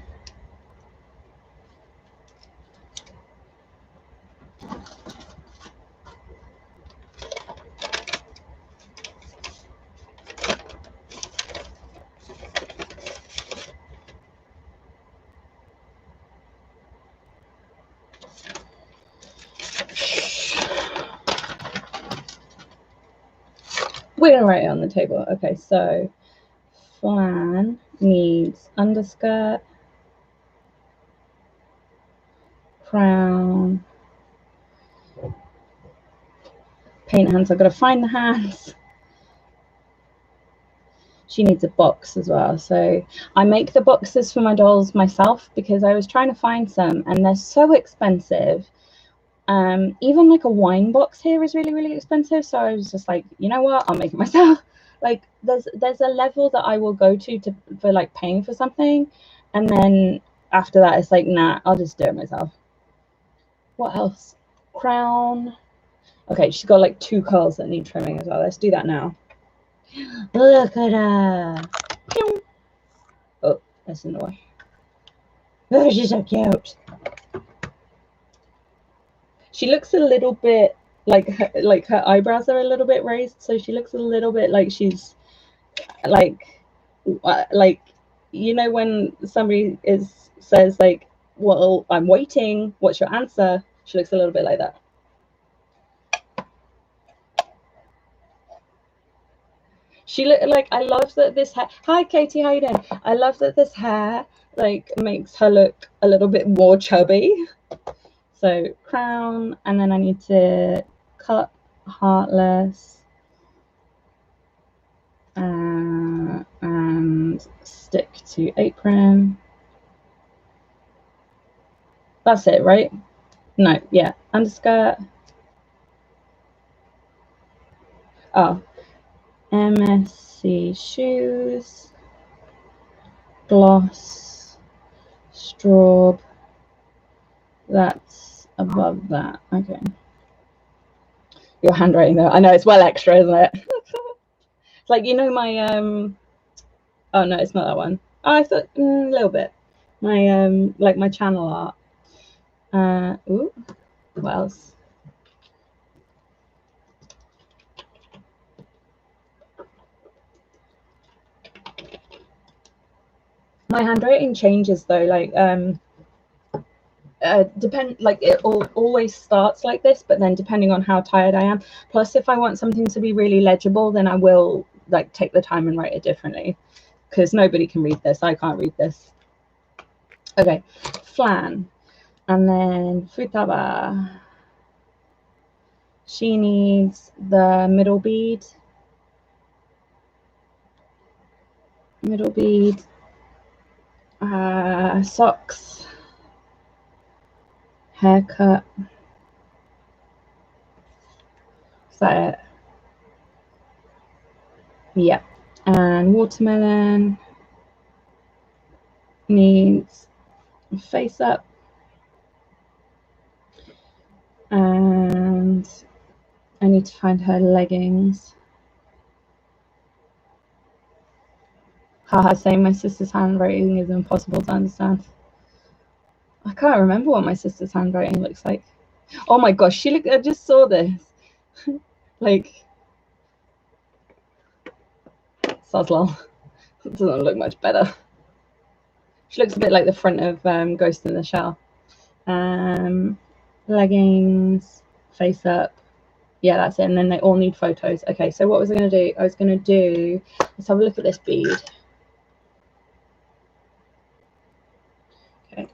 We're going to write it on the table. Okay, so Flan needs underskirt, crown, paint hands. I've got to find the hands. She needs a box as well. So I make the boxes for my dolls myself because I was trying to find some and they're so expensive. Even like a wine box here is really, really expensive. So I was just like, you know what? I'll make it myself. Like there's a level that I will go to for like paying for something. And then after that, it's like, nah, I'll just do it myself. What else? Crown. Okay, she's got like 2 curls that need trimming as well. Let's do that now. Look at her. Oh, that's in the way. Oh, she's so cute. She looks a little bit like her eyebrows are a little bit raised, so she looks a little bit like she's like you know when somebody says like, well, I'm waiting, what's your answer? She looks a little bit like that. She look like, I love that this hair. Hi Katie, how you doing? I love that this hair like makes her look a little bit more chubby. So crown, and then I need to cut heartless and stick to apron. That's it, right? No, yeah, underskirt. Oh, MSC shoes, gloss, straub. That's above that. Okay. Your handwriting though. I know it's well extra, isn't it? It's like, you know, my oh no, it's not that one. Oh, I thought a little bit. My like my channel art. Ooh, what else? My handwriting changes though, like like it always starts like this, but then depending on how tired I am, plus if I want something to be really legible, then I will like take the time and write it differently, because nobody can read this. I can't read this. Okay, flan, and then futaba. She needs the middle bead, socks, haircut. Is that it? Yeah. And watermelon needs a face up, and I need to find her leggings. Haha, saying my sister's handwriting is impossible to understand. I can't remember what my sister's handwriting looks like. Oh my gosh, I just saw this. Like, Sazlal. It doesn't look much better. She looks a bit like the front of Ghost in the Shell. Leggings, face up. Yeah, that's it. And then they all need photos. Okay, so what was I going to do? I was going to do, let's have a look at this bead. Okay.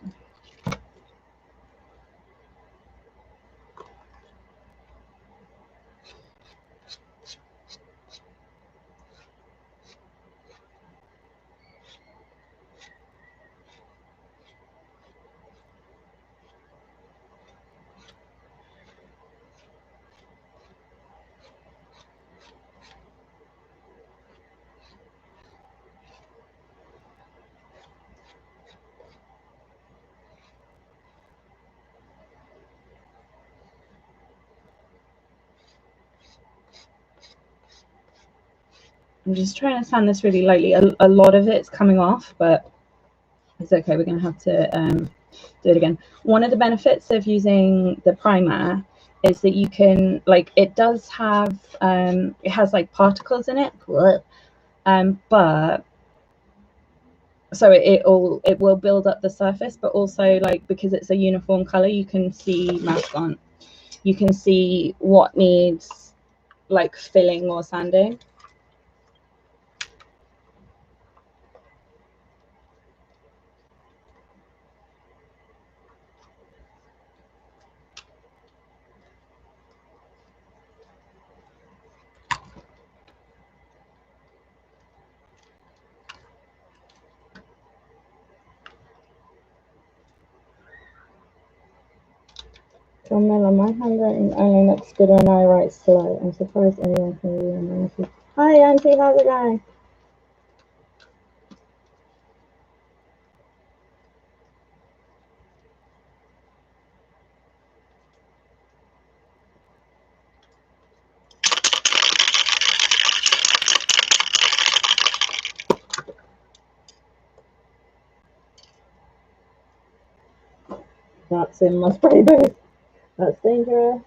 I'm just trying to sand this really lightly. A lot of it's coming off, but it's okay. We're going to have to do it again. One of the benefits of using the primer is that you can, like, it does have, it has like particles in it, but so it will build up the surface, but also, like, because it's a uniform color, you can see mask on. You can see what needs like filling or sanding. Carmela, my handwriting only looks good when I write slow. I'm surprised anyone can read my message. Hi, Auntie, how's it going? That's in my spray booth. That's dangerous.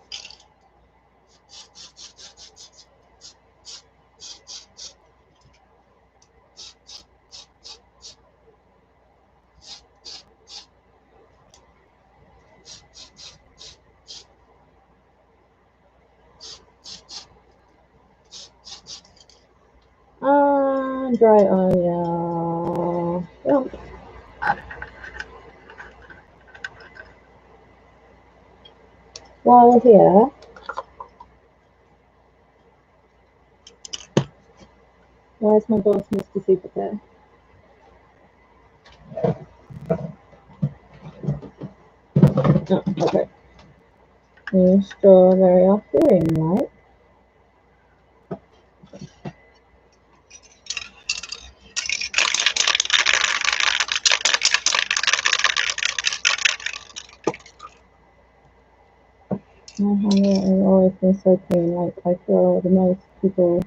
Dry on, yeah. Yep. While here, where's my boss, Mr. Supercat? Oh, okay. Strawberry off green, right? My handwriting has always been so clean, like I feel the most people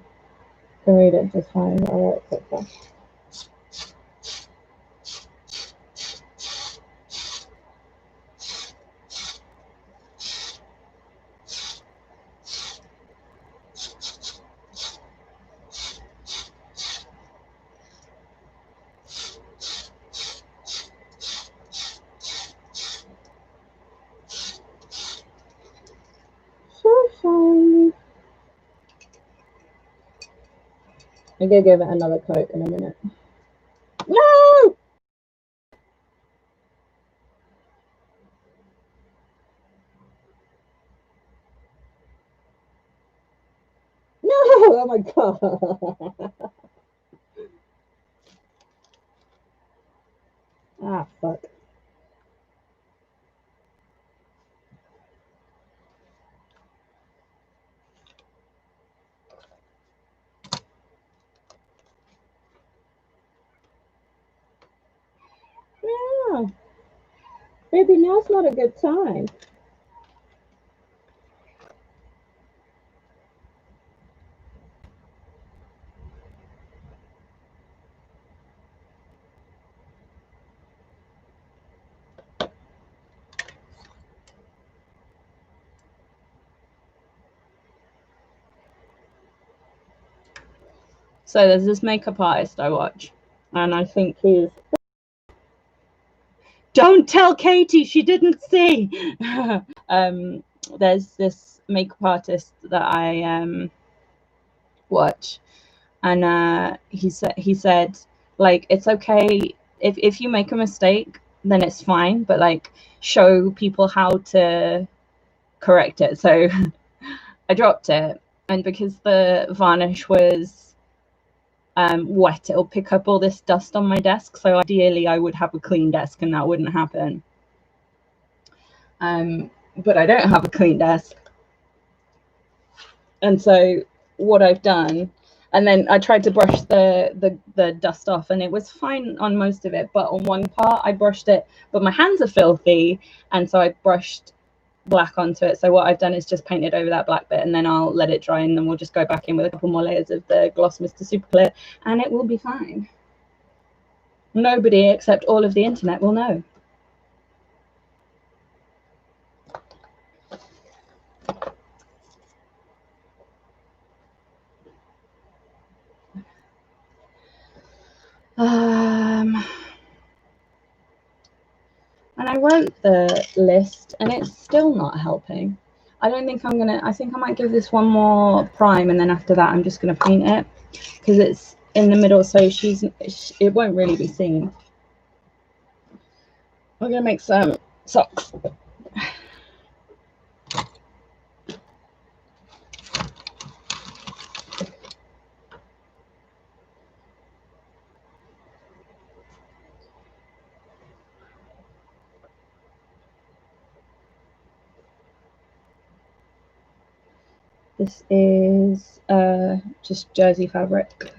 can read it just fine, but I write so fast. I'm gonna give it another coat in a minute. No! No! Oh my god. Ah, fuck. Yeah. Baby, now's not a good time. So there's this makeup artist I watch, and I think he's... Don't tell Katie, she didn't see. There's this makeup artist that I watch, and he said like, it's okay if you make a mistake, then it's fine, but like, show people how to correct it. So I dropped it, and because the varnish was wet, it'll pick up all this dust on my desk. So ideally I would have a clean desk and that wouldn't happen. But I don't have a clean desk. And so what I've done, and then I tried to brush the dust off, and it was fine on most of it, but on one part I brushed it, but my hands are filthy, and so I brushed black onto it. So what I've done is just painted over that black bit, and then I'll let it dry, and then we'll just go back in with a couple more layers of the Gloss Mr. Super Clear, and it will be fine. Nobody except all of the internet will know. And I wrote the list, and it's still not helping. I don't think I'm gonna, I think I might give this one more prime, and then after that I'm just gonna paint it, because it's in the middle, so it won't really be seen. We're gonna make some socks. This is just jersey fabric.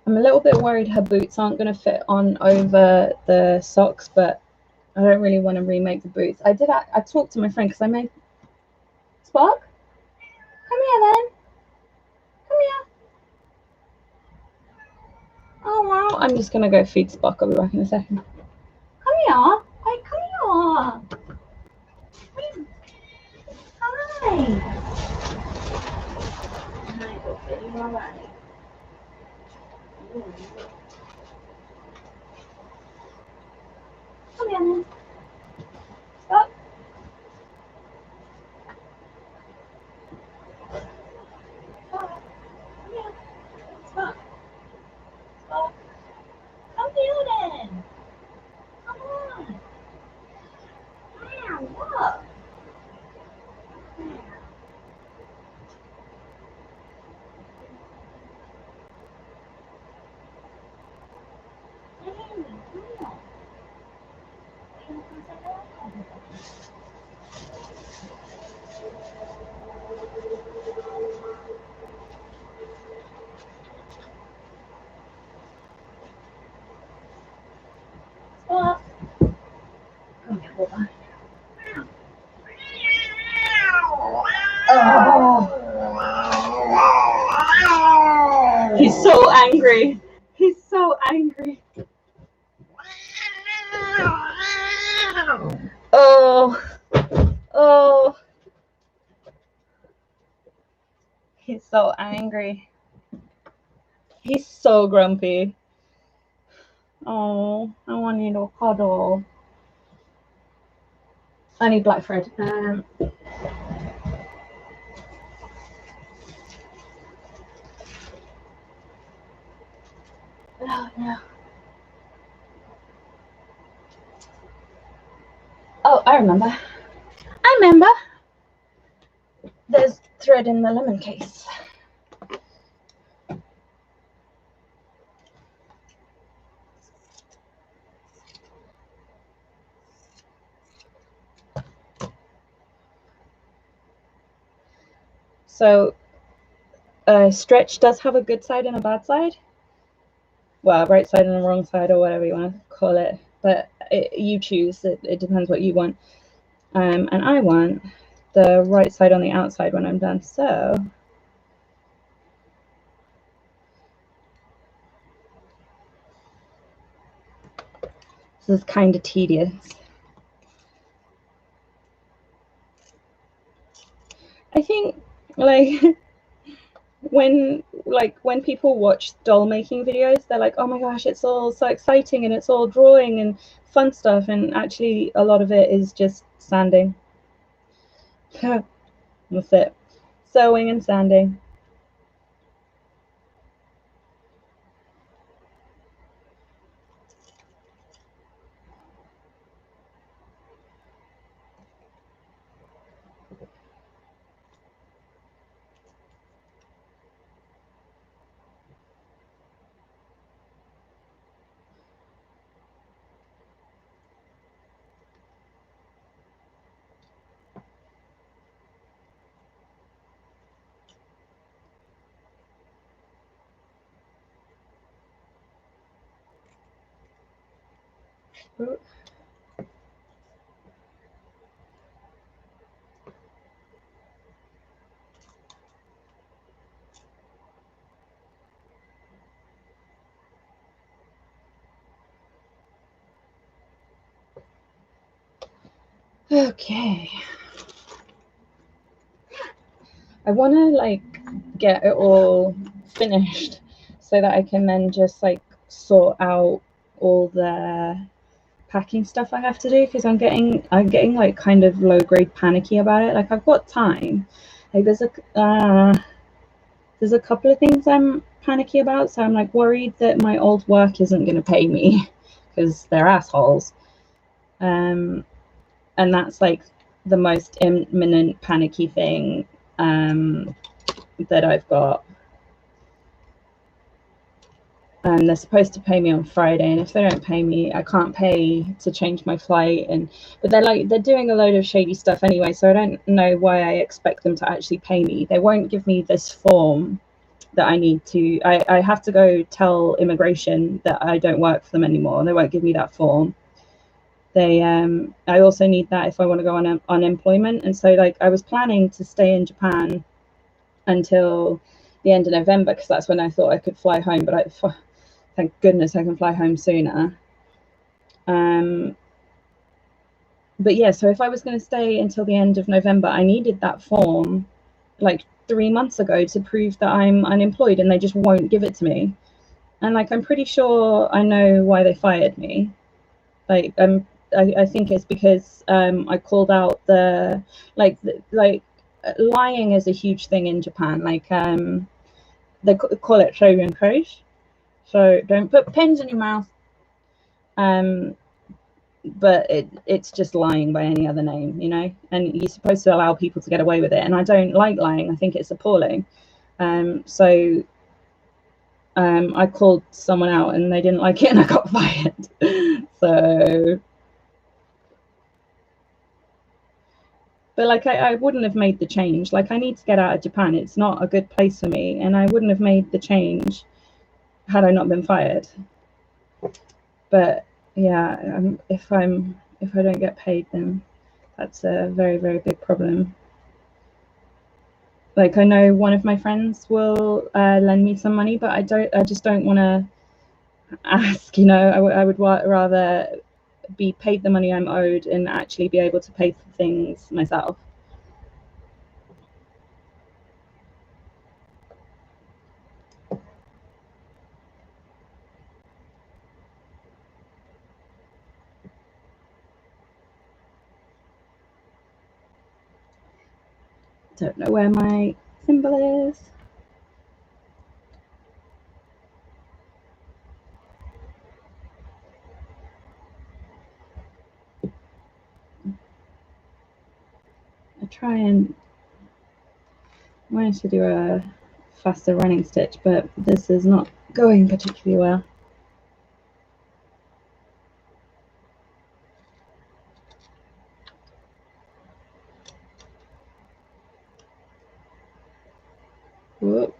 I'm a little bit worried her boots aren't going to fit on over the socks, but I don't really want to remake the boots. I talked to my friend because I made... Spark? Come here then. Come here. Oh wow. I'm just going to go feed Spark. I'll be back in a second. Come here. Hey, come here. Hi. Hi, Buffy. You all right? Come here then. Stop. Stop. Come here. Stop. Stop. Come here then. Come on. Wow, look. Stop. Come here, Bubba. Oh. He's so angry. He's so angry. Oh. Oh. He's so angry. He's so grumpy. Oh, I want you to cuddle. I need black thread. Oh, no. Oh, I remember. I remember. There's thread in the lemon case. So, stretch does have a good side and a bad side. Well, right side and a wrong side, or whatever you want to call it. But you choose. It depends what you want. And I want the right side on the outside when I'm done. So this is kind of tedious. I think like when people watch doll making videos, they're like, oh my gosh, it's all so exciting and it's all drawing and fun stuff, and actually a lot of it is just sanding. That's it. Sewing and sanding. Okay. I want to like get it all finished so that I can then just like sort out all the packing stuff I have to do, because I'm getting like kind of low grade panicky about it. Like I've got time. Like there's a couple of things I'm panicky about, so I'm like worried that my old work isn't going to pay me because they're assholes. And that's like the most imminent panicky thing that I've got. They're supposed to pay me on Friday, and if they don't pay me, I can't pay to change my flight. But they're doing a load of shady stuff anyway, so I don't know why I expect them to actually pay me. They won't give me this form that I need to. I have to go tell immigration that I don't work for them anymore, and they won't give me that form. I also need that if I want to go on unemployment, and so like I was planning to stay in Japan until the end of November, because that's when I thought I could fly home, but thank goodness I can fly home sooner. But yeah, so if I was going to stay until the end of November, I needed that form like 3 months ago to prove that I'm unemployed, and they just won't give it to me. And like I'm pretty sure I know why they fired me. Like I think it's because I called out the lying is a huge thing in Japan. Like they call it shogun. So don't put pins in your mouth. But it's just lying by any other name, you know, and you're supposed to allow people to get away with it. And I don't like lying. I think it's appalling. So I called someone out and they didn't like it and I got fired. So, but like I wouldn't have made the change. Like I need to get out of Japan. It's not a good place for me. And I wouldn't have made the change had I not been fired. But yeah, if I don't get paid, then that's a very, very big problem. Like I know one of my friends will lend me some money, but I just don't want to ask, you know. I would rather be paid the money I'm owed and actually be able to pay for things myself. Don't know where my thimble is. I try and manage to do a faster running stitch, but this is not going particularly well. Whoop.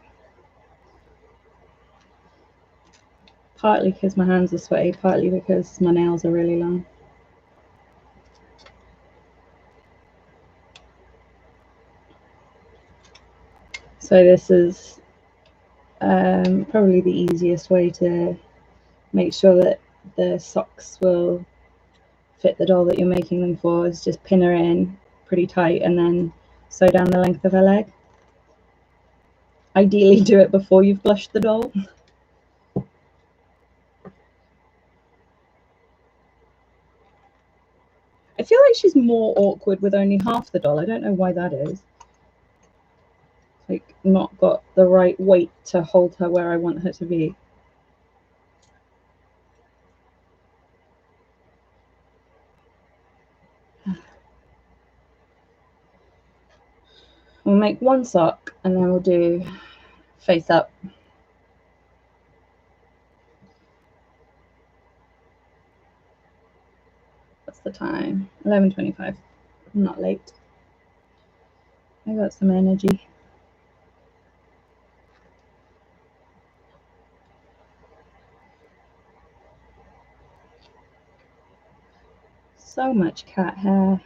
Partly because my hands are sweaty, partly because my nails are really long. So this is probably the easiest way to make sure that the socks will fit the doll that you're making them for, is just pin her in pretty tight and then sew down the length of her leg. Ideally do it before you've blushed the doll. I feel like she's more awkward with only half the doll. I don't know why that is. Like, not got the right weight to hold her where I want her to be. We'll make one sock and then we'll do face up. What's the time? 11:25. I'm not late. I got some energy. So much cat hair.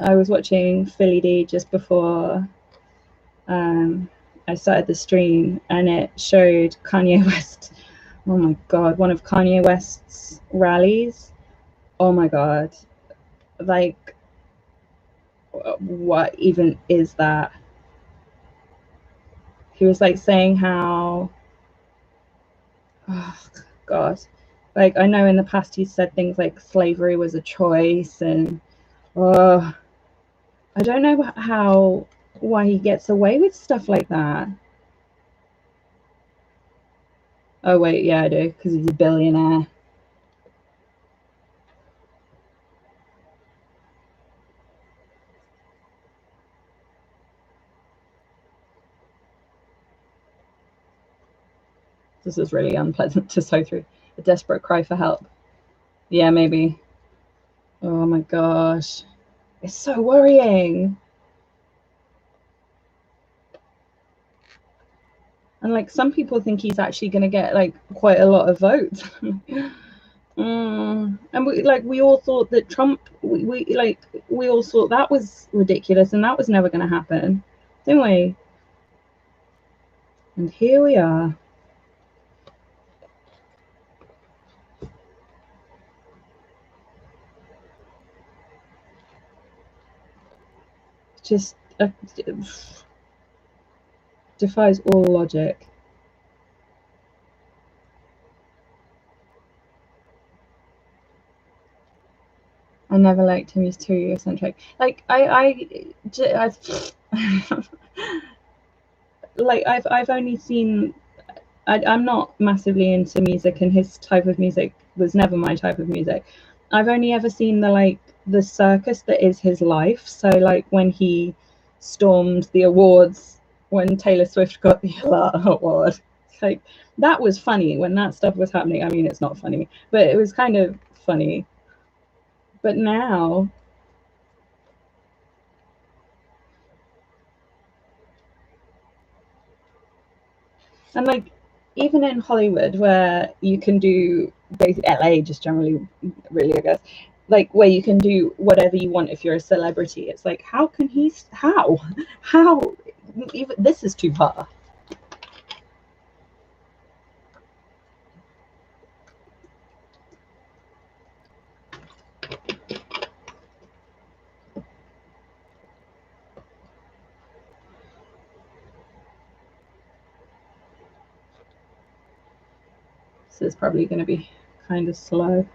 I was watching Philly D just before I started the stream, and it showed Kanye West. Oh my god, one of Kanye West's rallies. Oh my god, like, what even is that? He was like saying how, oh god, like, I know in the past he said things like slavery was a choice, and I don't know why he gets away with stuff like that. Oh wait, yeah, I do, because he's a billionaire. This is really unpleasant to sew through. A desperate cry for help. Yeah, maybe. Oh my gosh. It's so worrying. And like, some people think he's actually going to get like quite a lot of votes. And we all thought that Trump, we all thought that was ridiculous and that was never going to happen, didn't we? And here we are. Just defies all logic. I never liked him. He's too eccentric. Like I've only seen. I'm not massively into music, and his type of music was never my type of music. I've only ever seen the circus that is his life. So like when he stormed the awards, when Taylor Swift got the award, like, that was funny when that stuff was happening. I mean, it's not funny, but it was kind of funny. But now, and like, even in Hollywood, where you can do, basically LA just generally, really, I guess, like, where you can do whatever you want if you're a celebrity, it's like, how even this is too far. So it's probably going to be kind of slow.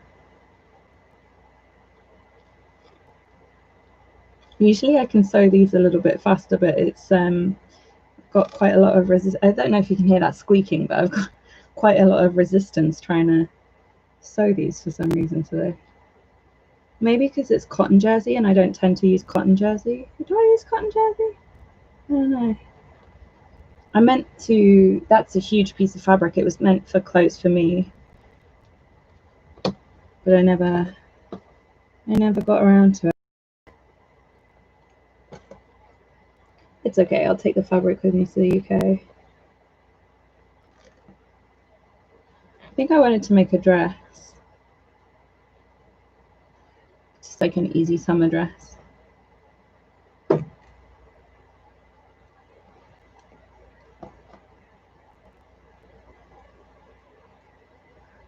Usually I can sew these a little bit faster, but it's got quite a lot of resistance. I don't know if you can hear that squeaking, but I've got quite a lot of resistance trying to sew these for some reason today. Maybe because it's cotton jersey and I don't tend to use cotton jersey. Do I use cotton jersey? I don't know. I meant to, that's a huge piece of fabric. It was meant for clothes for me. But I never got around to it. It's okay, I'll take the fabric with me to the UK. I think I wanted to make a dress. Just like an easy summer dress.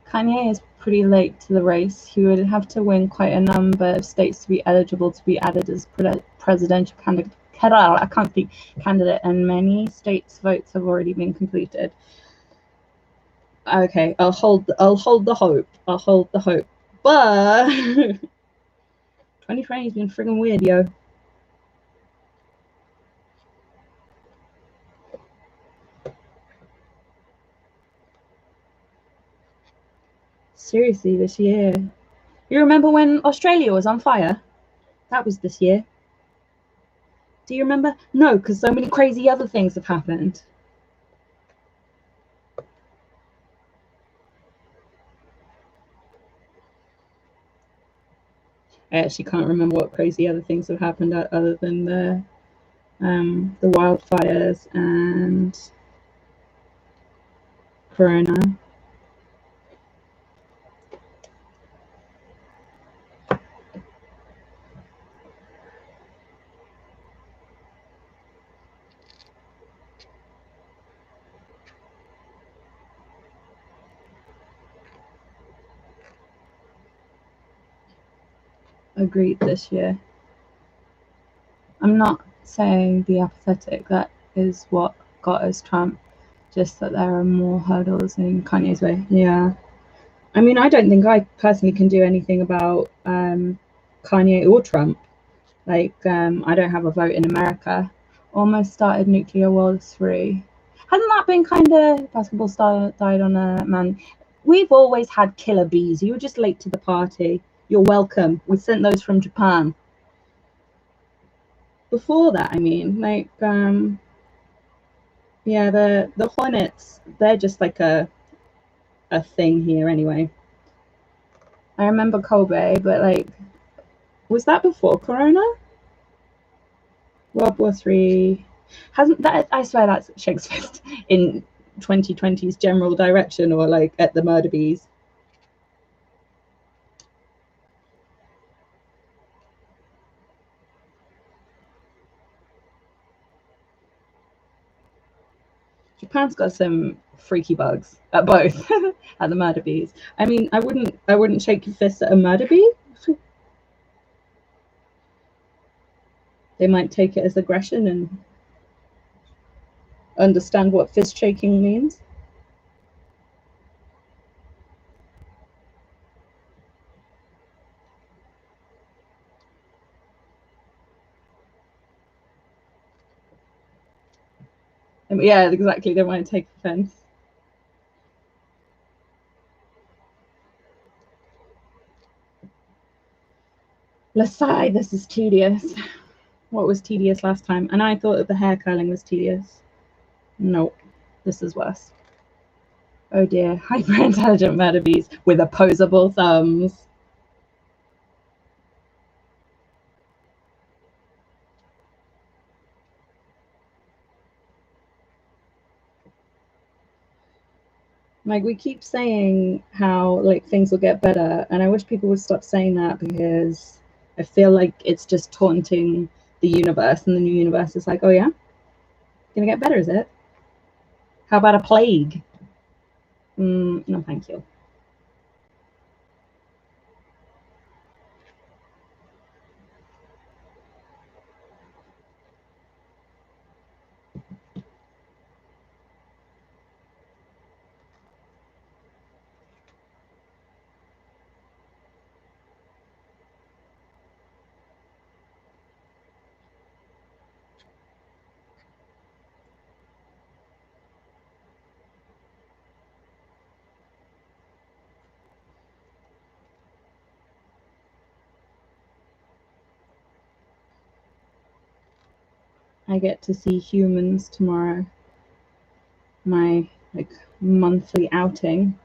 Kanye is pretty late to the race. He would have to win quite a number of states to be eligible to be added as presidential candidate. I can't speak candidate, and many states' votes have already been completed. Okay, I'll hold the hope. I'll hold the hope. But 2020's been friggin' weird, yo. Seriously, this year. You remember when Australia was on fire? That was this year. Do you remember? No, because so many crazy other things have happened. I actually can't remember what crazy other things have happened other than the wildfires and Corona. Agreed this year. I'm not saying be apathetic. That is what got us Trump. Just that there are more hurdles in Kanye's way. Yeah. I mean, I don't think I personally can do anything about Kanye or Trump. Like, I don't have a vote in America. Almost started nuclear World 3. Hasn't that been kind of basketball star died on a man? We've always had killer bees. You were just late to the party. You're welcome. We sent those from Japan. Before that, I mean, like, yeah, the Hornets, they're just like a thing here anyway. I remember Kobe, but like, was that before Corona? World War Three hasn't that? I swear that's Shakespeare in 2020's general direction, or like at the murder bees. Japan's got some freaky bugs at both at the murder bees. I mean, I wouldn't shake your fist at a murder bee. They might take it as aggression and understand what fist shaking means. Yeah, exactly. They might take offense. Lasai, this is tedious. What was tedious last time? And I thought that the hair curling was tedious. Nope, this is worse. Oh dear, hyper-intelligent murder bees with opposable thumbs. Like, we keep saying how like things will get better, and I wish people would stop saying that, because I feel like it's just taunting the universe, and the new universe is like, oh yeah, gonna get better, is it? How about a plague? No, thank you. I get to see humans tomorrow. My monthly outing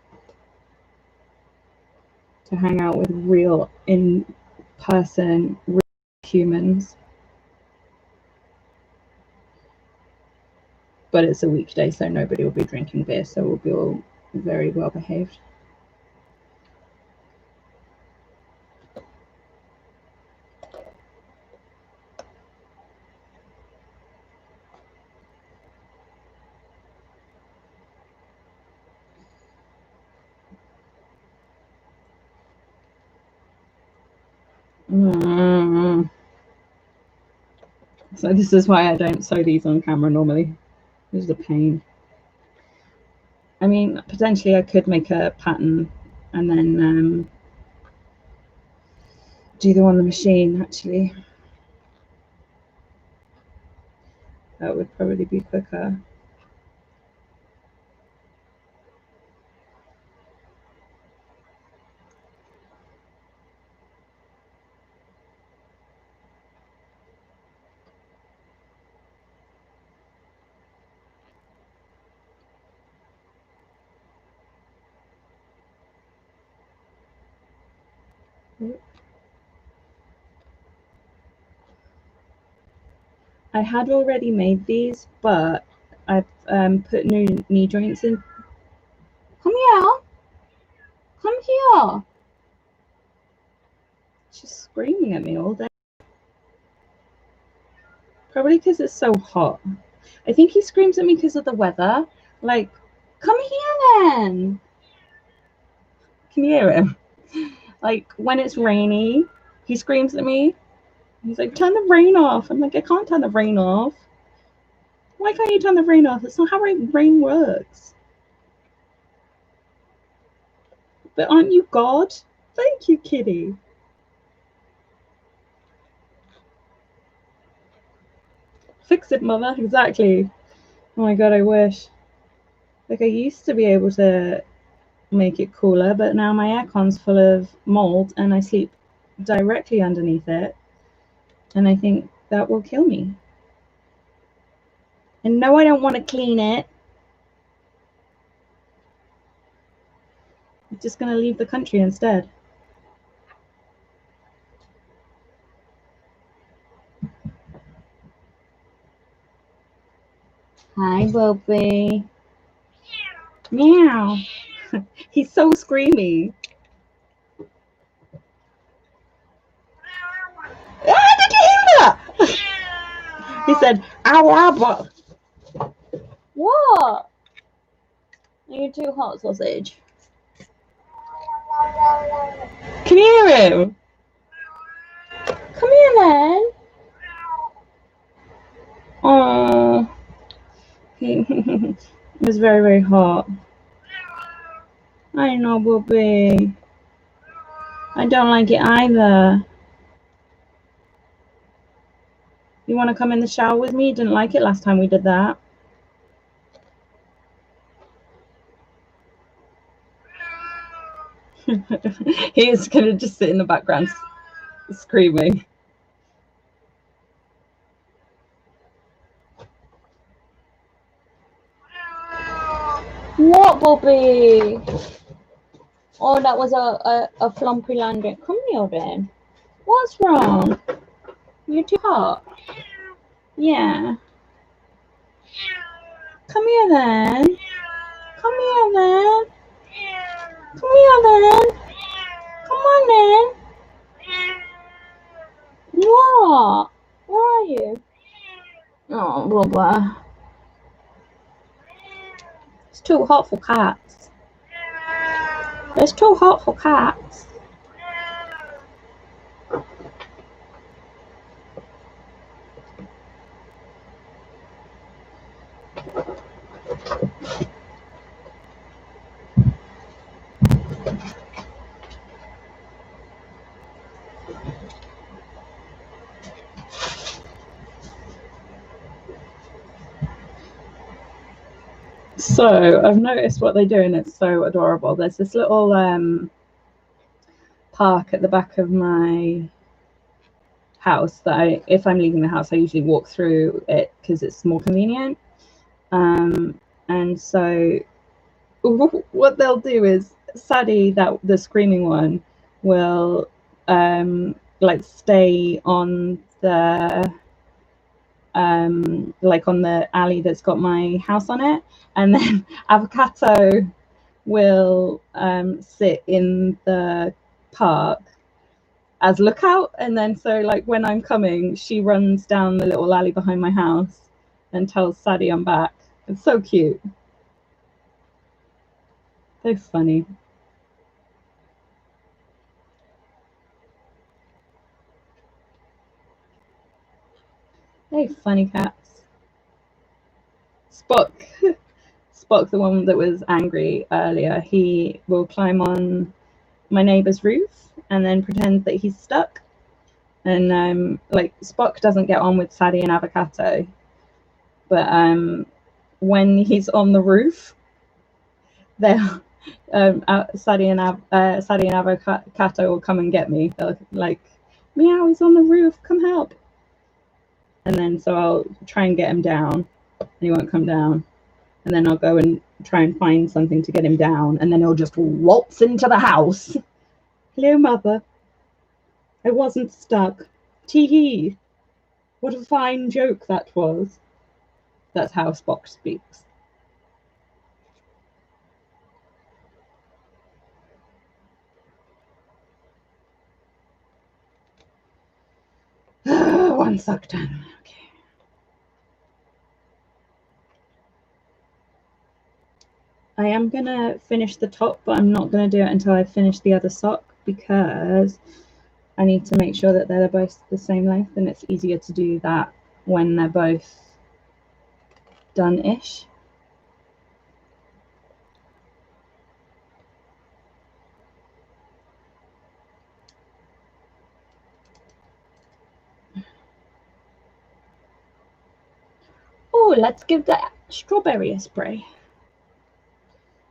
to hang out with real in-person real humans. But it's a weekday, so nobody will be drinking beer, so we'll be all very well behaved. So this is why I don't sew these on camera normally. This is a pain. I mean, potentially I could make a pattern and then do them on the machine, actually. That would probably be quicker. I had already made these, but I've put new knee joints in. Come here. Come here. She's screaming at me all day. Probably because it's so hot. I think he screams at me because of the weather. Like, come here then. Can you hear him? Like, when it's rainy, he screams at me. He's like, turn the rain off. I'm like, I can't turn the rain off. Why can't you turn the rain off? That's not how rain works. But aren't you God? Thank you, kitty. Fix it, mother. Exactly. Oh my God, I wish. Like, I used to be able to make it cooler, but now my aircon's full of mold and I sleep directly underneath it. And I think that will kill me. And no, I don't want to clean it. I'm just going to leave the country instead. Hi, Bobby. Meow. He's so screamy. Ah, did you hear that? He said, ow, what? You're too hot, sausage. Can you hear him? Come here, then. Oh. It was very, very hot. I know, Bobby. I don't like it either. You want to come in the shower with me? You didn't like it last time we did that. He is going to just sit in the background screaming. What, Bobby? Oh, that was a flumpy landing. Come here, then. What's wrong? You're too hot. Yeah. Come here, then. Come here, then. Come here, then. Come on, then. What? Where are you? Oh, blah, blah. It's too hot for cats. It's too hot for cats. So I've noticed what they do and it's so adorable. There's this little park at the back of my house that if I'm leaving the house, I usually walk through it because it's more convenient. And so what they'll do is Sadie, the screaming one, will like stay on the like on the alley that's got my house on it, and then Avocado will sit in the park as lookout, and then so like when I'm coming, she runs down the little alley behind my house and tells Sadie I'm back. It's so cute. So funny. Hey, funny cats. Spock. Spock, the one that was angry earlier, he will climb on my neighbor's roof and then pretend that he's stuck. And like Spock doesn't get on with Sadie and Avocado, but when he's on the roof, they'll Sadie and Avocado will come and get me. They're like, meow, he's on the roof, come help. And then so I'll try and get him down, and he won't come down. And then I'll go and try and find something to get him down, and then he'll just waltz into the house. Hello, Mother. I wasn't stuck. Tee-hee. What a fine joke that was. That's how Spock speaks. One sock done. Okay. I am going to finish the top, but I'm not going to do it until I finish the other sock because I need to make sure that they're both the same length, and it's easier to do that when they're both done-ish. Oh, let's give that strawberry a spray.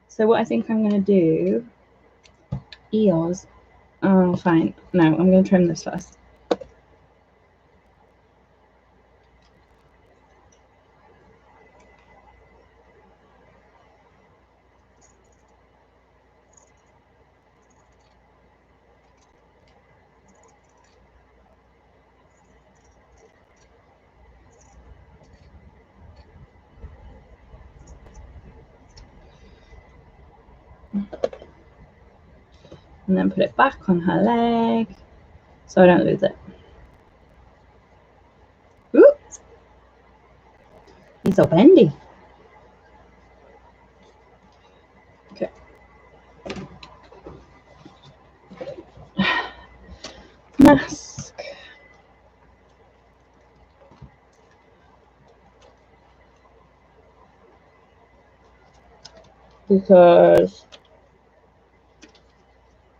So what I think I'm going to do, ears. Oh, fine. No, I'm going to trim this first. And then put it back on her leg so I don't lose it. Oops. He's so bendy. Okay. Mask. Because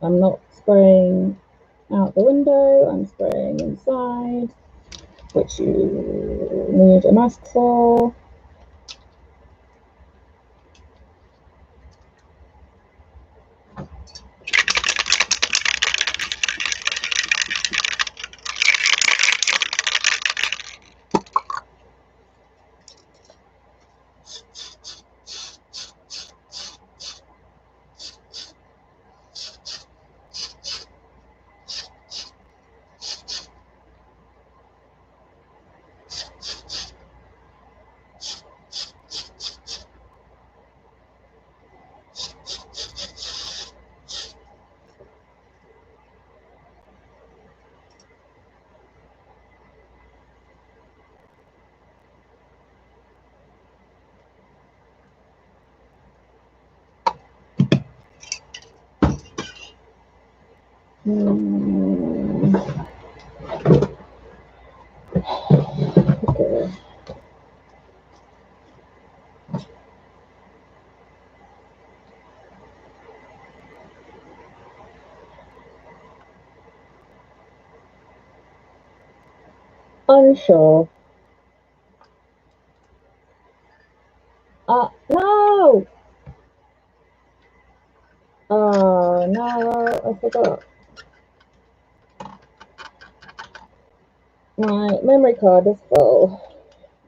I'm not spraying out the window, I'm spraying inside, which you need a mask for. Okay. Unsure. No! Oh, no, I forgot. My memory card is full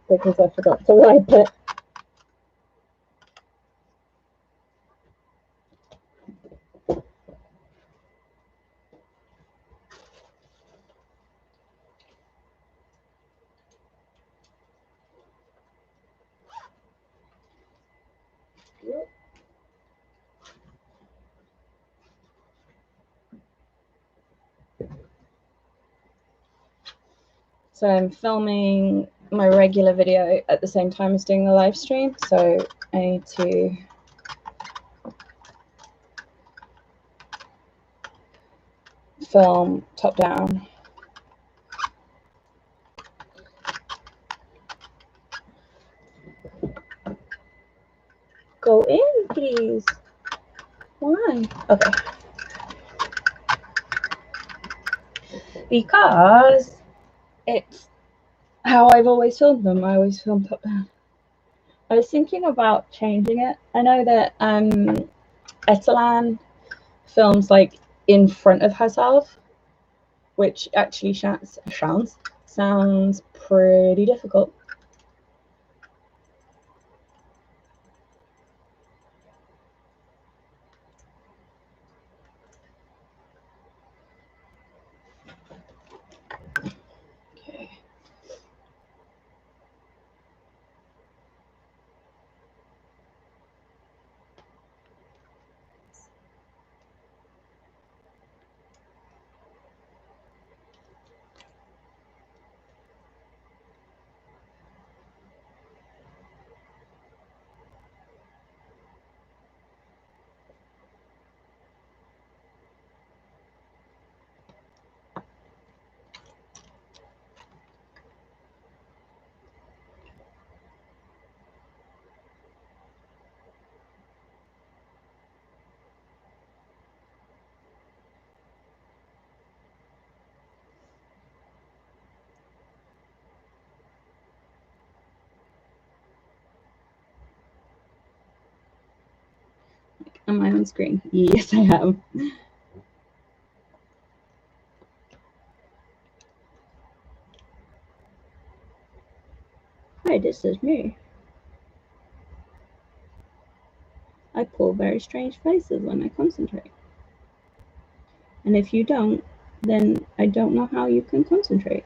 because I forgot to wipe it. So I'm filming my regular video at the same time as doing the live stream, so I need to film top down. Go in, please. Why? Okay. Because it's how I've always filmed them. I always film top down. I was thinking about changing it. I know that Etalan films like in front of herself, which actually sounds pretty difficult. Okay. Am I on screen? Yes, I am. Hi, this is me. I pull very strange faces when I concentrate. And if you don't, then I don't know how you can concentrate.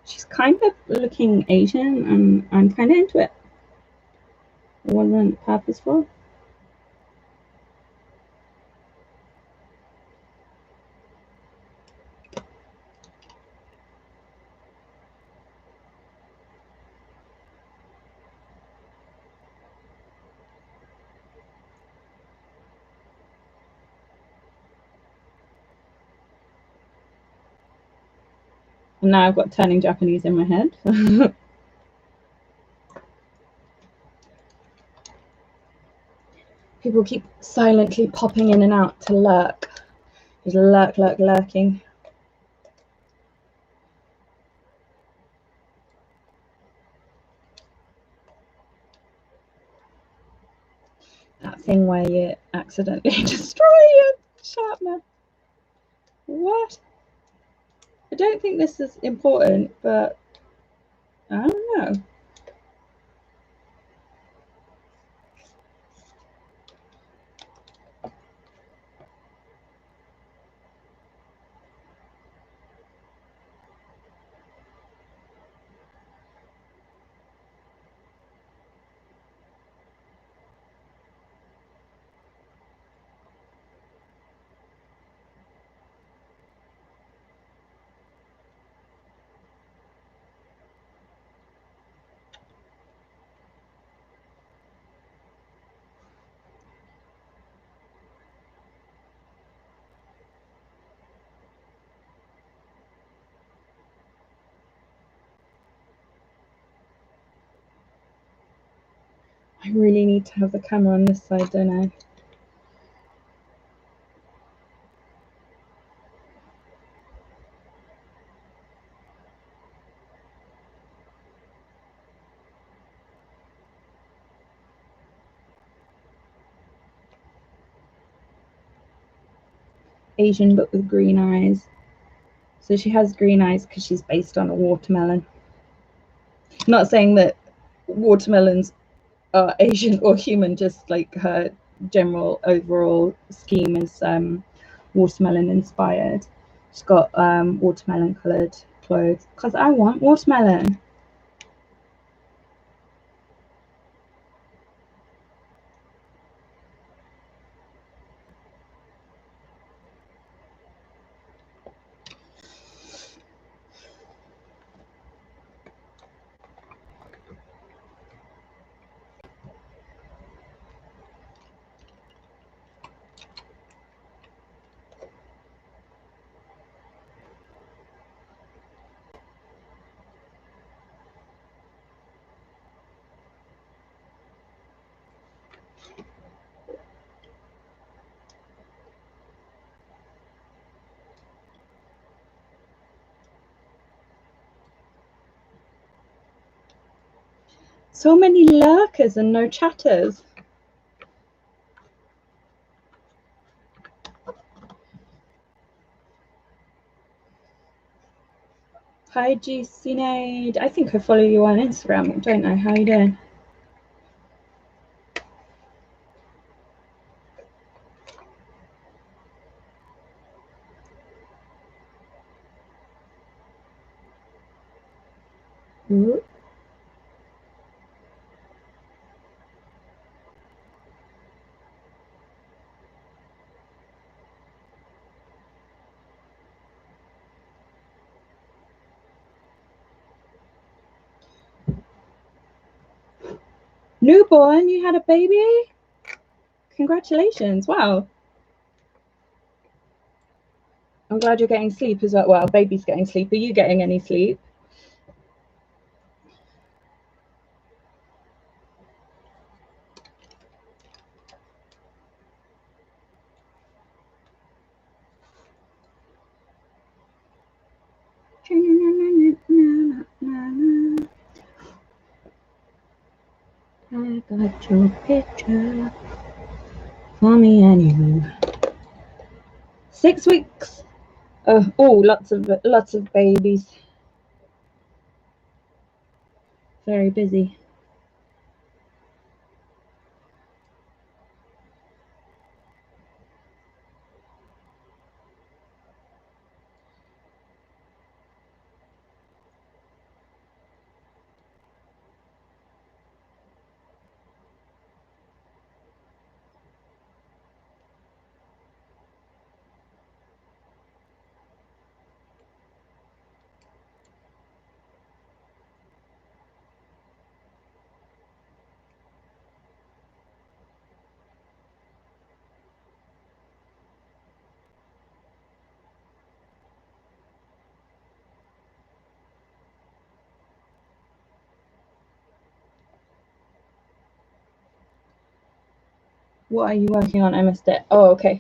She's kind of looking Asian, and I'm kind of into it. It wasn't purposeful. And now I've got turning Japanese in my head. People keep silently popping in and out to lurk. Just lurking. That thing where you accidentally destroy your sharpener. What? I don't think this is important, but I don't know. I really need to have the camera on this side, don't I? Asian but with green eyes. So she has green eyes because she's based on a watermelon. Not saying that watermelons are Asian or human, just like her general overall scheme is watermelon inspired. She's got watermelon coloured clothes because I want watermelon. So many lurkers and no chatters. Hi, G Sinead. I think I follow you on Instagram, don't I? How are you doing? Ooh. Newborn, you had a baby? Congratulations. Wow. I'm glad you're getting sleep as well. Well, baby's getting sleep. Are you getting any sleep? I got your picture for me and you. 6 weeks. Oh, lots of babies. Very busy. What are you working on? I missed it. Oh, okay.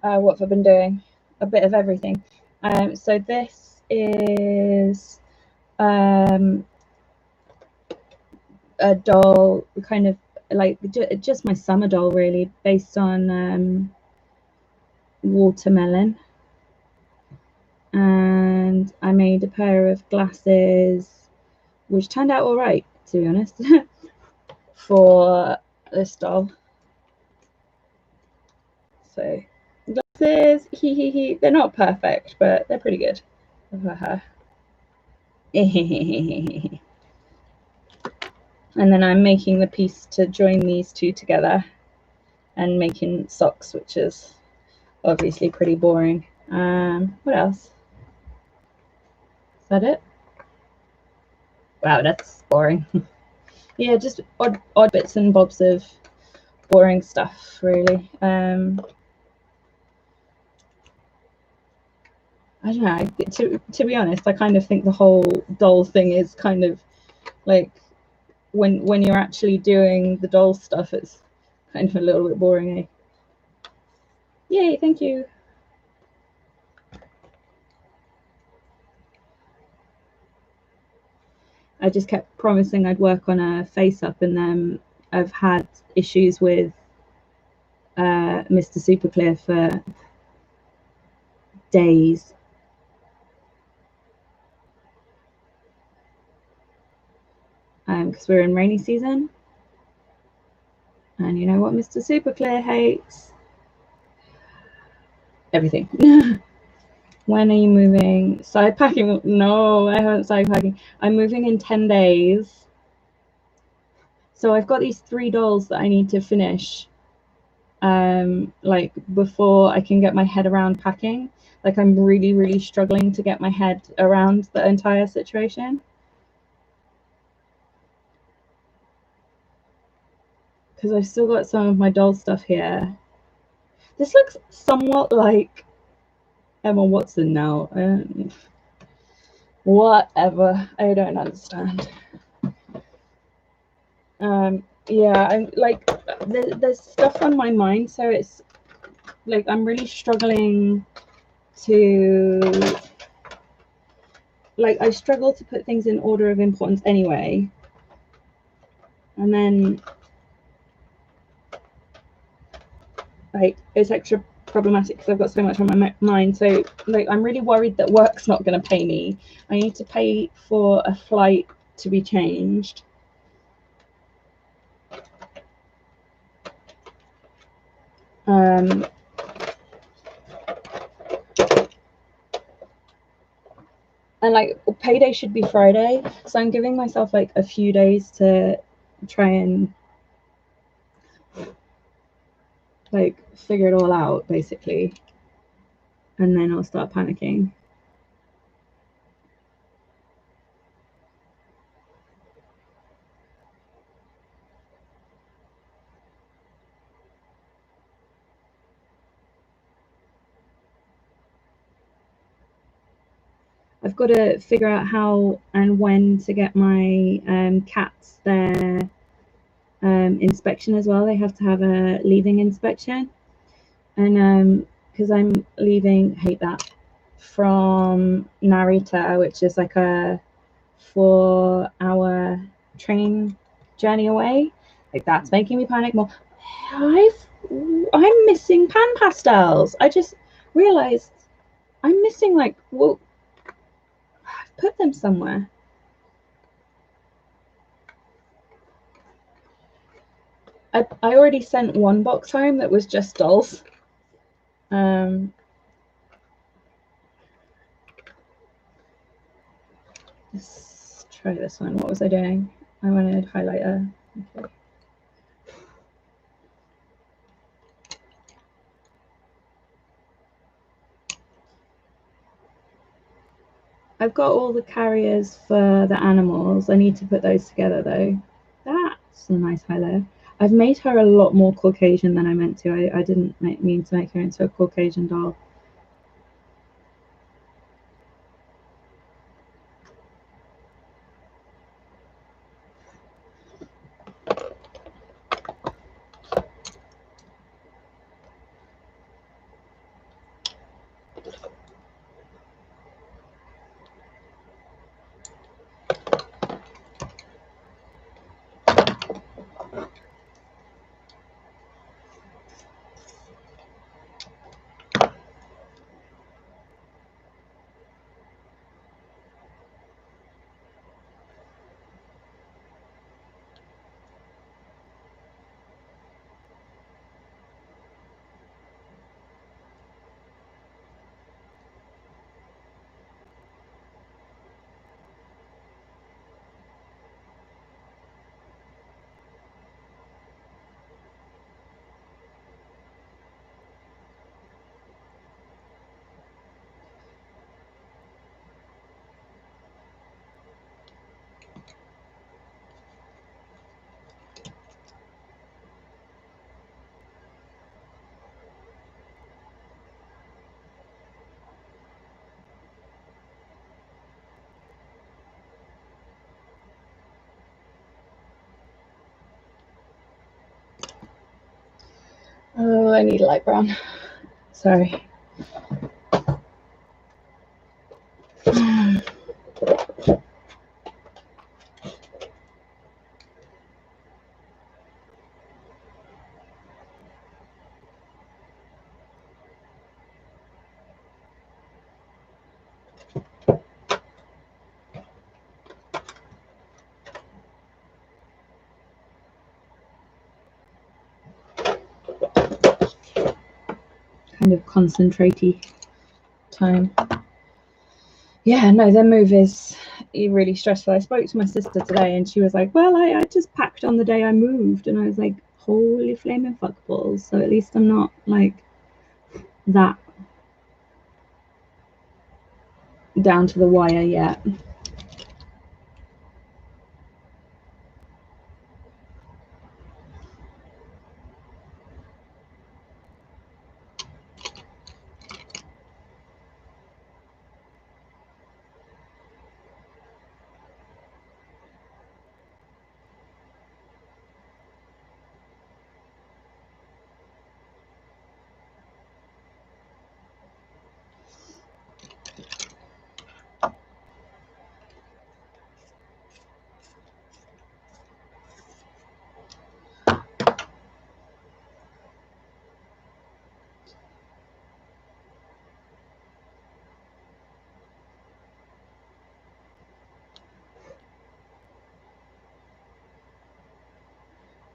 What have I been doing? A bit of everything. So this is a doll, kind of like just my summer doll, really, based on watermelon. And I made a pair of glasses, which turned out all right, to be honest, for this doll. So glasses, they're not perfect, but they're pretty good for her. And then I'm making the piece to join these two together and making socks, which is obviously pretty boring. What else? Is that it? Wow, that's boring. Yeah, just odd bits and bobs of boring stuff, really. I don't know. To be honest, I kind of think the whole doll thing is kind of like when you're actually doing the doll stuff, it's kind of a little bit boring, eh? Yay, thank you. I just kept promising I'd work on a face-up, and then I've had issues with Mr. Super Clear for days. Because we're in rainy season. And you know what Mr. Super Clear hates? Everything. When are you moving? Side packing? No, I haven't side packing. I'm moving in 10 days. So I've got these 3 dolls that I need to finish, like before I can get my head around packing. Like I'm really, really struggling to get my head around the entire situation. Because I've still got some of my doll stuff here. This looks somewhat like Emma Watson now. Whatever. I don't understand. Yeah, I'm like, there's stuff on my mind, so it's like I'm really struggling to, like, I struggle to put things in order of importance anyway, and then like it's extra problematic because I've got so much on my mind. So like I'm really worried that work's not going to pay me. I need to pay for a flight to be changed. And like payday should be Friday, so I'm giving myself like a few days to try and like figure it all out basically, and then I'll start panicking. I've got to figure out how and when to get my cats their inspection as well. They have to have a leaving inspection, and because I'm leaving, hate that, from Narita, which is like a 4-hour train journey away. Like that's making me panic more. I'm missing pan pastels. I just realized I'm missing, like, well, I've put them somewhere. I already sent one box home that was just dolls. Let's try this one. What was I doing? I wanted highlighter. Okay. I've got all the carriers for the animals. I need to put those together though. That's a nice highlighter. I've made her a lot more Caucasian than I meant to. I didn't mean to make her into a Caucasian doll. I need light brown. Sorry. Kind of concentrate-y time. Yeah, no, their move is really stressful. I spoke to my sister today and she was like, well, I just packed on the day I moved. And I was like, holy flaming fuckballs. So at least I'm not like that down to the wire yet.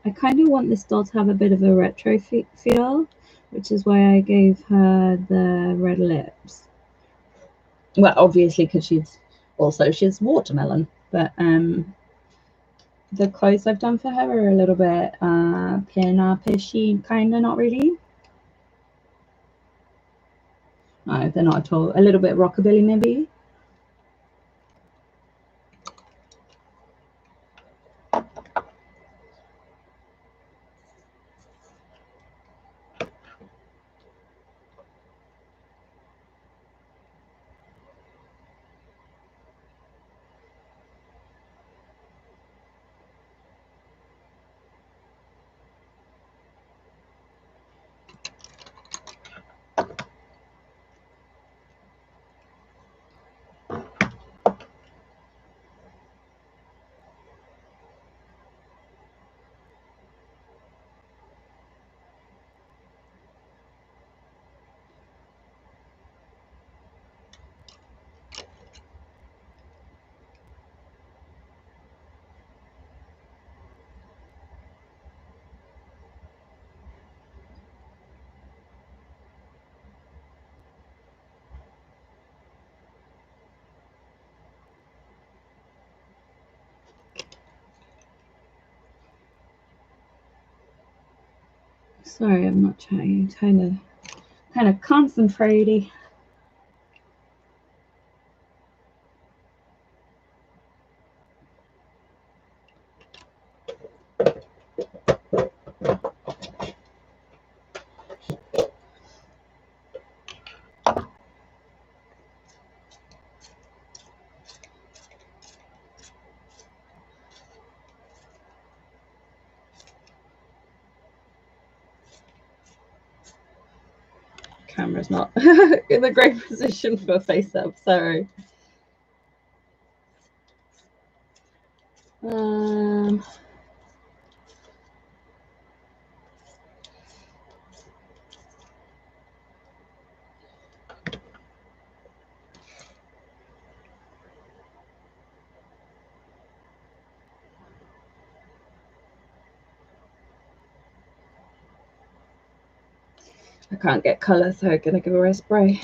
I kind of want this doll to have a bit of a retro feel, which is why I gave her the red lips. Well, obviously, because she's watermelon, but the clothes I've done for her are a little bit pin-up-ishy, kind of, not really. No, they're not at all. A little bit rockabilly, maybe. Sorry, I'm not trying. Kind of concentrating. Camera's not in a great position for face up, sorry. I can't get colour, so I'm going to give her a spray.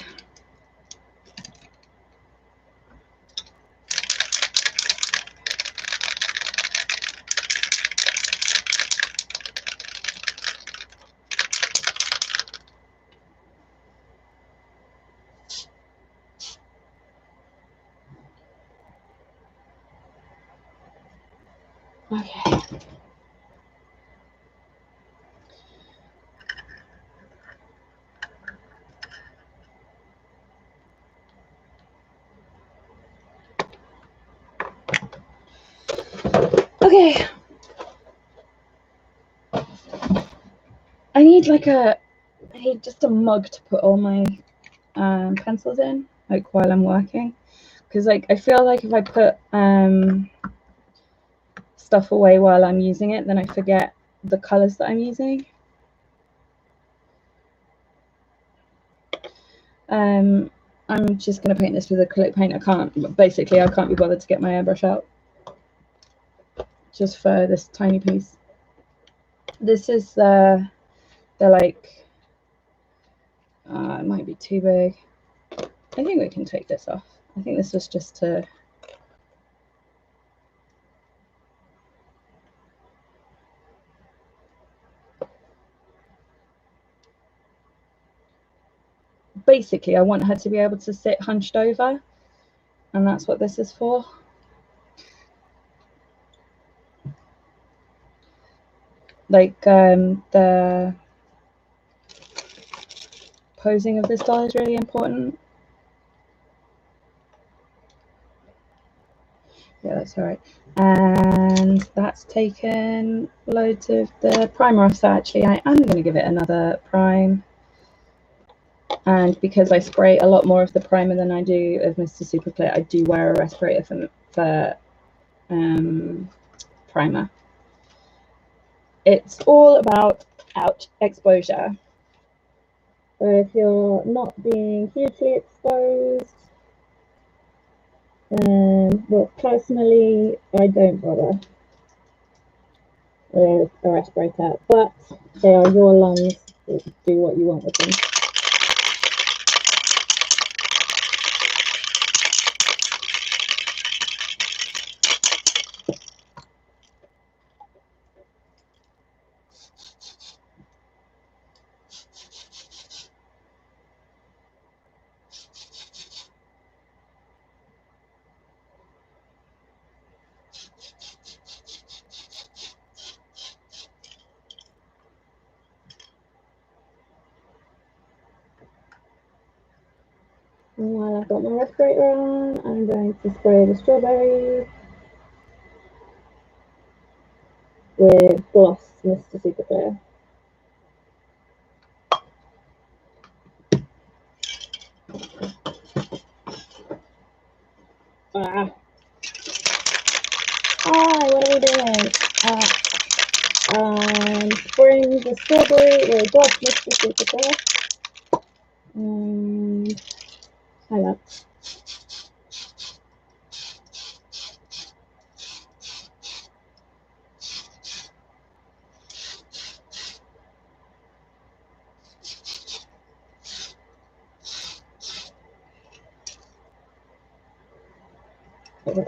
Okay. Okay. I need like a I need just a mug to put all my pencils in, like while I'm working, because like I feel like if I put stuff away while I'm using it, then I forget the colors that I'm using. I'm just going to paint this with acrylic paint. I can't be bothered to get my airbrush out just for this tiny piece. This is the like, it might be too big. I think we can take this off. I think this was just to, basically I want her to be able to sit hunched over, and that's what this is for. Like the posing of this doll is really important. Yeah, that's all right. And that's taken loads of the primer off, so actually I am going to give it another prime. And because I spray a lot more of the primer than I do of Mr. Super Clear, I do wear a respirator for primer. It's all about exposure. So if you're not being hugely exposed, well, personally, I don't bother with a respirator, but they are your lungs. So do what you want with them. And while I've got my respirator on, I'm going to spray the strawberries with Gloss Mr. Super Clear. What are we doing? Spraying the strawberry with Gloss Mr. Super Clear. Highlight. Okay.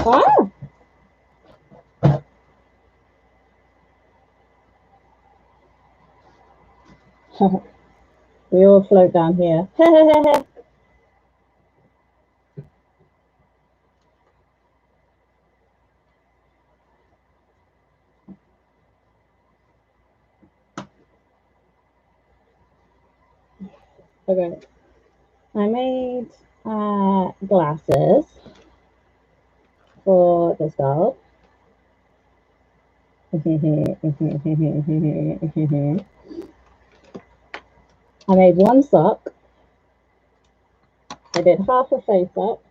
Ah! We all float down here. Okay. I made glasses for this doll. I made one sock. I did half a face up.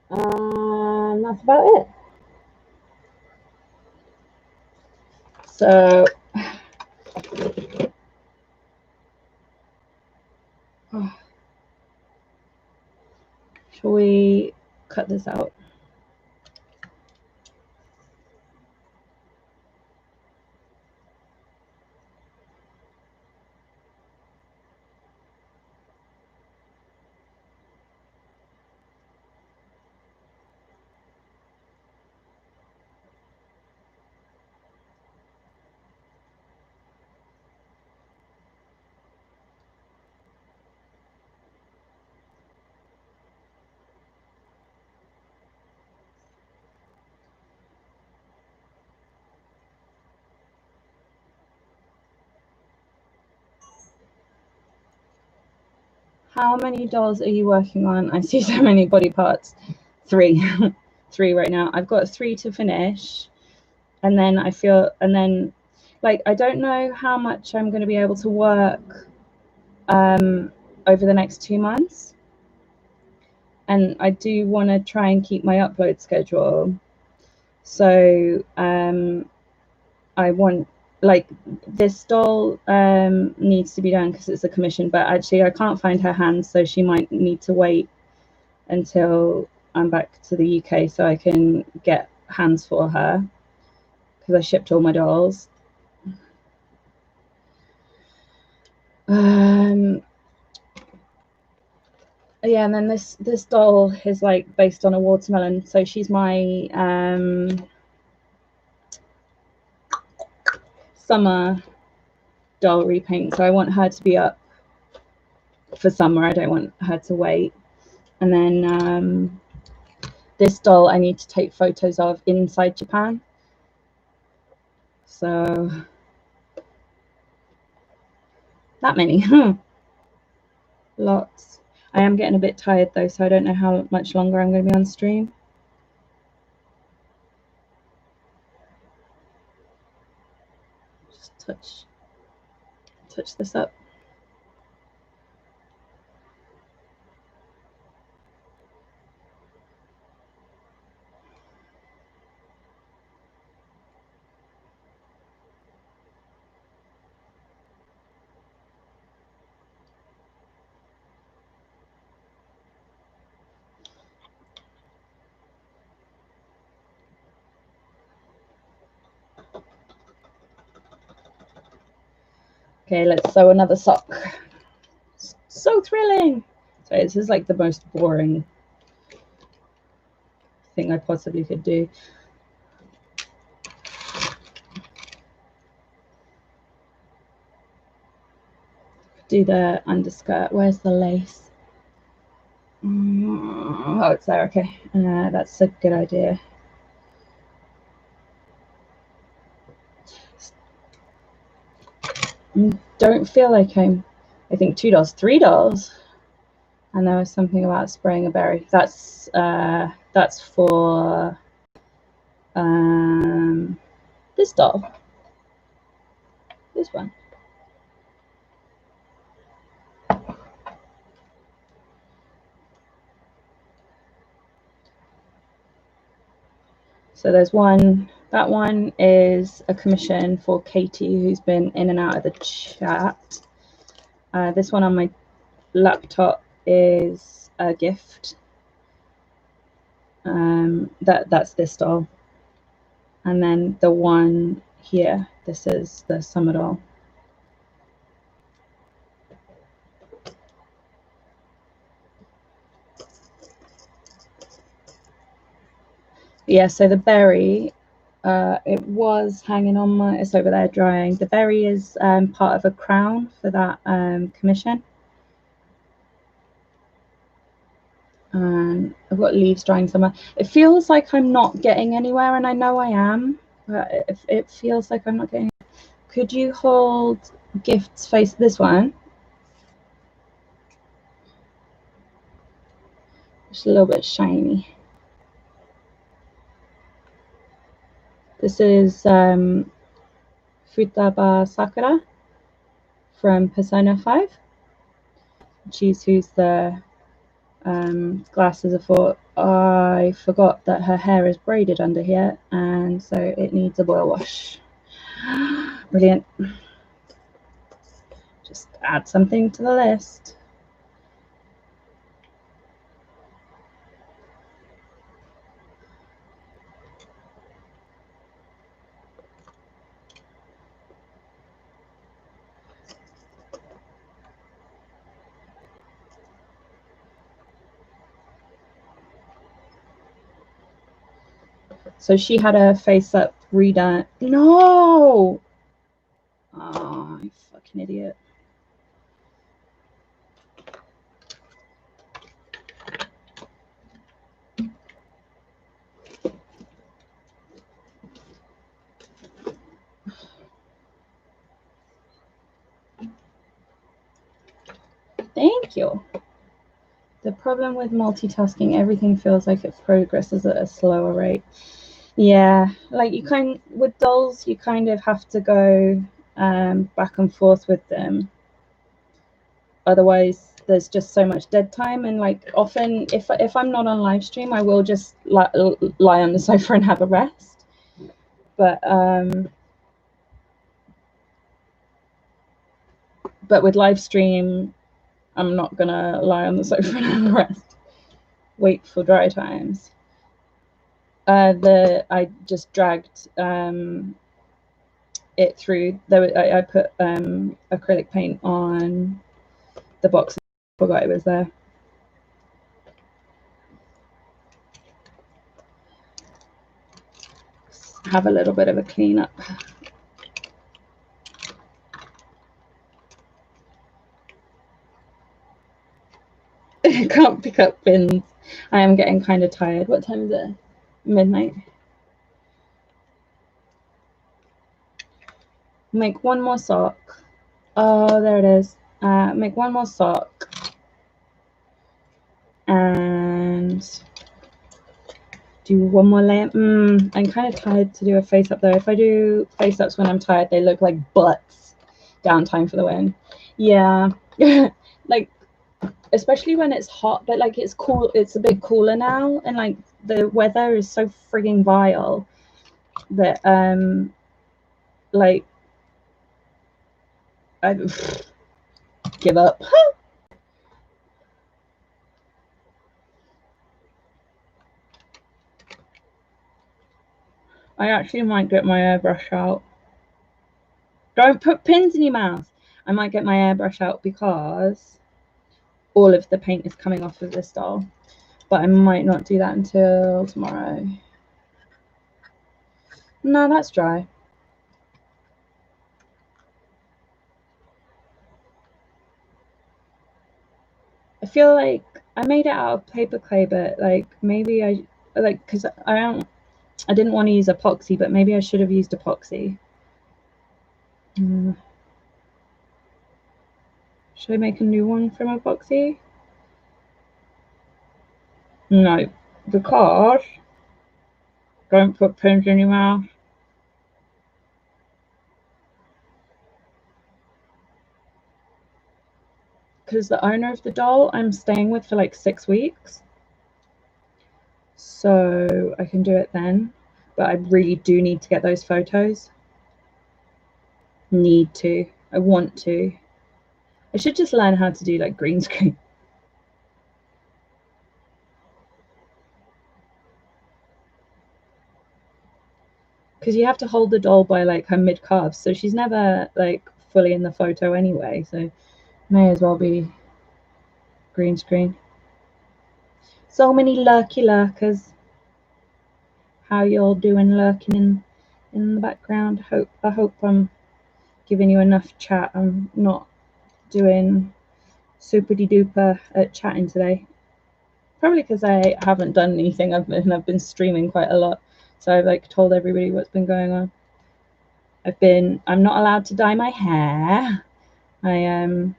And that's about it. So, shall we cut this out? How many dolls are you working on? I see so many body parts. 3. 3 right now. I've got 3 to finish. And then I feel, and then like, I don't know how much I'm going to be able to work over the next 2 months. And I do want to try and keep my upload schedule. So I want, like, this doll needs to be done because it's a commission, but actually I can't find her hands, so she might need to wait until I'm back to the UK so I can get hands for her, because I shipped all my dolls. Yeah, and then this doll is like based on a watermelon, so she's my summer doll repaint, so I want her to be up for summer. I don't want her to wait. And then this doll I need to take photos of inside Japan, so that many. Lots. I am getting a bit tired though, so I don't know how much longer I'm going to be on stream. Just touch this up. Okay, let's sew another sock. So thrilling. So this is like the most boring thing I possibly could do. Do the underskirt. Where's the lace? Oh, it's there. Okay, that's a good idea. Don't feel like I think 2 dolls, 3 dolls, and there was something about spraying a berry. That's for this doll, this one. So there's one. That one is a commission for Katie, who's been in and out of the chat. This one on my laptop is a gift. That's this doll. And then the one here, this is the summer doll. Yeah, so the berry, it was hanging on my, it's over there drying. The berry is part of a crown for that commission. And I've got leaves drying somewhere. It feels like I'm not getting anywhere, and I know I am, but it feels like I'm not getting. Could you hold Gift's face? This one. It's a little bit shiny. This is Futaba Sakura from Persona 5. She's who's the glasses. I thought I forgot that her hair is braided under here, and so it needs a boil wash. Brilliant. Just add something to the list. So she had her face up redone. No! Oh, you fucking idiot. Thank you. The problem with multitasking, everything feels like it progresses at a slower rate. Yeah, like with dolls, you kind of have to go back and forth with them. Otherwise, there's just so much dead time. And like often, if I'm not on live stream, I will just lie on the sofa and have a rest. But with live stream, I'm not gonna lie on the sofa and have a rest. Wait for dry times. I just dragged it through. I put acrylic paint on the box. I forgot it was there. Have a little bit of a clean up. I can't pick up pins. I am getting kind of tired. What time is it? Midnight. Make one more sock. Oh, there it is. Make one more sock. And do one more layer. I'm kind of tired to do a face up though. If I do face ups when I'm tired, they look like butts. Downtime for the win. Yeah. Like, especially when it's hot, but like it's cool. It's a bit cooler now, and like the weather is so frigging vile that like I give up. I actually might get my airbrush out. Don't put pins in your mouth. I might get my airbrush out because all of the paint is coming off of this doll, but I might not do that until tomorrow. No, that's dry. I feel like I made it out of paper clay, but like maybe I like, because I didn't want to use epoxy, but maybe I should have used epoxy. Should I make a new one from epoxy? No, because don't put pins in your mouth. Because the owner of the doll I'm staying with for like 6 weeks. So I can do it then. But I really do need to get those photos. Need to. I want to. I should just learn how to do like green screen. Because you have to hold the doll by like her mid calves, so she's never like fully in the photo anyway, so may as well be green screen. So many lurky lurkers. How y'all doing lurking in the background? I hope I'm giving you enough chat. I'm not doing super duper at chatting today, probably because I haven't done anything. I've been streaming quite a lot, so I've like told everybody what's been going on. I'm not allowed to dye my hair. I am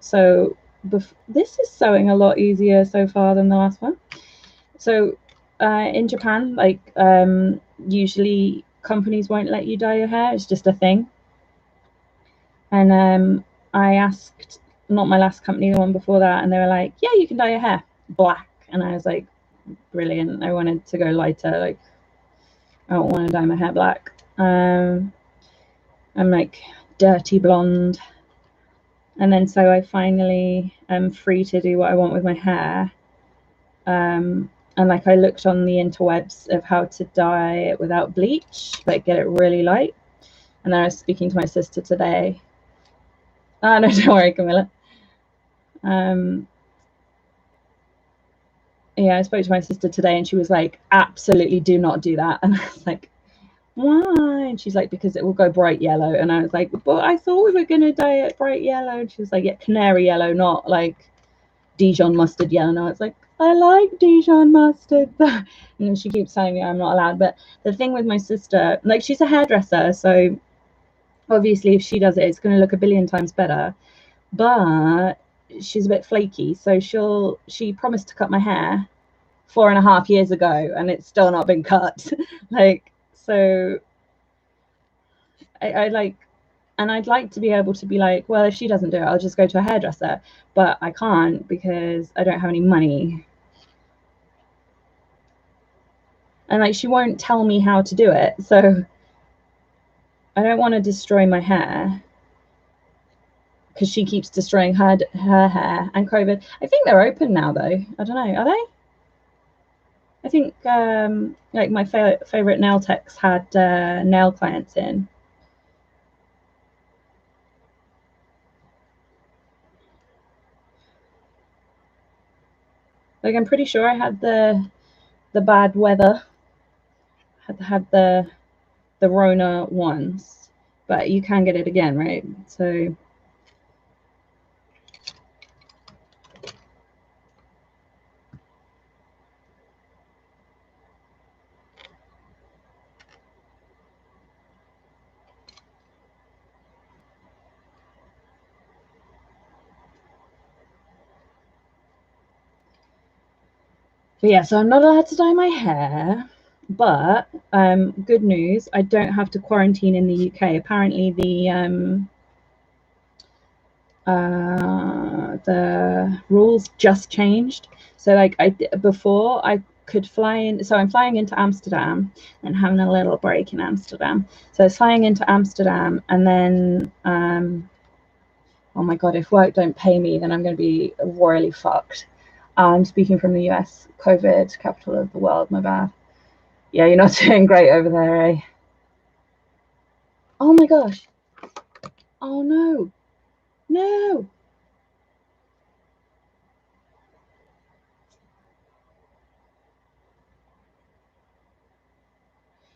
so this is sewing a lot easier so far than the last one. So in Japan, like usually companies won't let you dye your hair. It's just a thing. And I asked, not my last company, the one before that, and they were like, yeah, you can dye your hair black. And I was like, brilliant. I wanted to go lighter. Like, I don't want to dye my hair black. I'm like dirty blonde. And then so I finally am free to do what I want with my hair. And like I looked on the interwebs of how to dye it without bleach, like get it really light. And then I was speaking to my sister today. Oh no, don't worry, Camilla. Yeah, I spoke to my sister today and she was like, absolutely do not do that. And I was like, why? And she's like, because it will go bright yellow. And I was like, but I thought we were going to dye it bright yellow. And she was like, yeah, canary yellow, not like Dijon mustard yellow. And I was like, I like Dijon mustard. And then she keeps telling me I'm not allowed. But the thing with my sister, like she's a hairdresser. So obviously if she does it, it's going to look a billion times better. But she's a bit flaky, so she promised to cut my hair 4.5 years ago, and it's still not been cut. Like, so I like, and I'd like to be able to be like, well, if she doesn't do it, I'll just go to a hairdresser, but I can't because I don't have any money. And like, she won't tell me how to do it, so I don't want to destroy my hair because she keeps destroying her hair. And COVID, I think they're open now though. I don't know, are they? I think like my favorite nail techs had nail clients in. Like, I'm pretty sure I had the bad weather. Had the Rona once, but you can get it again, right? So but yeah, so I'm not allowed to dye my hair, but good news, I don't have to quarantine in the UK. Apparently the rules just changed. So like before I could fly in, so I'm flying into Amsterdam and having a little break in Amsterdam. So it's flying into Amsterdam, and then oh my god, if work don't pay me, then I'm going to be royally fucked. I'm speaking from the US, COVID, capital of the world, my bad. Yeah, you're not doing great over there, eh? Oh my gosh. Oh no. No.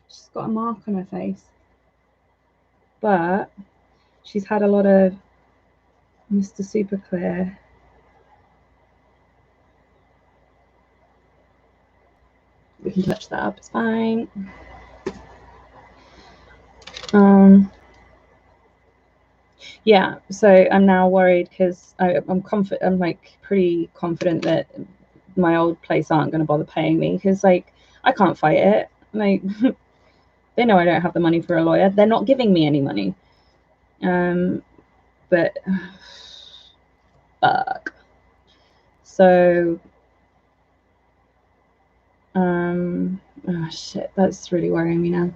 She's got a mark on her face. But she's had a lot of Mr. Super Clear. We can touch that up, it's fine. Yeah, so I'm now worried because I'm like pretty confident that my old place aren't going to bother paying me, because like I can't fight it. Like they know I don't have the money for a lawyer. They're not giving me any money. But fuck. So oh shit, that's really worrying me now.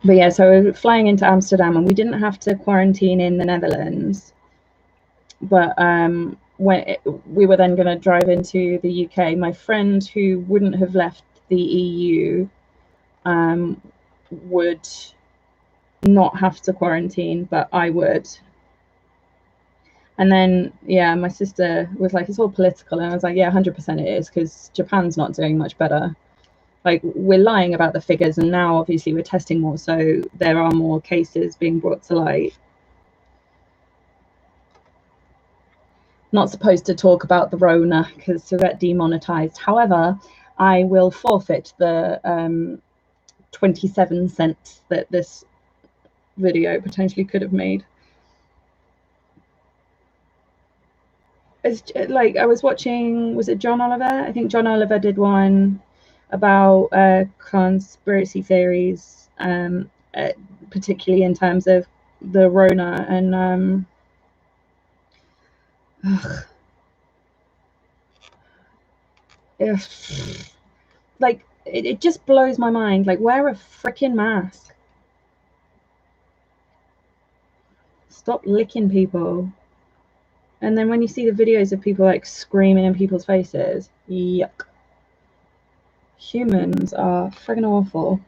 But yeah, so we're flying into Amsterdam, and we didn't have to quarantine in the Netherlands. But when we were then going to drive into the UK, my friend who wouldn't have left the EU would not have to quarantine, but I would. And then, yeah, my sister was like, it's all political. And I was like, yeah, 100% it is, because Japan's not doing much better. Like, we're lying about the figures, and now obviously we're testing more, so there are more cases being brought to light. Not supposed to talk about the Rona because to get demonetized. However, I will forfeit the 27 cents that this video potentially could have made. It's like, I was watching, was it John Oliver? I think John Oliver did one about conspiracy theories, particularly in terms of the Rona, and like it just blows my mind. Like, wear a freaking mask. Stop licking people. And then when you see the videos of people like screaming in people's faces, yuck. Humans are friggin' awful.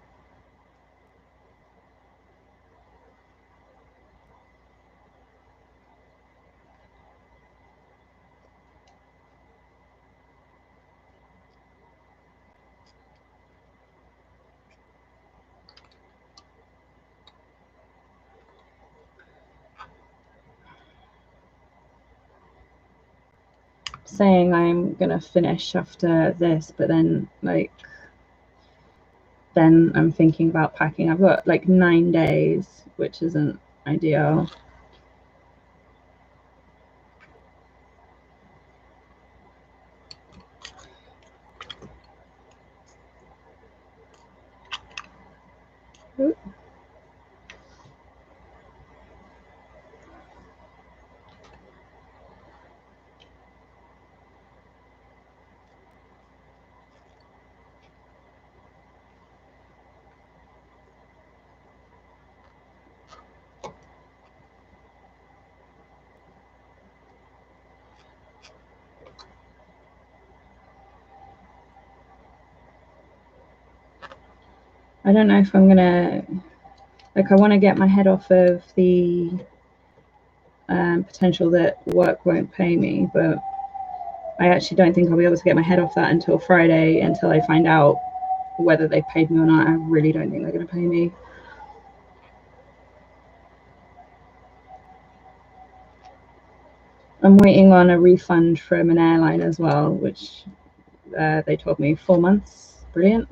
Saying I'm gonna finish after this, but then like then I'm thinking about packing. I've got like 9 days, which isn't ideal. I don't know if I'm gonna, like, I want to get my head off of the potential that work won't pay me, but I actually don't think I'll be able to get my head off that until Friday, until I find out whether they paid me or not. I really don't think they're going to pay me. I'm waiting on a refund from an airline as well, which they told me 4 months. Brilliant.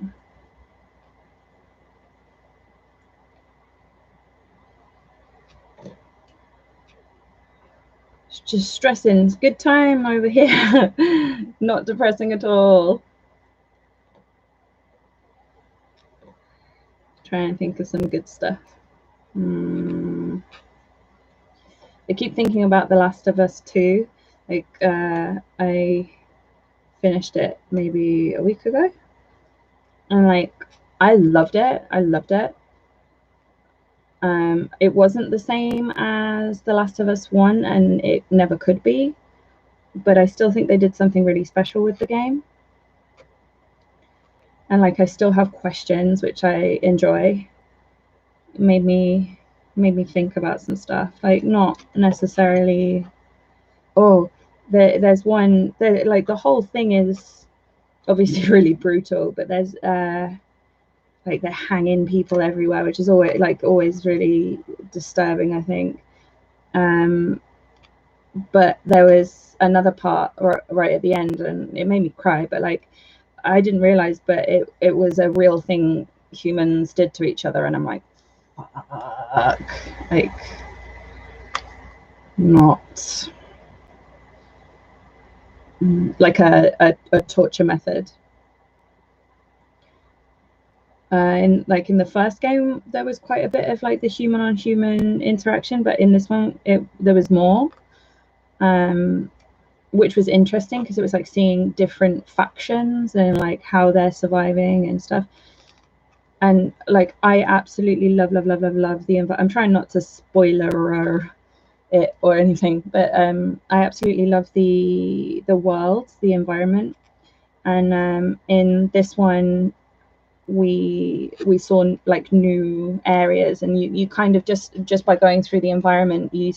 It's just stressing. It's a good time over here. Not depressing at all. Trying to think of some good stuff. I keep thinking about The Last of Us 2. Like, I finished it maybe a week ago. And, like, I loved it. I loved it. It wasn't the same as The Last of Us 1, and it never could be. But I still think they did something really special with the game. And, like, I still have questions, which I enjoy. It made me think about some stuff. Like, not necessarily, oh, there's one, like, the whole thing is obviously really brutal, but there's like, they're hanging people everywhere, which is always really disturbing, I think. But there was another part right at the end, and it made me cry, but, like, I didn't realize, but it was a real thing humans did to each other, and I'm like, fuck, like, not like a torture method. In the first game, there was quite a bit of, like, the human on human interaction, but in this one, there was more, which was interesting because it was like seeing different factions and, like, how they're surviving and stuff. And, like, I absolutely love the I'm trying not to spoiler it or anything, but I absolutely love the world, the environment. And in this one, we saw, like, new areas, and you kind of just by going through the environment, you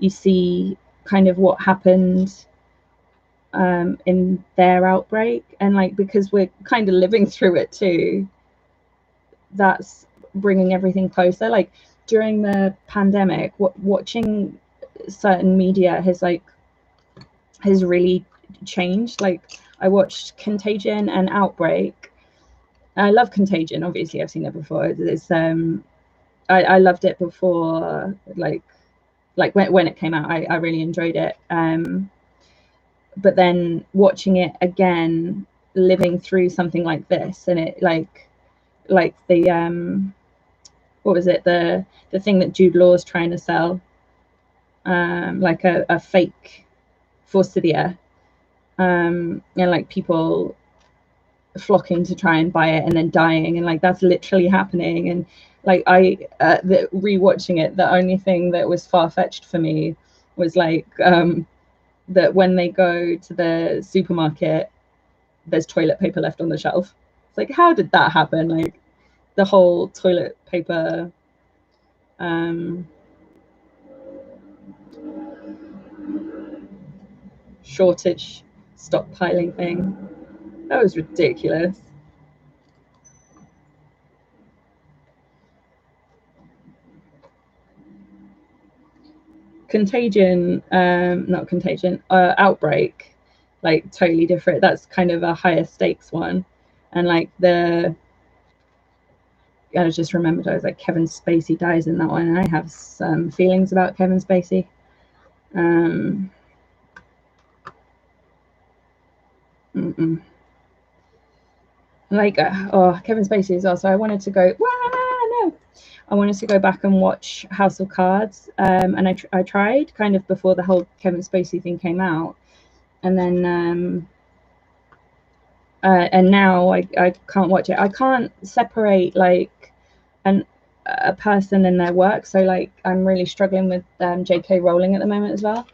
see kind of what happened in their outbreak, and, like, because we're kind of living through it too, that's bringing everything closer. Like, during the pandemic, watching certain media has really changed. Like, I watched Contagion and Outbreak. I love Contagion, obviously. I've seen it before. It's I loved it before, like when it came out. I really enjoyed it. But then watching it again, living through something like this, and it like the what was it, the thing that Jude Law's trying to sell, like a fake Forsythia, and, like, people flocking to try and buy it and then dying, and, like, that's literally happening. And, like, rewatching it, the only thing that was far-fetched for me was, like, that when they go to the supermarket, there's toilet paper left on the shelf. It's like, how did that happen? Like, the whole toilet paper shortage stockpiling thing, that was ridiculous. Contagion, not Contagion, Outbreak, like, totally different. That's kind of a higher stakes one. And, like, I just remembered, I was like, Kevin Spacey dies in that one, and I have some feelings about Kevin Spacey. Like, Kevin Spacey as well. So I wanted to go, I wanted to go back and watch House of Cards, and I tried kind of before the whole Kevin Spacey thing came out, and then and now I can't watch it. I can't separate, like, a person and their work. So, like, I'm really struggling with J.K. Rowling at the moment as well.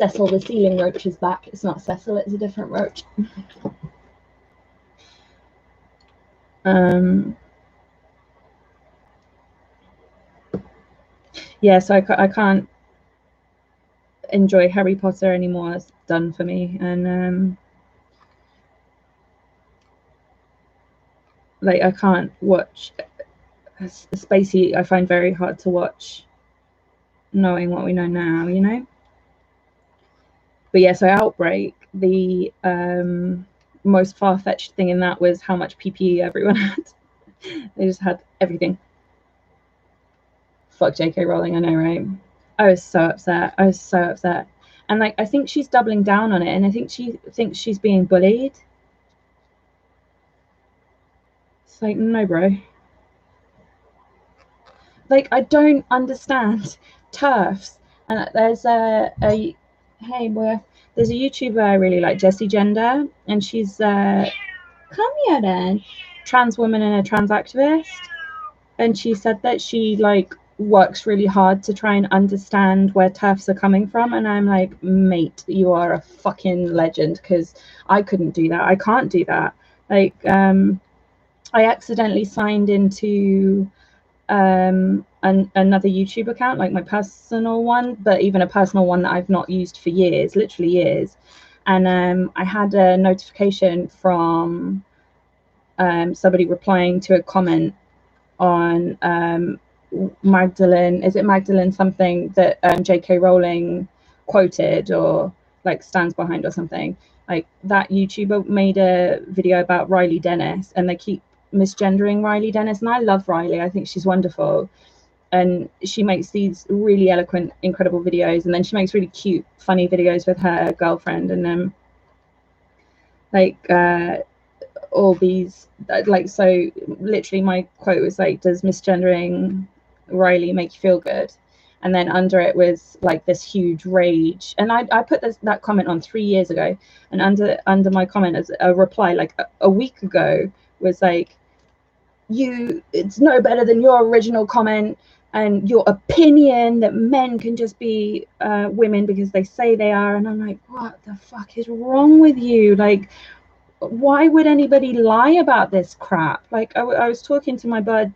Cecil the ceiling roach is back. It's not Cecil, it's a different roach. Yeah, so I can't enjoy Harry Potter anymore. It's done for me. And like, I can't watch Spacey. I find very hard to watch, knowing what we know now, you know. But yeah, so Outbreak, the most far-fetched thing in that was how much PPE everyone had. They just had everything. Fuck JK Rowling, I know, right? I was so upset. I was so upset. And like, I think she's doubling down on it, and I think she thinks she's being bullied. It's like, no, bro. Like, I don't understand TERFs. And there's hey boy, there's a YouTuber I really like, Jessie Gender, and she's come here then, trans woman and a trans activist. And she said that she like works really hard to try and understand where TERFs are coming from, and I'm like, mate, you are a fucking legend, because I couldn't do that. I can't do that. Like, I accidentally signed into another YouTube account, like my personal one, but even a personal one that I've not used for years, literally years. And I had a notification from somebody replying to a comment on Magdalene, is it Magdalene something that JK Rowling quoted or like stands behind or something. Like, that YouTuber made a video about Riley Dennis, and they keep misgendering Riley Dennis, and I love Riley. I think she's wonderful, and she makes these really eloquent, incredible videos, and then she makes really cute, funny videos with her girlfriend, and like all these, like, so literally my quote was like, does misgendering Riley make you feel good? And then under it was like this huge rage, and I put that comment on 3 years ago, and under my comment as a reply like a week ago was like, it's no better than your original comment and your opinion that men can just be women because they say they are. And I'm like, what the fuck is wrong with you? Like, why would anybody lie about this crap? Like, I was talking to my bud.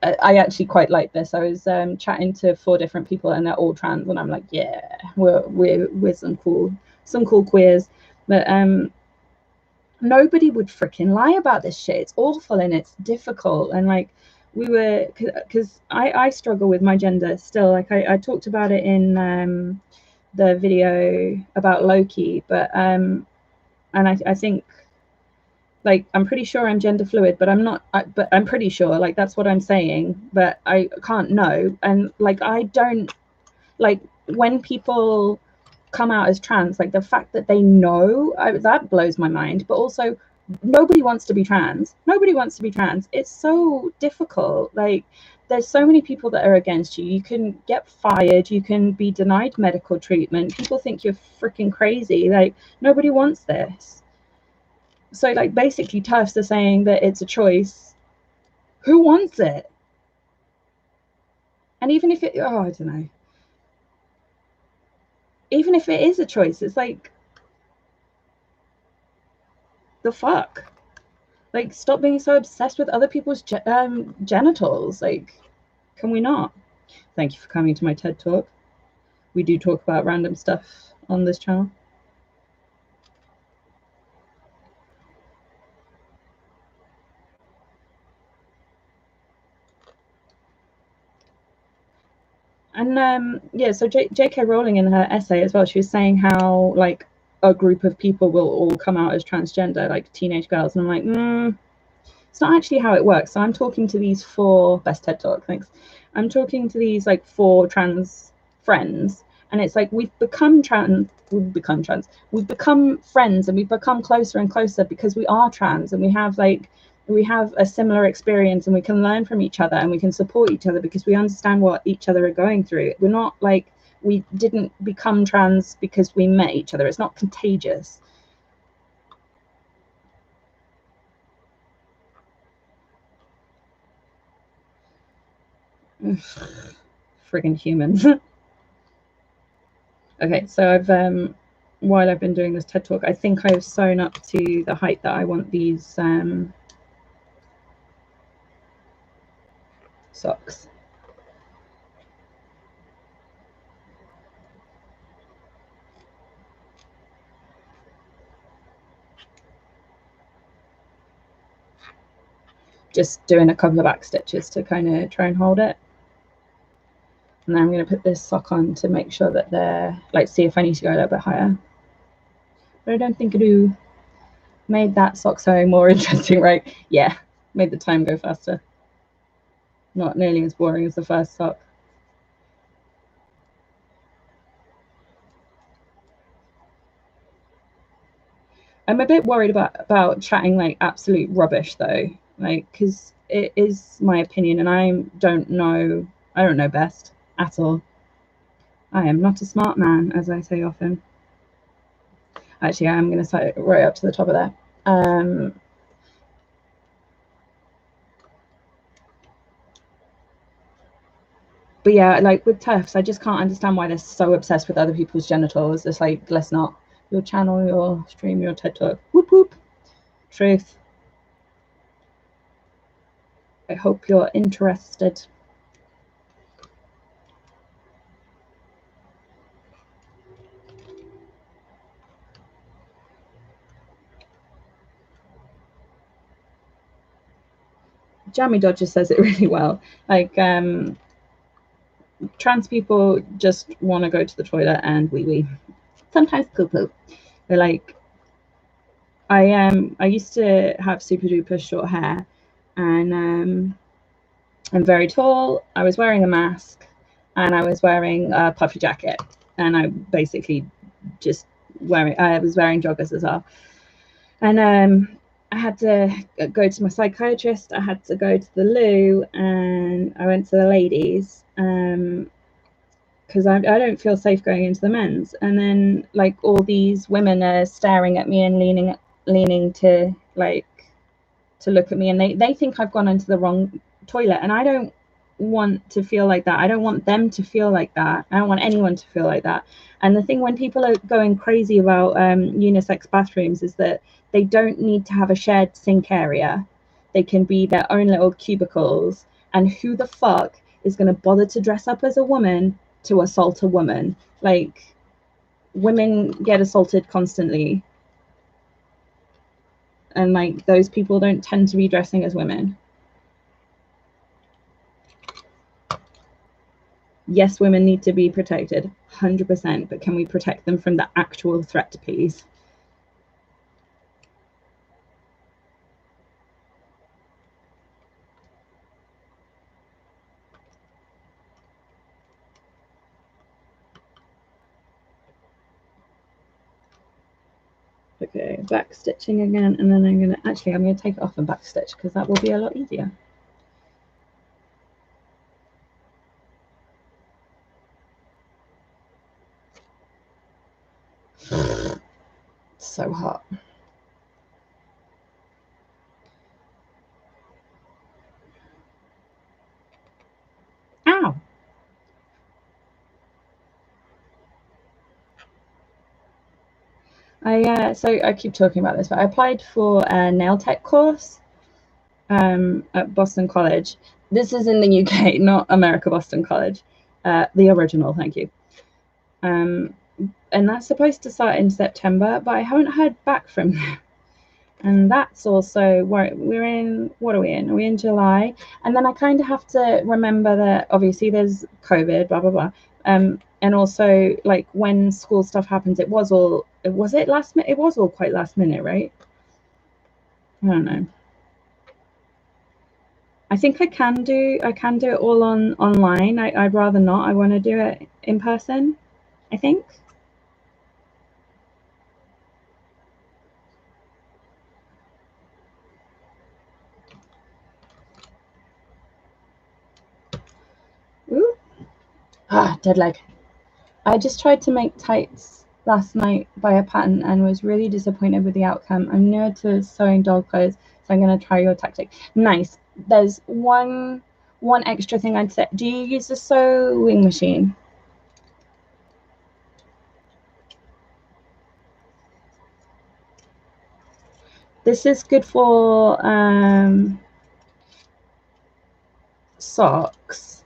I actually quite like this. I was chatting to 4 different people, and they're all trans, and I'm like, yeah, we're some cool queers. But nobody would freaking lie about this shit. It's awful and it's difficult. And like, we were, because I struggle with my gender still. Like, I talked about it in the video about Loki, but and I think, like, I'm pretty sure I'm gender fluid, but I'm not, but I'm pretty sure, like, that's what I'm saying, but I can't know. And like, I don't like when people come out as trans, like the fact that they know, that blows my mind. But also, nobody wants to be trans. Nobody wants to be trans. It's so difficult. Like, there's so many people that are against you. You can get fired. You can be denied medical treatment. People think you're freaking crazy. Like, nobody wants this. So like, basically TERFs are saying that it's a choice. Who wants it? And even if it, I don't know. Even if it is a choice, it's like, the fuck? Like, stop being so obsessed with other people's genitals. Like, can we not? Thank you for coming to my TED Talk. We do talk about random stuff on this channel. And yeah, so JK Rowling in her essay as well, she was saying how like a group of people will all come out as transgender, like teenage girls. And I'm like, it's not actually how it works. So I'm talking to these 4, best TED Talk, thanks. I'm talking to these like 4 trans friends, and it's like, we've become friends, and we've become closer and closer because we are trans, and we have a similar experience, and we can learn from each other, and we can support each other because we understand what each other are going through. We're not like, we didn't become trans because we met each other. It's not contagious. Friggin' humans. Okay, so I've while I've been doing this TED Talk, I think I've sewn up to the height that I want these socks. Just doing a couple of back stitches to kind of try and hold it. And then I'm going to put this sock on to make sure that they're, like, see if I need to go a little bit higher. But I don't think I do. Made that sock sewing more interesting, right? Yeah, made the time go faster. Not nearly as boring as the first sock. I'm a bit worried about chatting like absolute rubbish though, like, because it is my opinion and I don't know best at all. I am not a smart man, as I say often. Actually, I'm going to set it right up to the top of that. But yeah, like with TERFs, I just can't understand why they're so obsessed with other people's genitals. It's like, let's not. Your channel, your stream, your TED Talk. Whoop whoop. Truth. I hope you're interested. Jammy Dodger says it really well. Like, trans people just want to go to the toilet and wee. Sometimes poo. They're like, I used to have super duper short hair, and I'm very tall. I was wearing a mask, and I was wearing a puffy jacket, and I basically just I was wearing joggers as well, and I had to go to my psychiatrist. I had to go to the loo, and I went to the ladies. Because I don't feel safe going into the men's. And then like all these women are staring at me and leaning to like to look at me, and they think I've gone into the wrong toilet, and I don't want to feel like that. I don't want them to feel like that. I don't want anyone to feel like that. And the thing when people are going crazy about unisex bathrooms is that they don't need to have a shared sink area. They can be their own little cubicles. And who the fuck is going to bother to dress up as a woman to assault a woman? Like, women get assaulted constantly, and like those people don't tend to be dressing as women. Yes, women need to be protected 100%, but can we protect them from the actual threat, please? Okay, back stitching again, and then I'm gonna take it off and back stitch because that will be a lot easier. So hot. Ow. So I keep talking about this, but I applied for a nail tech course at Boston College. This is in the UK, not America Boston College. The original, thank you. And that's supposed to start in September, but I haven't heard back from them. And that's also we're in, what are we in? Are we in July? And then I kind of have to remember that obviously there's COVID, blah, blah, blah. And also like when school stuff happens, it was all quite last minute, right? I don't know. I think I can do it all online. I'd rather not. I want to do it in person, I think. Ooh. Dead leg. I just tried to make tights last night by a pattern and was really disappointed with the outcome. I'm newer to sewing doll clothes, so I'm going to try your tactic. Nice. There's one extra thing I'd say. Do you use the sewing machine? This is good for socks,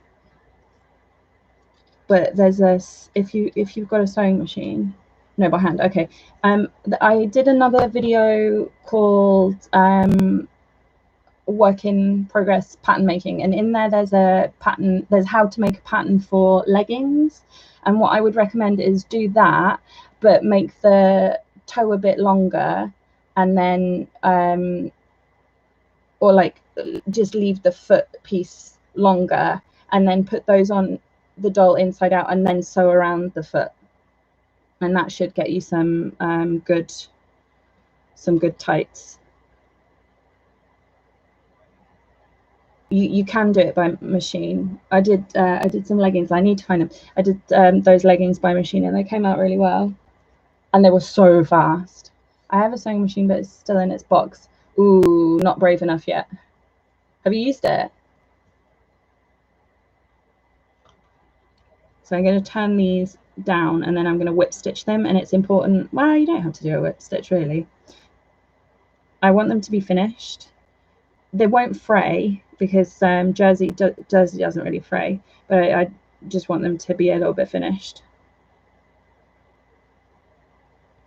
but there's a, if you've got a sewing machine, no, by hand. Okay. I did another video called work in progress pattern making, and in there there's a pattern, there's how to make a pattern for leggings, and what I would recommend is do that, but make the toe a bit longer, and then or like just leave the foot piece longer, and then put those on the doll inside out, and then sew around the foot, and that should get you some good tights. You can do it by machine. I did some leggings. I need to find them. I did those leggings by machine, and they came out really well, and they were so fast. I have a sewing machine, but it's still in its box. Ooh, not brave enough yet. Have you used it? So I'm going to turn these down, and then I'm going to whip stitch them, and it's important. Well, you don't have to do a whip stitch really. I want them to be finished. They won't fray because jersey doesn't really fray, but I just want them to be a little bit finished.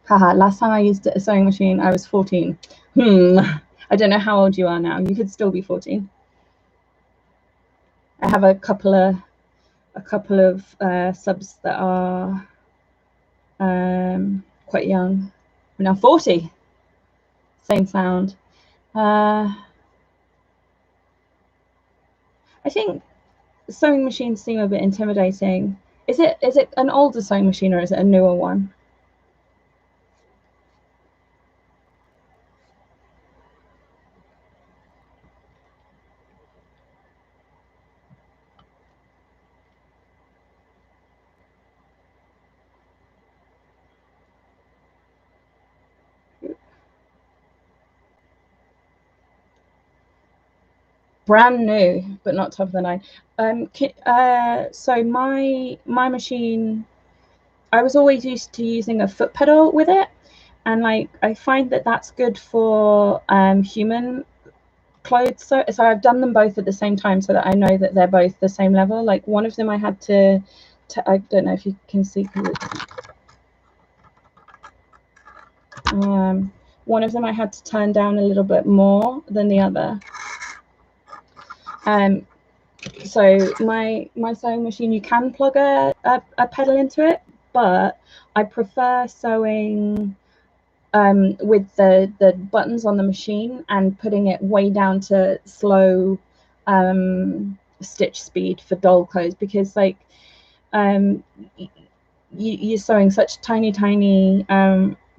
Haha, last time I used a sewing machine, I was 14. I don't know how old you are now. You could still be 14. I have a couple of subs that are quite young. We're now 40. Same sound. I think sewing machines seem a bit intimidating. Is it an older sewing machine, or is it a newer one? Brand new, but not top of the line. So my machine, I was always used to using a foot pedal with it, and like I find that that's good for human clothes. So I've done them both at the same time so that I know that they're both the same level. Like one of them I had to I don't know if you can see, one of them I had to turn down a little bit more than the other. So my sewing machine, you can plug a pedal into it, but I prefer sewing with the buttons on the machine and putting it way down to slow stitch speed for doll clothes, because like you're sewing such tiny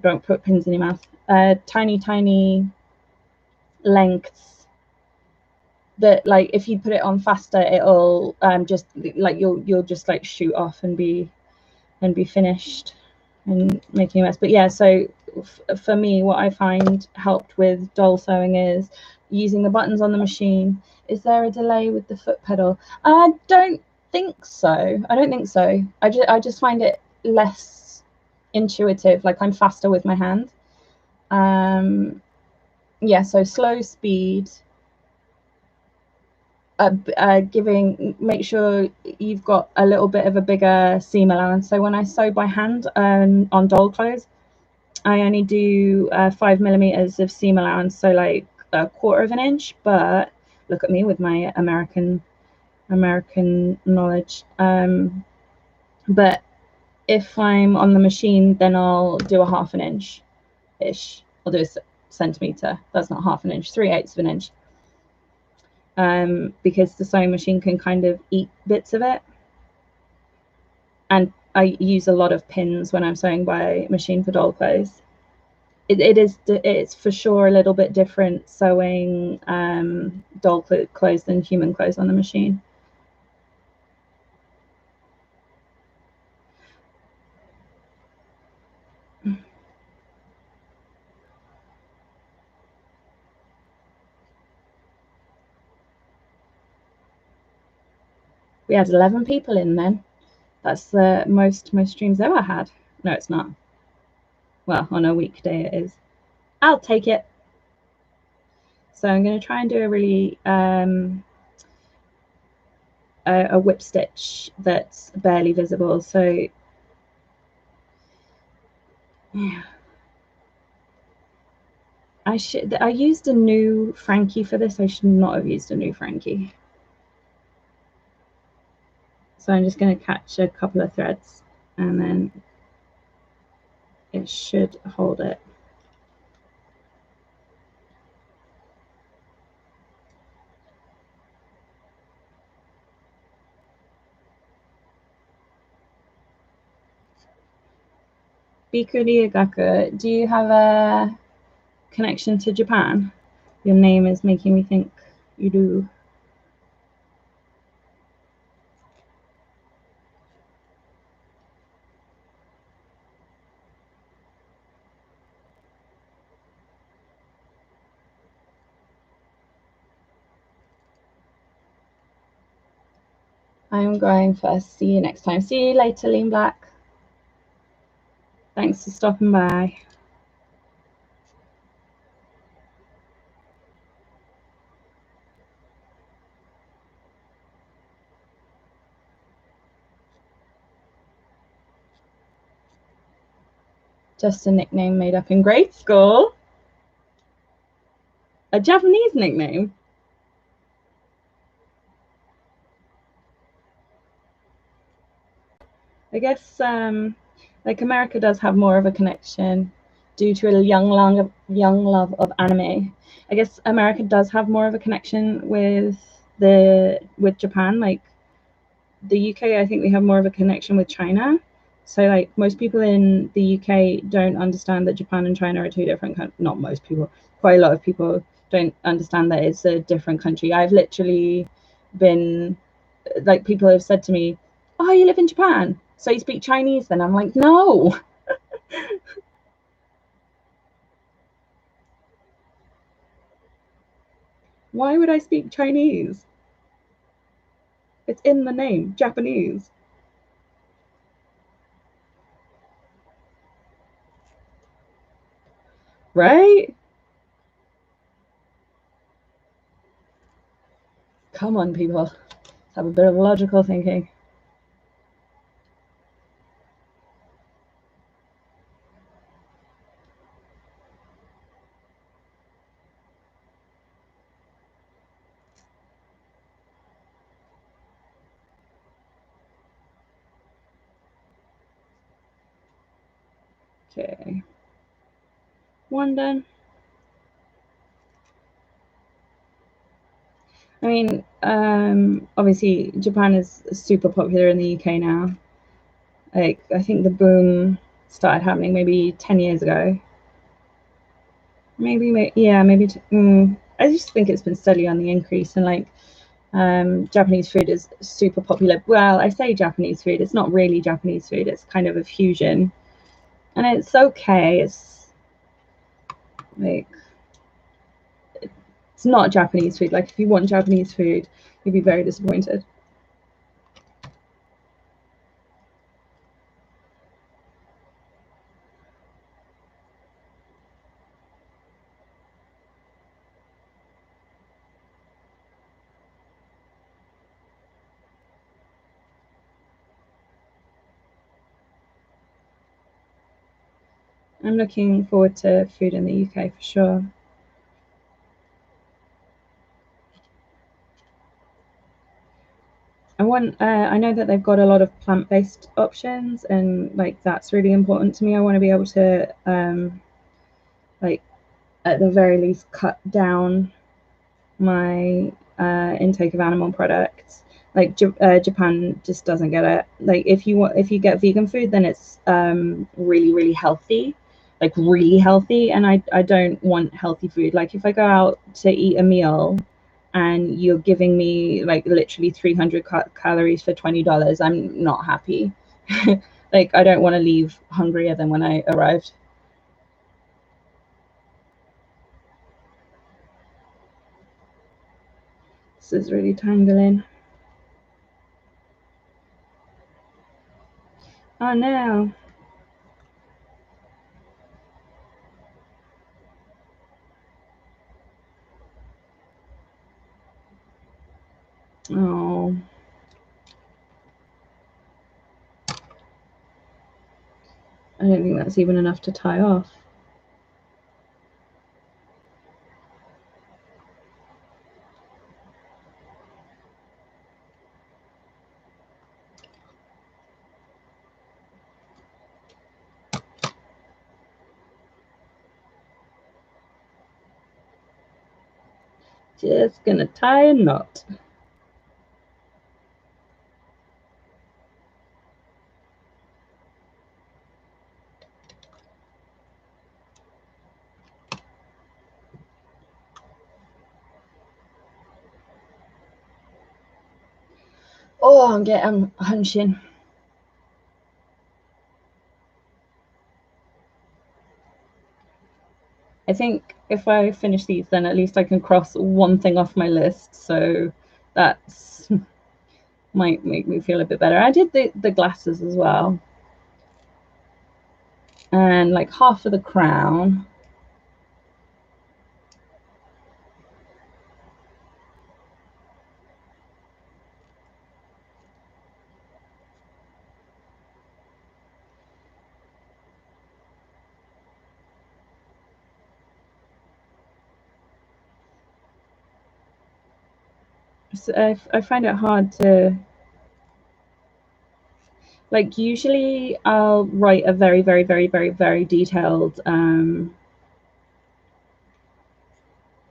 don't put pins in your mouth, tiny lengths, that like if you put it on faster, it'll just like you'll just like shoot off and be finished and making a mess. But yeah, so for me, what I find helped with doll sewing is using the buttons on the machine. Is there a delay with the foot pedal? I don't think so. I just find it less intuitive. Like I'm faster with my hand. Yeah, so slow speed. Make sure you've got a little bit of a bigger seam allowance. So when I sew by hand on doll clothes, I only do 5 millimeters of seam allowance, so like 1/4 of an inch. But look at me with my American knowledge. But if I'm on the machine, then I'll do a 1/2 an inch ish. I'll do a centimeter. That's not 1/2 an inch, 3/8 of an inch. Because the sewing machine can kind of eat bits of it, and I use a lot of pins when I'm sewing by machine for doll clothes. It's for sure a little bit different sewing doll clothes than human clothes on the machine. We had 11 people in then. That's the most streams ever had. No, it's not. Well, on a weekday it is. I'll take it. So I'm going to try and do a really a whip stitch that's barely visible. So yeah, I used a new Frankie for this. I should not have used a new Frankie. So I'm just going to catch a couple of threads and then it should hold it. Bikuri Agaku, do you have a connection to Japan? Your name is making me think you do. I'm going first. See you next time. See you later, Lean Black. Thanks for stopping by. Just a nickname made up in grade school. A Japanese nickname. I guess like America does have more of a connection due to a young love of anime. I guess America does have more of a connection with Japan. Like the UK, I think we have more of a connection with China. So like most people in the UK don't understand that Japan and China are two different countries. Not most people, quite a lot of people don't understand that it's a different country. I've literally been like, people have said to me, "Oh, you live in Japan, so you speak Chinese?" Then I'm like, no. Why would I speak Chinese? It's in the name, Japanese. Right? Come on, people. Let's have a bit of logical thinking. Okay. One done. I mean, obviously Japan is super popular in the UK now. Like, I think the boom started happening maybe 10 years ago. Maybe yeah, maybe. I just think it's been steadily on the increase, and like, Japanese food is super popular. Well, I say Japanese food, it's not really Japanese food, it's kind of a fusion. And it's okay. It's like, it's not Japanese food. Like, if you want Japanese food, you'd be very disappointed. I'm looking forward to food in the UK for sure. I know that they've got a lot of plant-based options, and like, that's really important to me. I want to be able to like, at the very least, cut down my intake of animal products. Like, Japan just doesn't get it. Like, if you get vegan food, then it's really healthy, like really healthy. And I don't want healthy food. Like, if I go out to eat a meal and you're giving me like literally 300 calories for $20, I'm not happy. Like, I don't want to leave hungrier than when I arrived. This is really tangling. Oh no. I don't think that's even enough to tie off. Just gonna tie a knot. Oh, I'm hunching. I think if I finish these, then at least I can cross one thing off my list. So that's might make me feel a bit better. I did the glasses as well. And like half of the crown. So I find it hard to, like, usually I'll write a very, very, very, very, very detailed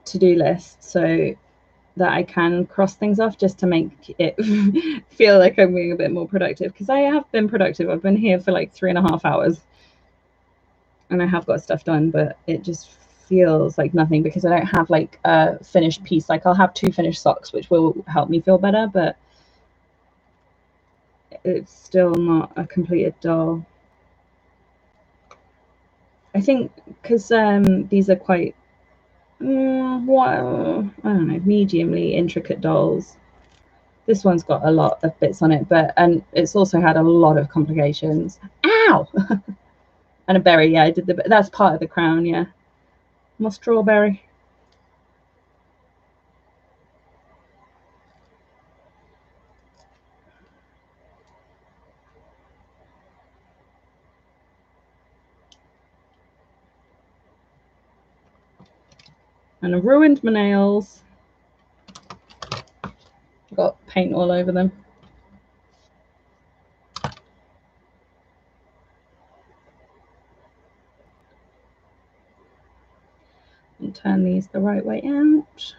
to-do list so that I can cross things off just to make it feel like I'm being a bit more productive, because I have been productive. I've been here for like 3.5 hours and I have got stuff done, but it just feels like nothing because I don't have like a finished piece. Like I'll have 2 finished socks, which will help me feel better, but it's still not a completed doll. I think because these are quite, I don't know, mediumly intricate dolls. This one's got a lot of bits on it, and it's also had a lot of complications. Ow! And a berry, yeah, I did that's part of the crown, yeah. More strawberry. And I ruined my nails. Got paint all over them. And turn these the right way out.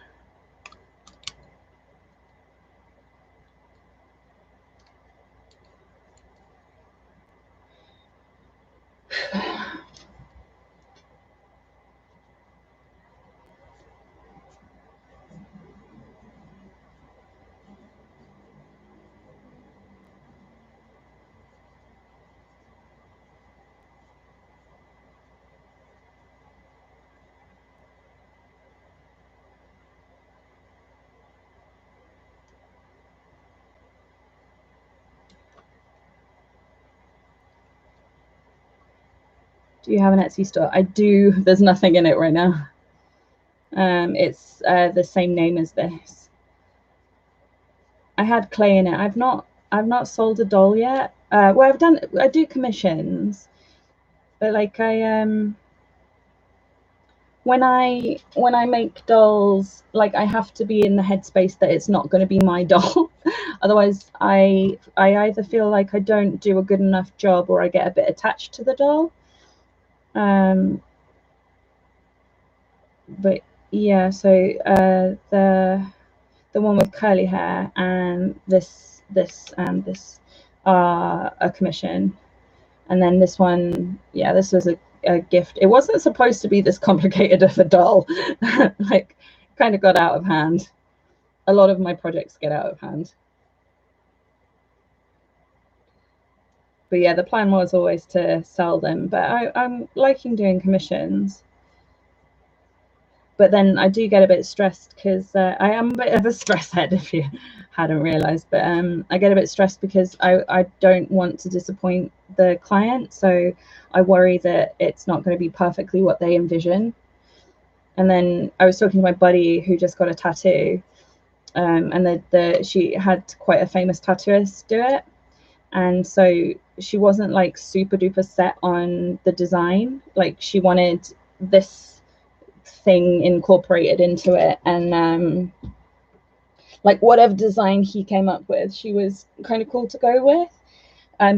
Do you have an Etsy store? I do. There's nothing in it right now. It's the same name as this. I had clay in it. I've not sold a doll yet. Well, I do commissions, but like when I make dolls, like I have to be in the headspace that it's not going to be my doll. Otherwise, I either feel like I don't do a good enough job or I get a bit attached to the doll. But yeah, so the one with curly hair and this are a commission, and then this one, yeah, this was a gift. It wasn't supposed to be this complicated of a doll. Like, kind of got out of hand. A lot of my projects get out of hand. But yeah, the plan was always to sell them, but I'm liking doing commissions. But then I do get a bit stressed because I am a bit of a stress head, if you hadn't realized. But I get a bit stressed because I don't want to disappoint the client. So I worry that it's not going to be perfectly what they envision. And then I was talking to my buddy who just got a tattoo, and she had quite a famous tattooist do it. And so she wasn't like super duper set on the design. Like she wanted this thing incorporated into it, and like whatever design he came up with, she was kind of cool to go with,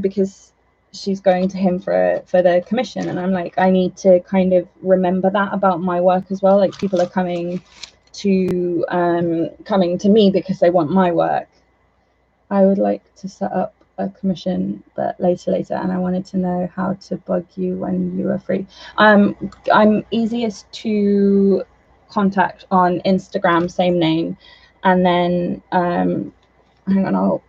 because she's going to him for the commission. And I'm like, I need to kind of remember that about my work as well. Like people are coming to me because they want my work. I would like to set up a commission, but later, and I wanted to know how to bug you when you are free. I'm easiest to contact on Instagram, same name, and then hang on,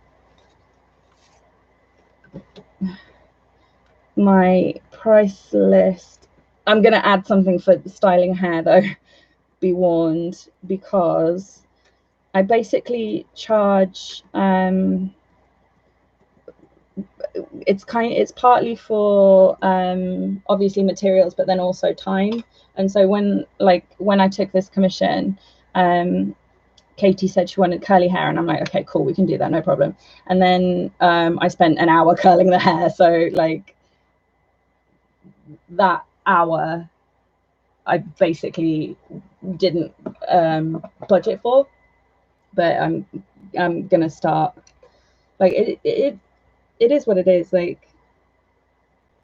my price list. I'm gonna add something for styling hair though, be warned, because I basically charge it's partly for obviously materials, but then also time. And so when I took this commission, Katie said she wanted curly hair, and I'm like, okay, cool, we can do that, no problem. And then I spent an hour curling the hair, so like that hour I basically didn't budget for, but I'm gonna start. Like it is what it is. Like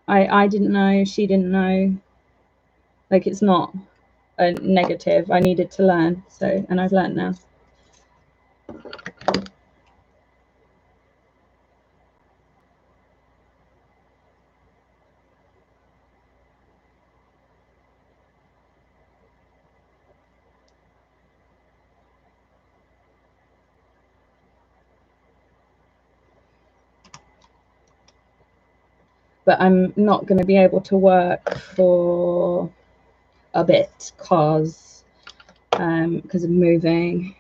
I didn't know, she didn't know. Like it's not a negative. I needed to learn, so, and I've learned now. But I'm not going to be able to work for a bit because of moving.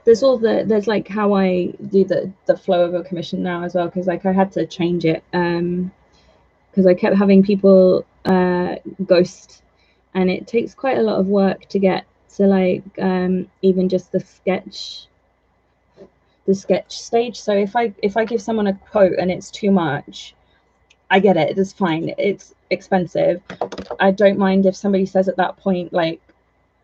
There's like how I do the flow of a commission now as well, because like I had to change it because I kept having people ghost, and it takes quite a lot of work to get to like even just the sketch stage. So if I give someone a quote and it's too much, I get it, it's fine, it's expensive. I don't mind if somebody says at that point like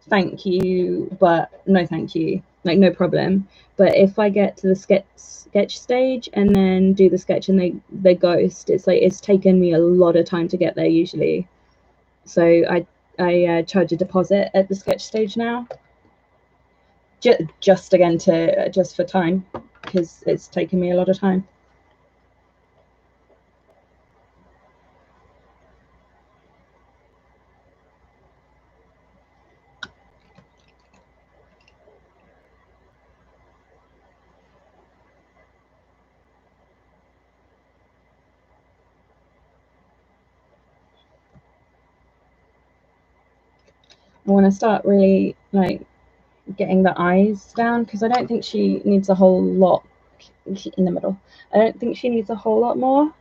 thank you, but no thank you, like no problem. But if I get to the sketch stage and then do the sketch and they ghost, it's like it's taken me a lot of time to get there usually. So I charge a deposit at the sketch stage now, just again to just for time, because it's taken me a lot of time. I want to start really like getting the eyes down, because I don't think she needs a whole lot in the middle. I don't think she needs a whole lot more.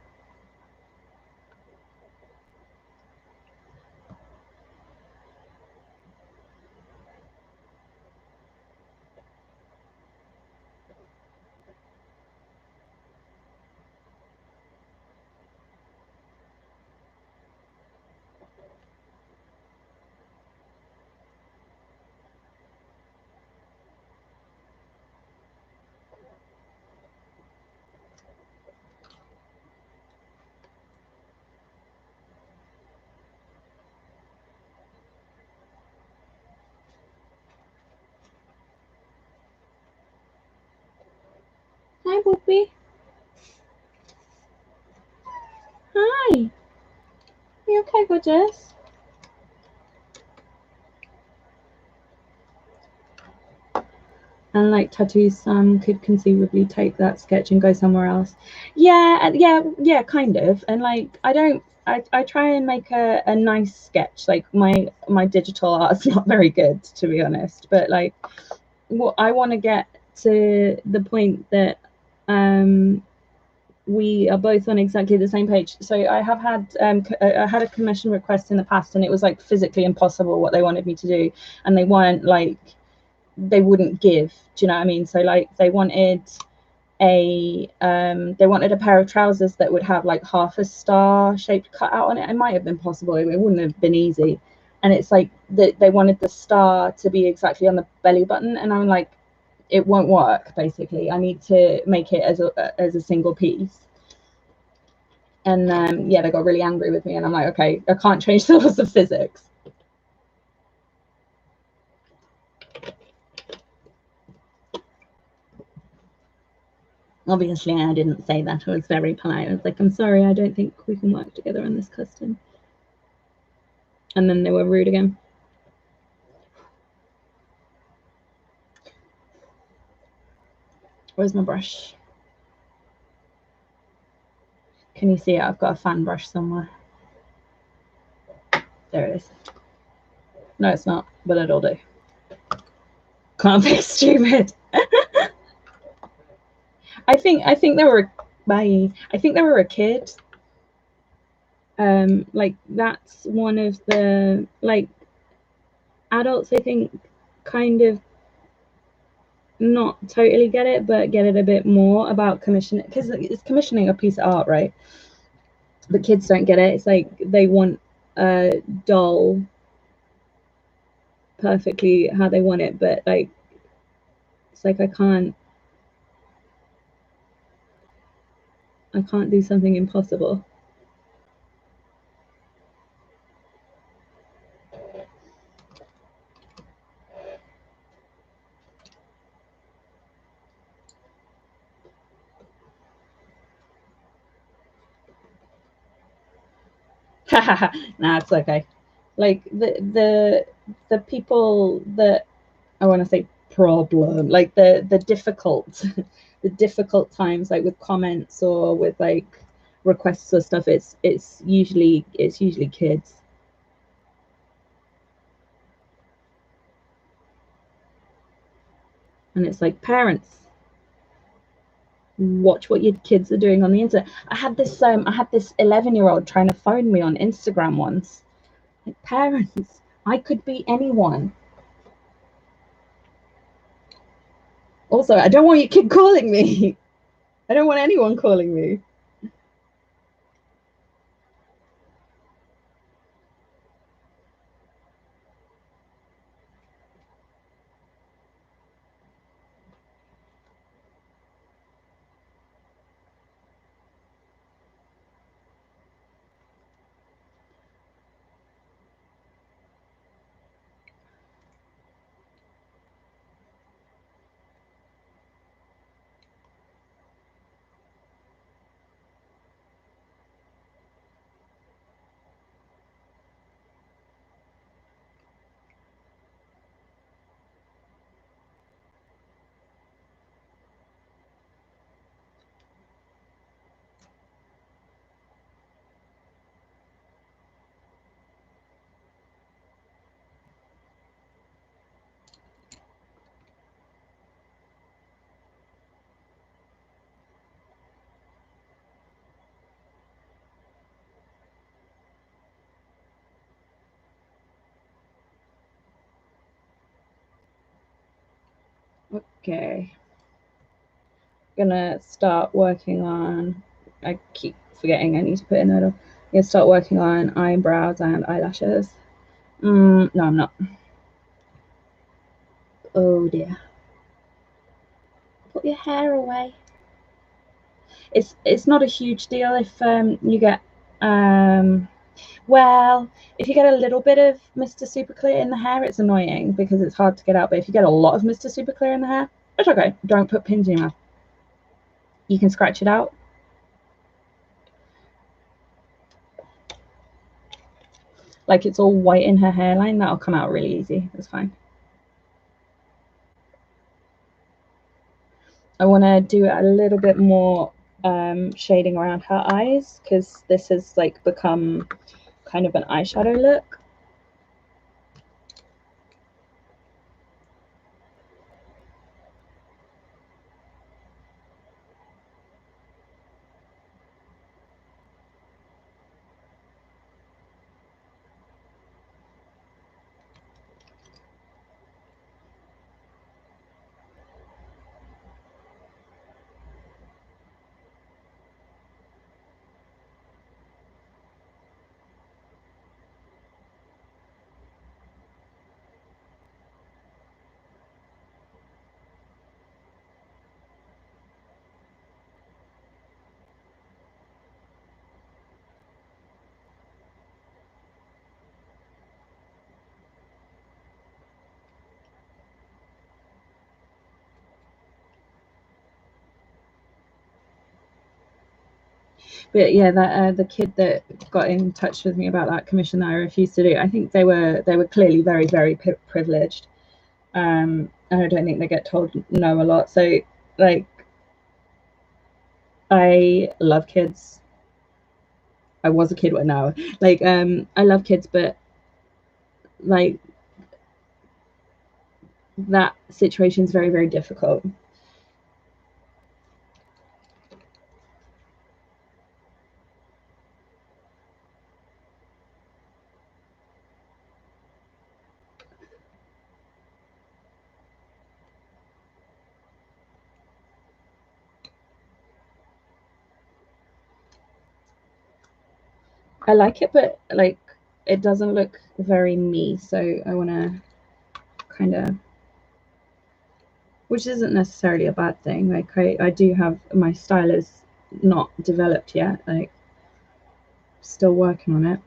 Hi, Poopy. Hi. You okay, gorgeous? And like tattoos, some could conceivably take that sketch and go somewhere else. Yeah, kind of. And like I don't I try and make a nice sketch. Like my digital art's not very good, to be honest, but like what I want to get to the point that we are both on exactly the same page. So I have had I had a commission request in the past, and it was like physically impossible what they wanted me to do, and they weren't like, they wouldn't give. Do you know what I mean? So like they wanted a pair of trousers that would have like half a star shaped cutout on it. It might have been possible, it wouldn't have been easy. And it's like they wanted the star to be exactly on the belly button, and I'm like, it won't work. Basically, I need to make it as a single piece. And yeah, they got really angry with me, and I'm like, okay, I can't change the laws of physics. Obviously, I didn't say that. I was very polite. I was like, I'm sorry, I don't think we can work together on this custom. And then they were rude again. Where's my brush? Can you see it? I've got a fan brush somewhere. There it is. No, it's not, but it'll do. Can't be stupid. I think they were I think they were a kid. Like that's one of the, like, adults, I think, kind of not totally get it, but get it a bit more about commissioning, because it's commissioning a piece of art, right? But kids don't get it. It's like they want a doll perfectly how they want it, but like it's like I can't do something impossible. Nah, it's okay. Like the people that I want to say problem, like the difficult the difficult times, like with comments or with like requests or stuff, it's usually kids. And it's like, parents, watch what your kids are doing on the internet. I had this 11-year-old trying to phone me on Instagram once. Like, parents, I could be anyone. Also, I don't want your kid calling me. I don't want anyone calling me. Okay. Gonna start working on, I keep forgetting I need to put a note on. I'm gonna start working on eyebrows and eyelashes. No, I'm not. Oh dear. Put your hair away. It's not a huge deal if you get well, if you get a little bit of Mr. Super Clear in the hair, it's annoying because it's hard to get out. But if you get a lot of Mr. Super Clear in the hair, it's okay. Don't put pins in your mouth. You can scratch it out. Like it's all white in her hairline, that'll come out really easy. It's fine. I want to do it a little bit more shading around her eyes, because this has like become kind of an eyeshadow look. But yeah, that the kid that got in touch with me about that commission that I refused to do, I think they were clearly very, very privileged, and I don't think they get told no a lot. So like, I love kids. I was a kid right now. Like, I love kids, but like that situation is very, very difficult. I like it, but like it doesn't look very me. So I want to kind of, which isn't necessarily a bad thing. Like I do have, my style is not developed yet. Like, still working on it.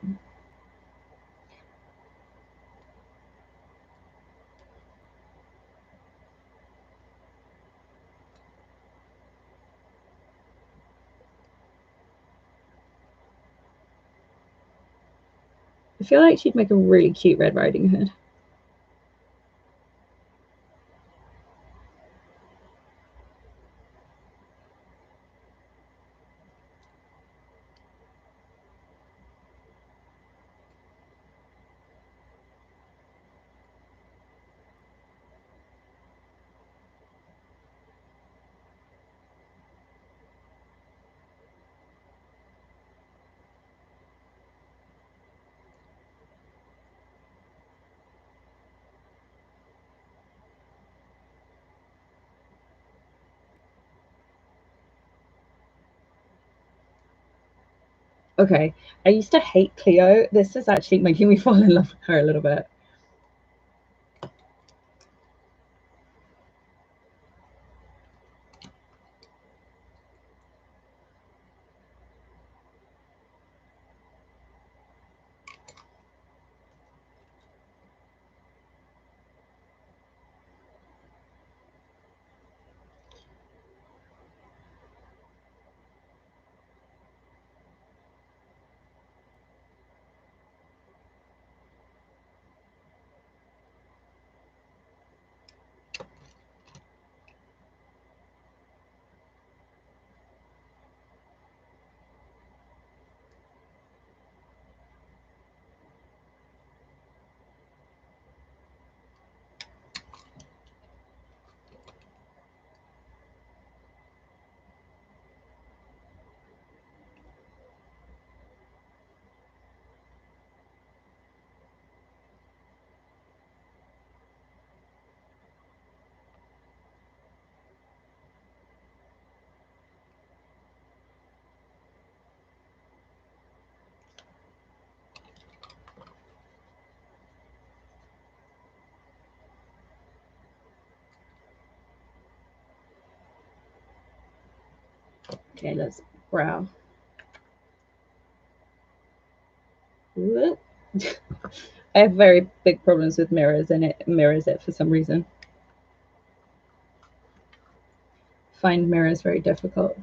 I feel like she'd make a really cute Red Riding Hood. Okay, I used to hate Cleo. This is actually making me fall in love with her a little bit. Okay, let's brow. I have very big problems with mirrors, and it mirrors it for some reason. Find mirrors very difficult.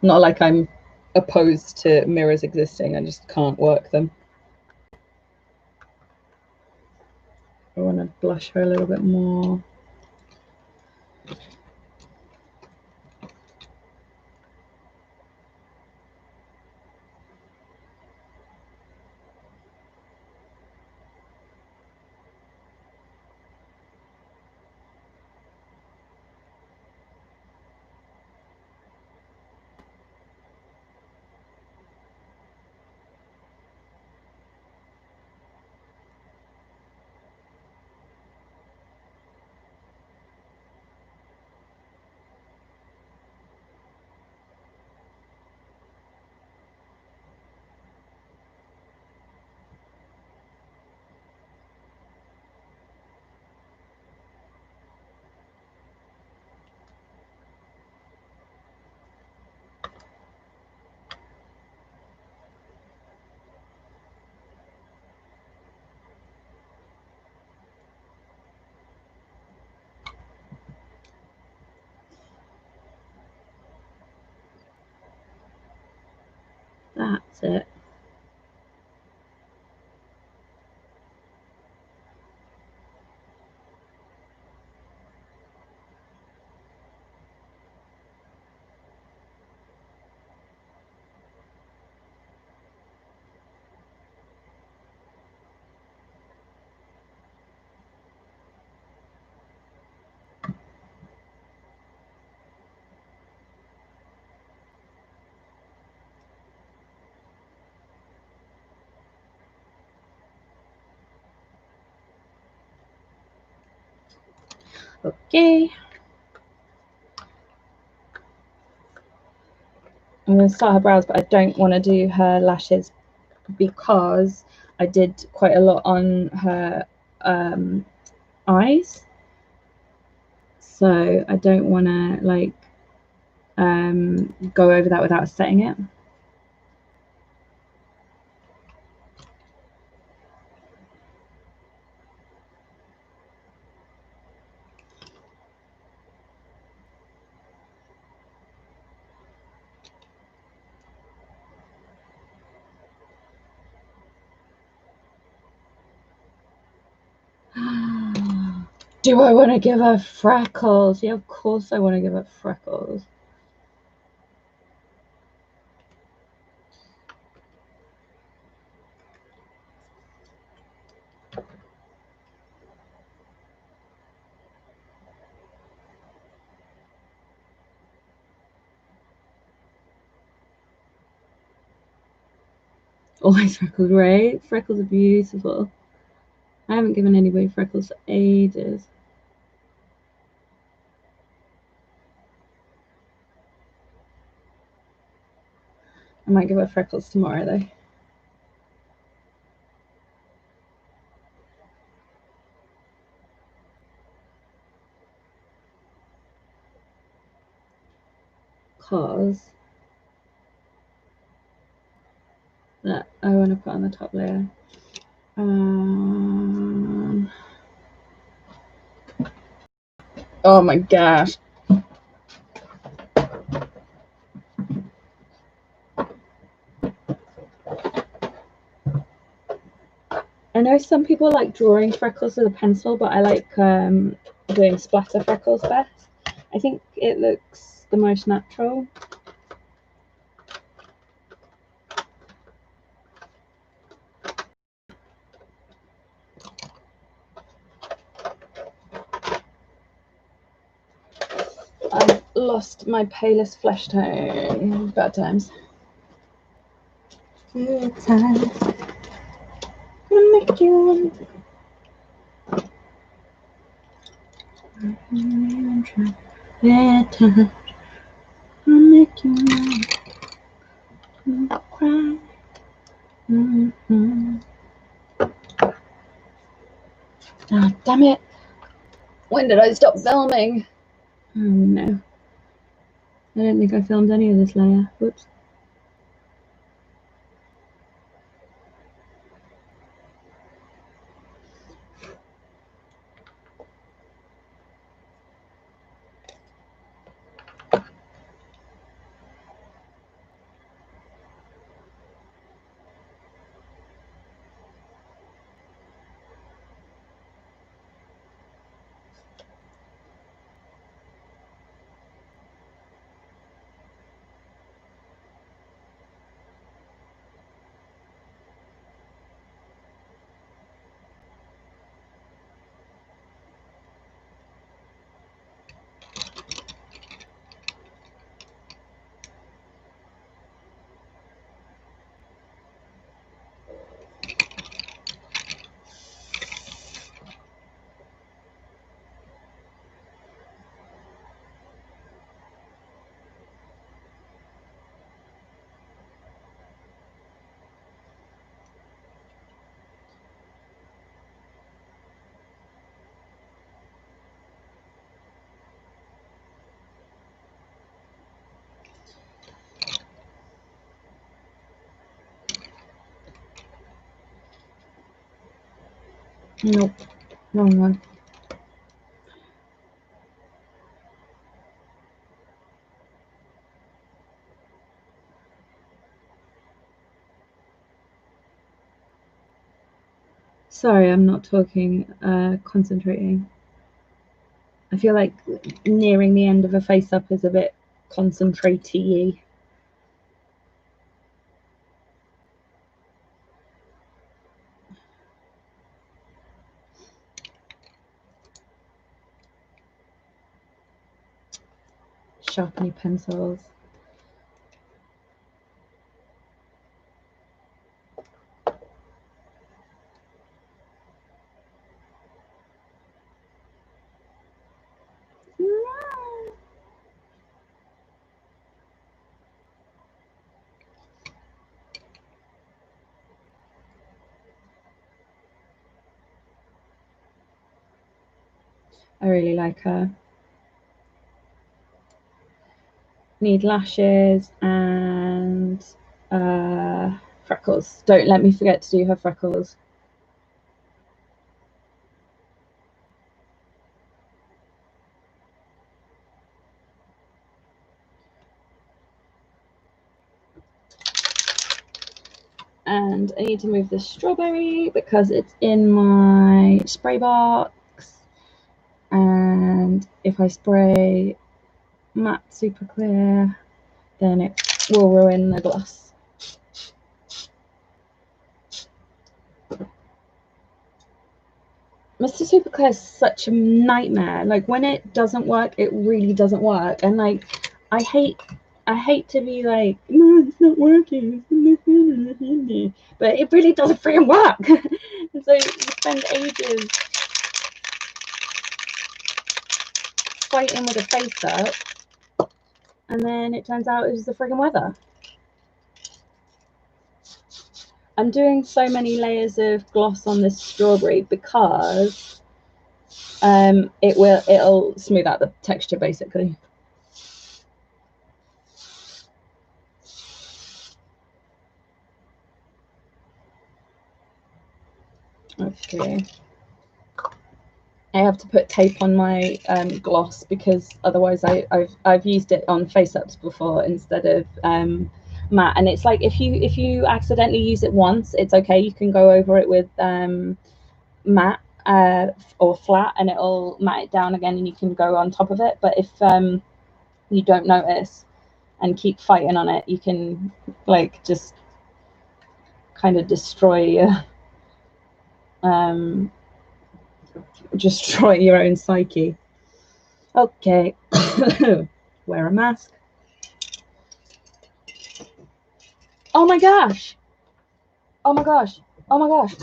Not like I'm opposed to mirrors existing, I just can't work them. I want to blush her a little bit more. That's it. Okay. I'm going to start her brows, but I don't want to do her lashes because I did quite a lot on her eyes. So I don't want to like go over that without setting it. Do I want to give her freckles? Yeah, of course I want to give her freckles. Always freckles, right? Freckles are beautiful. I haven't given anybody freckles for ages. I might give her freckles tomorrow though. Because that I want to put on the top layer. Oh my gosh. I know some people like drawing freckles with a pencil, but I like doing splatter freckles best. I think it looks the most natural. I've lost my palest flesh tone. Bad times. Good times. Gonna make you bad times. I'll make you cry. Ah, damn it. When did I stop filming? Oh no. I don't think I filmed any of this layer. Whoops. Nope. Wrong one. Sorry, I'm not talking, concentrating. I feel like nearing the end of a face up is a bit concentrate-y. Sharpening pencils. I really like her. Need lashes and freckles. Don't let me forget to do her freckles. And I need to move the strawberry because it's in my spray box. And if I spray matte super clear, then it will ruin the gloss. Mr. Super Clear is such a nightmare. Like when it doesn't work, it really doesn't work. And like I hate to be like, no, it's not working. But it really doesn't freaking work. And so you spend ages fighting with a face up, and then it turns out it was the friggin' weather. I'm doing so many layers of gloss on this strawberry because it'll smooth out the texture basically. Okay. I have to put tape on my gloss because otherwise I've used it on face ups before instead of matte, and it's like if you accidentally use it once, it's okay, you can go over it with matte or flat and it'll matte it down again and you can go on top of it. But if you don't notice and keep fighting on it, you can like just kind of destroy your own psyche. Okay. Wear a mask. Oh my gosh. Oh my gosh. Oh my gosh.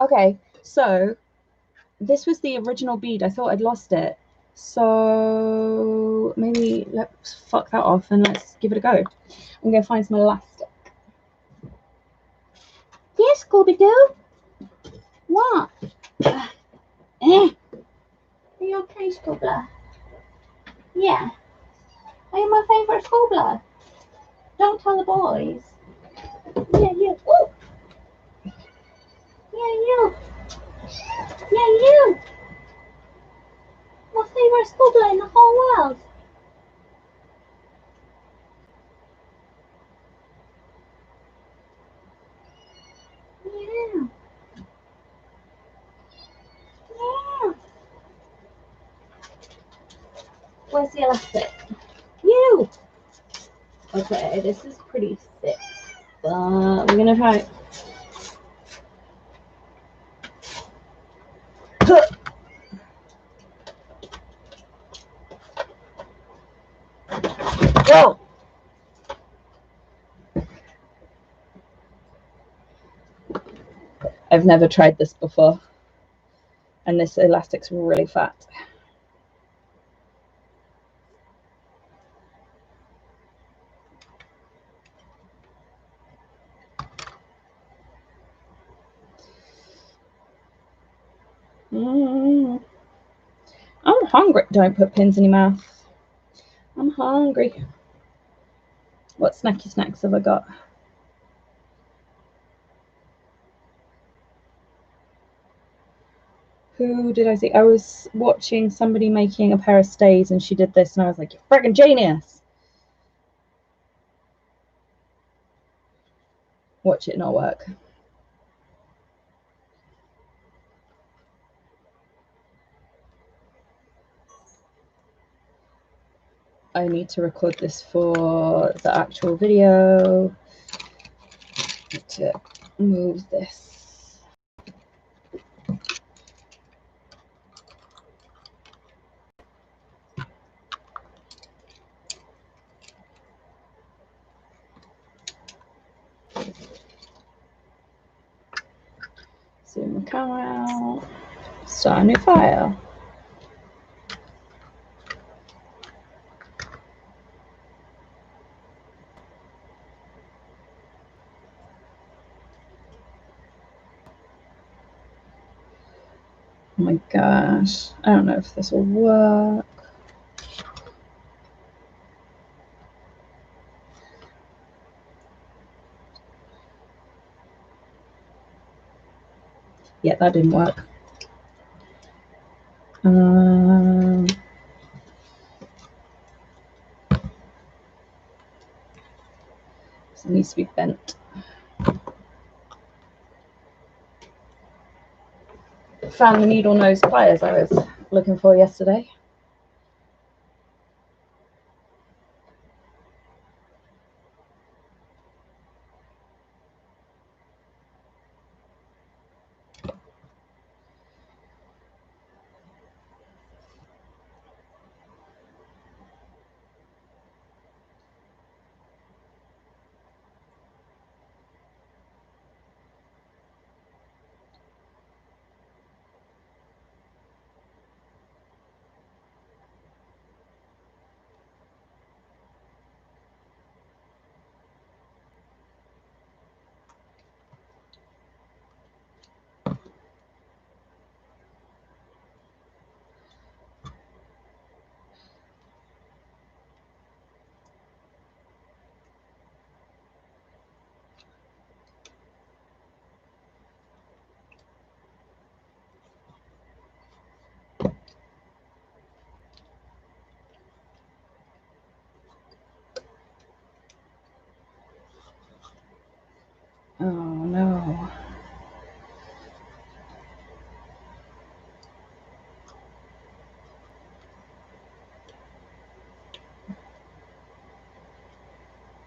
Okay, so this was the original bead. I thought I'd lost it. So maybe let's fuck that off and let's give it a go. I'm going to find some elastic. Yes, Scooby-Doo? What? Are you okay, Scoobler? Yeah. Are you my favourite Scoobler? Don't tell the boys. Yeah, you. Ooh. Yeah, you. Yeah, you. My favourite Scoobler in the whole world. Yeah. Yeah. Where's the elastic? You. Okay, this is pretty thick, but we're gonna try it. Whoa! I've never tried this before, and this elastic's really fat. I'm hungry. Don't put pins in your mouth. I'm hungry. What snacky snacks have I got? Who did I see? I was watching somebody making a pair of stays and she did this and I was like, you're friggin' genius. Watch it not work. I need to record this for the actual video. To move this. Zoom the camera out. Start a new file. Oh my gosh, I don't know if this will work. Yeah, that didn't work. This needs to be bent. Found the needle nose pliers I was looking for yesterday. Oh no.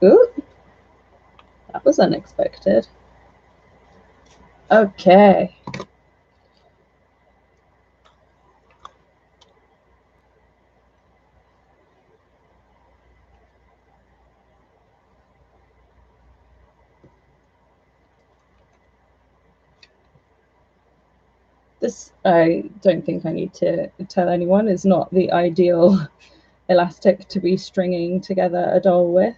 Ooh, that was unexpected. Okay. This, I don't think I need to tell anyone, is not the ideal elastic to be stringing together a doll with,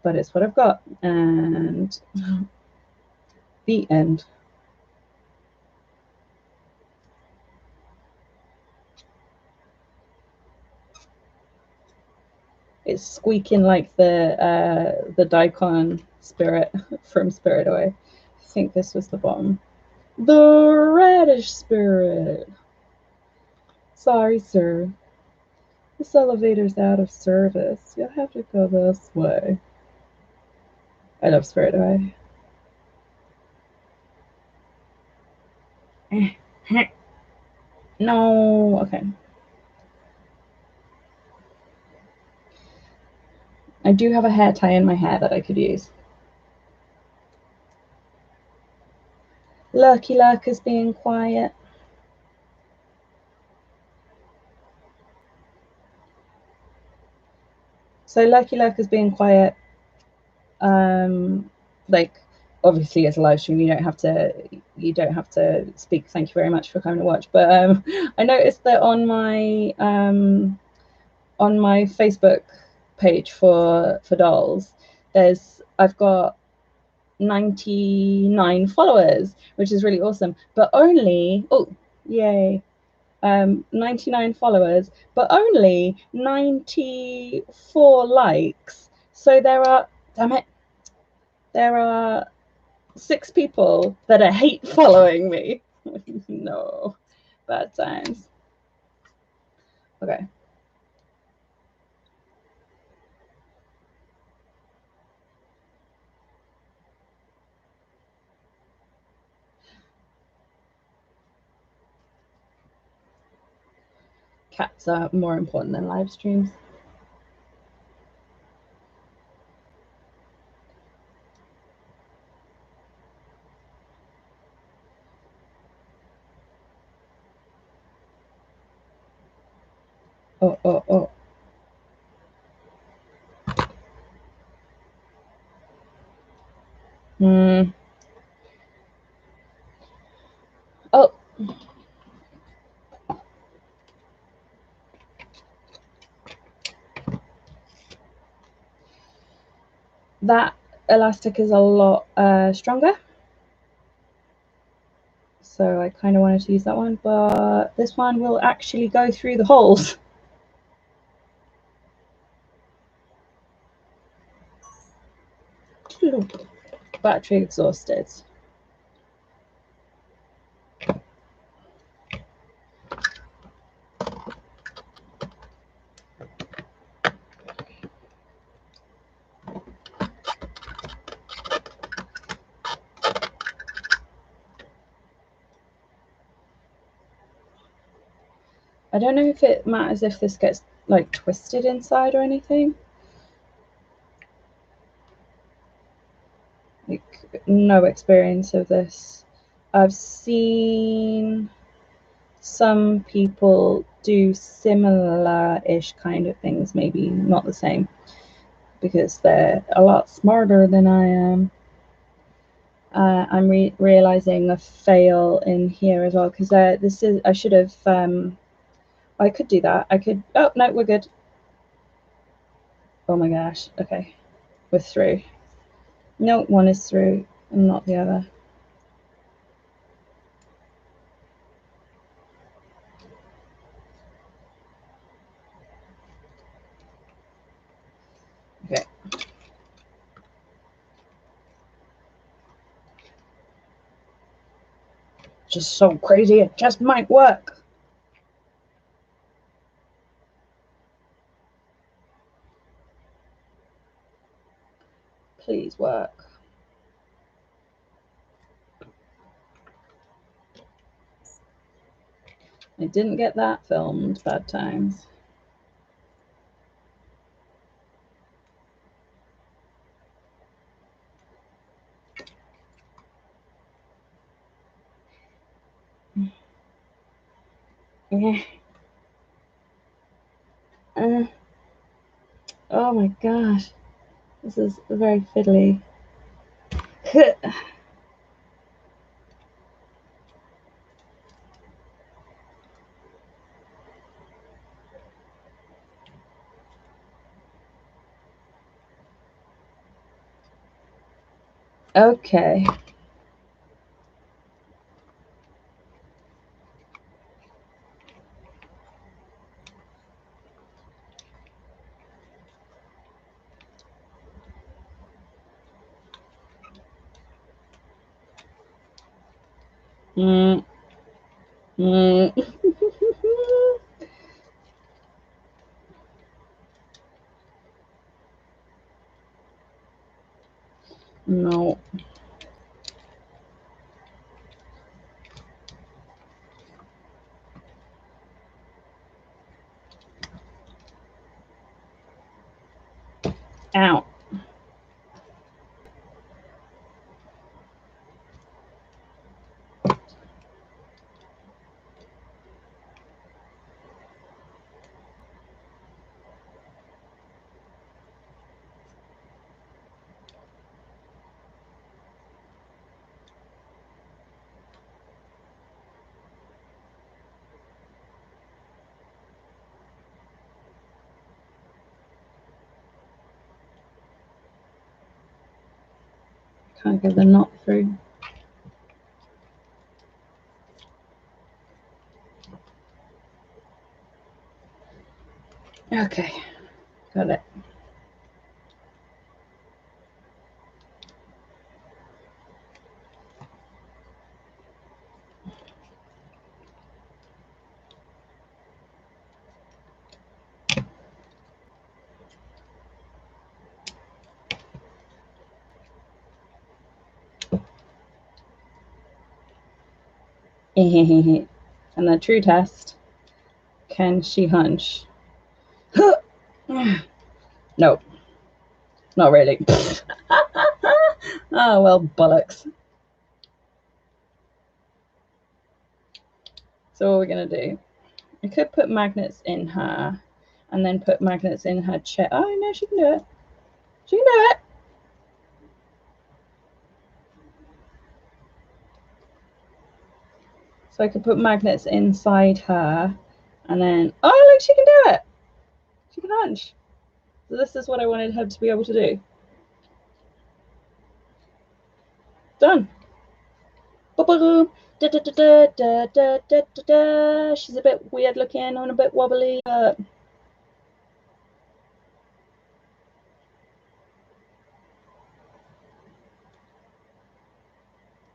but it's what I've got, and the end. It's squeaking like the daikon spirit from Spirit Away. I think this was the bottom. The radish spirit. Sorry, sir. This elevator's out of service. You'll have to go this way. I love Spirit Away. No, okay. I do have a hair tie in my hair that I could use. Lucky Luck is being quiet. So Lucky Luck is being quiet. Like, obviously it's a live stream. You don't have to speak. Thank you very much for coming to watch. But I noticed that on my Facebook page for dolls, I've got 99 followers, which is really awesome, but only 99 followers, but only 94 likes. So there are 6 people that are hate following me. No, bad times. Okay. Cats are more important than live streams. Oh. Oh. That elastic is a lot stronger. So I kind of wanted to use that one, but this one will actually go through the holes. Battery exhausted. I don't know if it matters if this gets like twisted inside or anything. Like, no experience of this. I've seen some people do similar-ish kind of things, maybe not the same, because they're a lot smarter than I am. I'm realizing a fail in here as well, because this is, I should have, I could do that. I could, oh, no, we're good. Oh my gosh, okay, we're through. No, one is through and not the other. Okay. Just so crazy, it just might work. Please work. I didn't get that filmed, bad times. Yeah. Oh my gosh, this is very fiddly. Okay. No. Ow. Can't get the knot through. Okay, got it. And the true test, can she hunch? Nope, not really. Oh, well, bollocks. So what we're gonna do, I could put magnets in her and then put magnets in her chair. Oh no, she can do it. She can do it. So I could put magnets inside her, and then, oh look, she can do it. She can hunch. So this is what I wanted her to be able to do. Done. Ba-ba-boom. Da, da, da, da, da, da, da, da, da. She's a bit weird looking and a bit wobbly.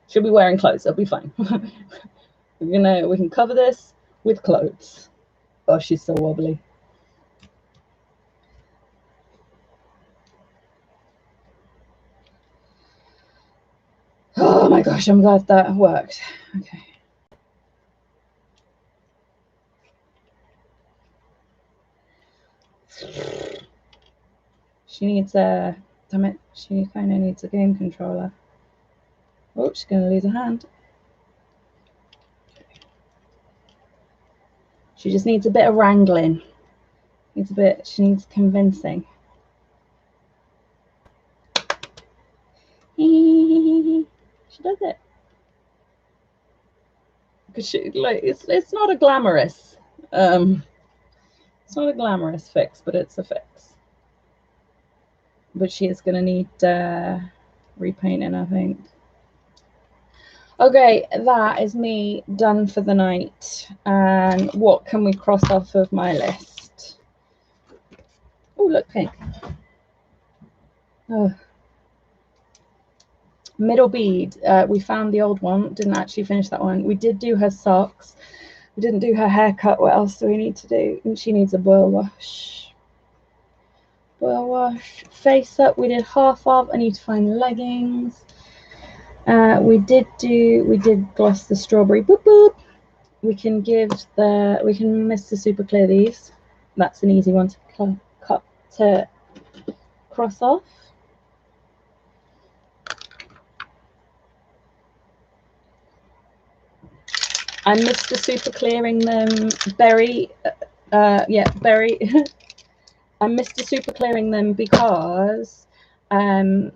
She'll be wearing clothes. It'll be fine. We can cover this with clothes. Oh, she's so wobbly. Oh my gosh, I'm glad that worked. Okay. She needs a, damn it, she kind of needs a game controller. Oh, she's going to lose a hand. She just needs a bit of wrangling. She needs convincing. She does it. Because it's not a glamorous, it's not a glamorous fix, but it's a fix. But she is going to need repainting, I think. Okay, that is me done for the night. And what can we cross off of my list? Oh, look, pink. Oh. Middle bead. We found the old one. Didn't actually finish that one. We did do her socks. We didn't do her haircut. What else do we need to do? And she needs a boil wash. Boil wash. Face up. We did half of. I need to find leggings. We did gloss the strawberry. Boop boop. We can Mr. Super Clear these. That's an easy one to cross off. I'm Mr. Super Clearing them. Berry. Berry. I'm Mr. Super Clearing them because client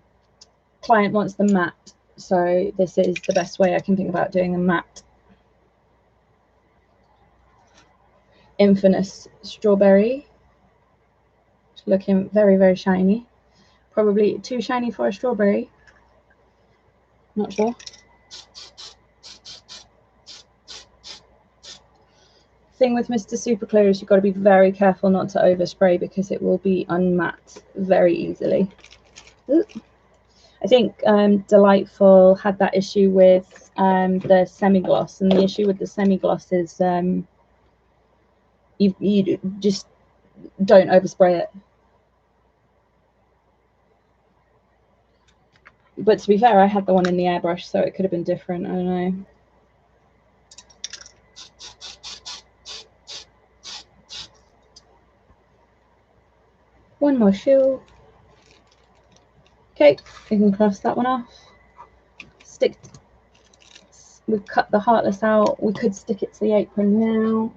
wants them matte. So this is the best way I can think about doing them matte. Infamous strawberry. It's looking very, very shiny. Probably too shiny for a strawberry. Not sure. Thing with Mr. Super Clear is you've got to be very careful not to overspray because it will be unmatte very easily. Ooh. I think Delightful had that issue with the semi-gloss, and the issue with the semi-gloss is you just don't overspray it. But to be fair, I had the one in the airbrush, so it could have been different. I don't know. One more shoe. Okay, we can cross that one off. We've cut the heartless out. We could stick it to the apron now.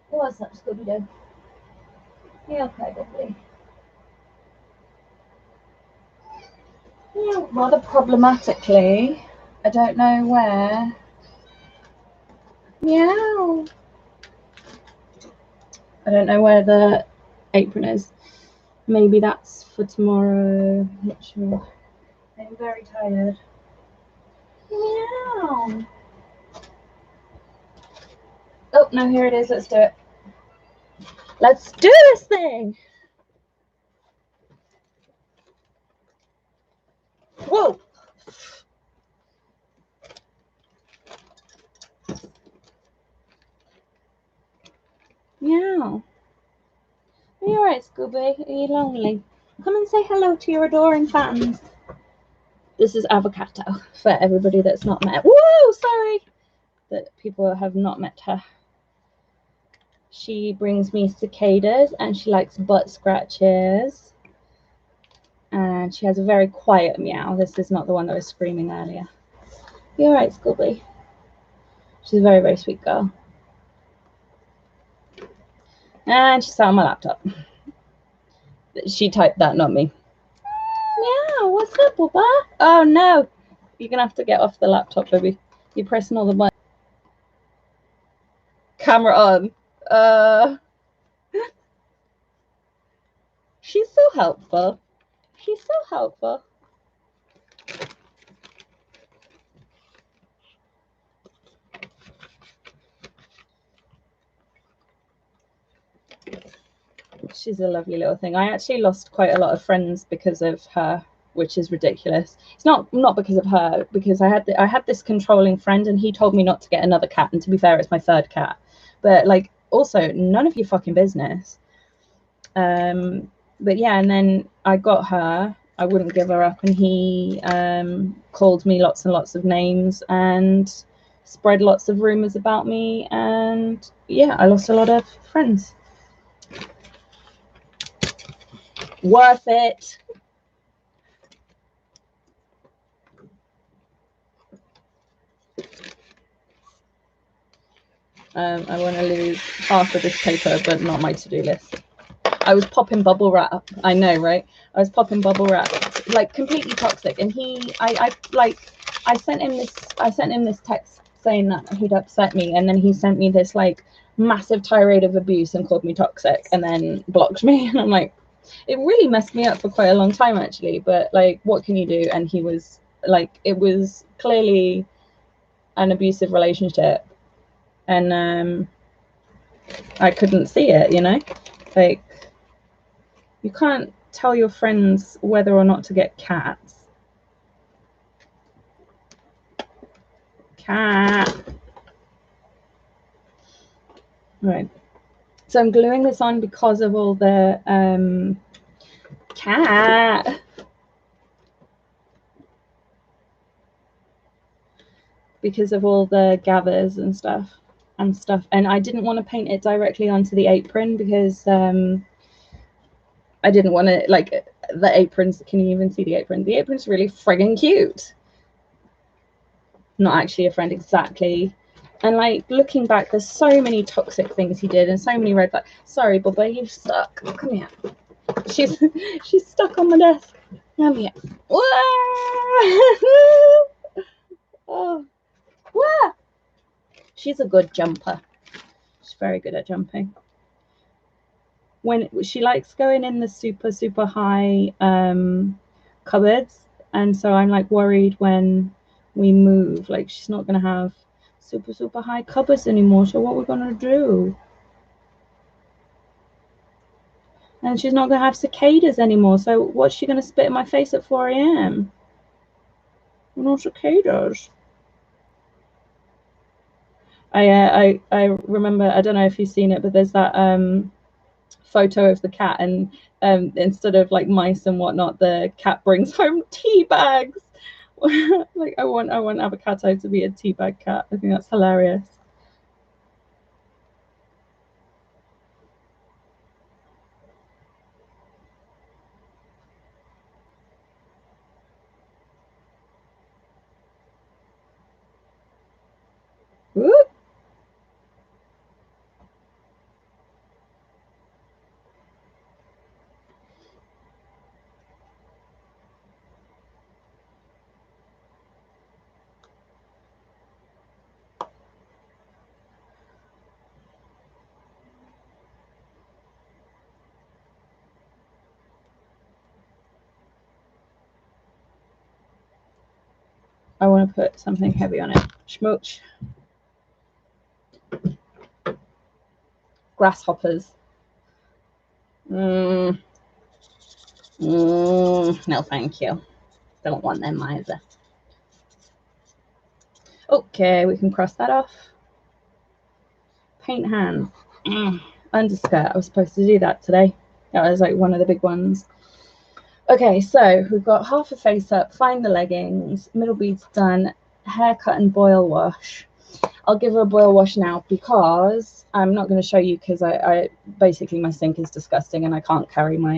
What's up, Scooby-Doo? Yeah, okay, lovely. Yeah, rather problematically, I don't know where. Meow. I don't know where the apron is. Maybe that's for tomorrow. Not sure. I'm very tired. Meow. Oh, no, here it is. Let's do it. Let's do this thing. Whoa. Meow. Are you alright, Scooby? Are you lonely? Come and say hello to your adoring fans. This is Avocado for everybody that's not met. Whoa, sorry that people have not met her. She brings me cicadas and she likes butt scratches. And she has a very quiet meow. This is not the one that was screaming earlier. You alright, Scooby? She's a very, very sweet girl. And she sat on my laptop. She typed that, not me. Meow, what's up, Bubba? Oh no, you're gonna have to get off the laptop, baby. You're pressing all the buttons. Camera on. She's so helpful. She's so helpful. She's a lovely little thing. I actually lost quite a lot of friends because of her, which is ridiculous. It's not because of her, because I had this controlling friend, and he told me not to get another cat. And to be fair, it's my third cat. But like, also, none of your fucking business. But yeah, and then I got her. I wouldn't give her up, and he called me lots and lots of names and spread lots of rumors about me, and yeah, I lost a lot of friends. Worth it. I want to lose half of this paper, but not my to-do list. I was popping bubble wrap. I know, right? I was popping bubble wrap, like completely toxic. And I sent him this text saying that he'd upset me, and then he sent me this like massive tirade of abuse and called me toxic, and then blocked me. And I'm like, it really messed me up for quite a long time, actually. But like, what can you do? And he was like, it was clearly an abusive relationship, and I couldn't see it, you know, like. You can't tell your friends whether or not to get cats. Cat. Right. So I'm gluing this on because of all the cat. Because of all the gathers and stuff. And I didn't want to paint it directly onto the apron because I didn't want to, like, the aprons. Can you even see the apron? The apron's really friggin' cute. Not actually a friend exactly. And like, looking back, there's so many toxic things he did and so many red flags. Sorry, Bubba, you're stuck. Come here. She's stuck on my desk. Come here. Oh. She's a good jumper. She's very good at jumping. When she likes going in the super high cupboards, and so I'm like worried when we move, like she's not gonna have super high cupboards anymore. So what we're gonna do? And she's not gonna have cicadas anymore. So what's she gonna spit in my face at 4 a.m.? No cicadas. I remember. I don't know if you've seen it, but there's that photo of the cat, and instead of like mice and whatnot, the cat brings home tea bags. Like, I want avocado to be a tea bag cat. I think that's hilarious. Whoop. I want to put something heavy on it. Schmooch. Grasshoppers. No, thank you. Don't want them either. Okay, we can cross that off. Paint hand. Underskirt. I was supposed to do that today. That was like one of the big ones. Okay, so we've got half a face up, find the leggings, middle beads done, haircut and boil wash. I'll give her a boil wash now because I'm not going to show you because I basically my sink is disgusting and I can't carry my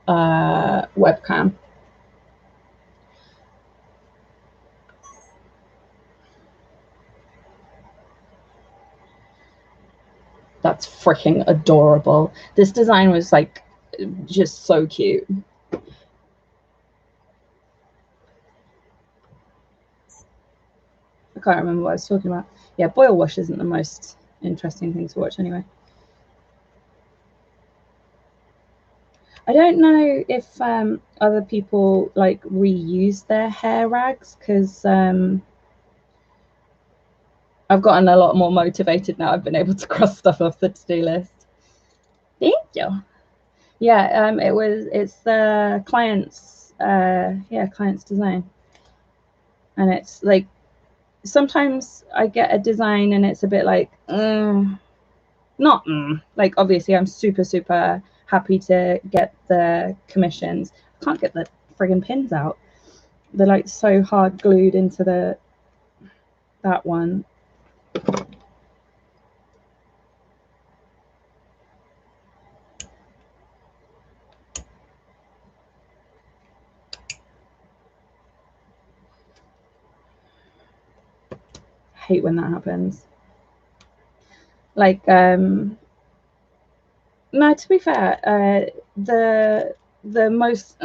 webcam. That That's freaking adorable. This design was like just so cute. I can't remember what I was talking about. Yeah, boil wash isn't the most interesting thing to watch anyway. I don't know if other people like reuse their hair rags, because I've gotten a lot more motivated now. I've been able to cross stuff off the to-do list. Thank you. Yeah, it's the client's client's design. And it's like, sometimes I get a design and it's a bit like, like, obviously I'm super happy to get the commissions. I can't get the friggin' pins out. They're like so hard glued into that one. I hate when that happens. Like, no, to be fair, the most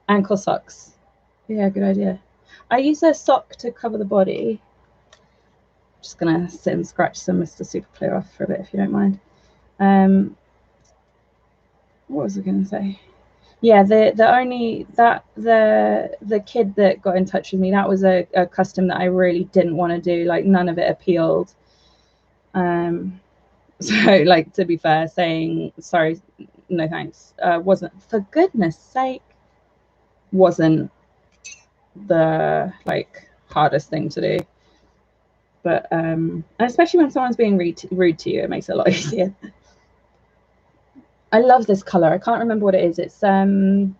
ankle socks. Yeah, good idea. I use a sock to cover the body. Just gonna sit and scratch some Mr. Super Cleo off for a bit, if you don't mind. What was I gonna say? Yeah, the kid that got in touch with me, that was a custom that I really didn't want to do. Like, none of it appealed. So, like, to be fair, saying sorry, no thanks, wasn't, for goodness sake, wasn't the like hardest thing to do. But and especially when someone's being rude to you, it makes it a lot easier. I love this color. I can't remember what it is. It's the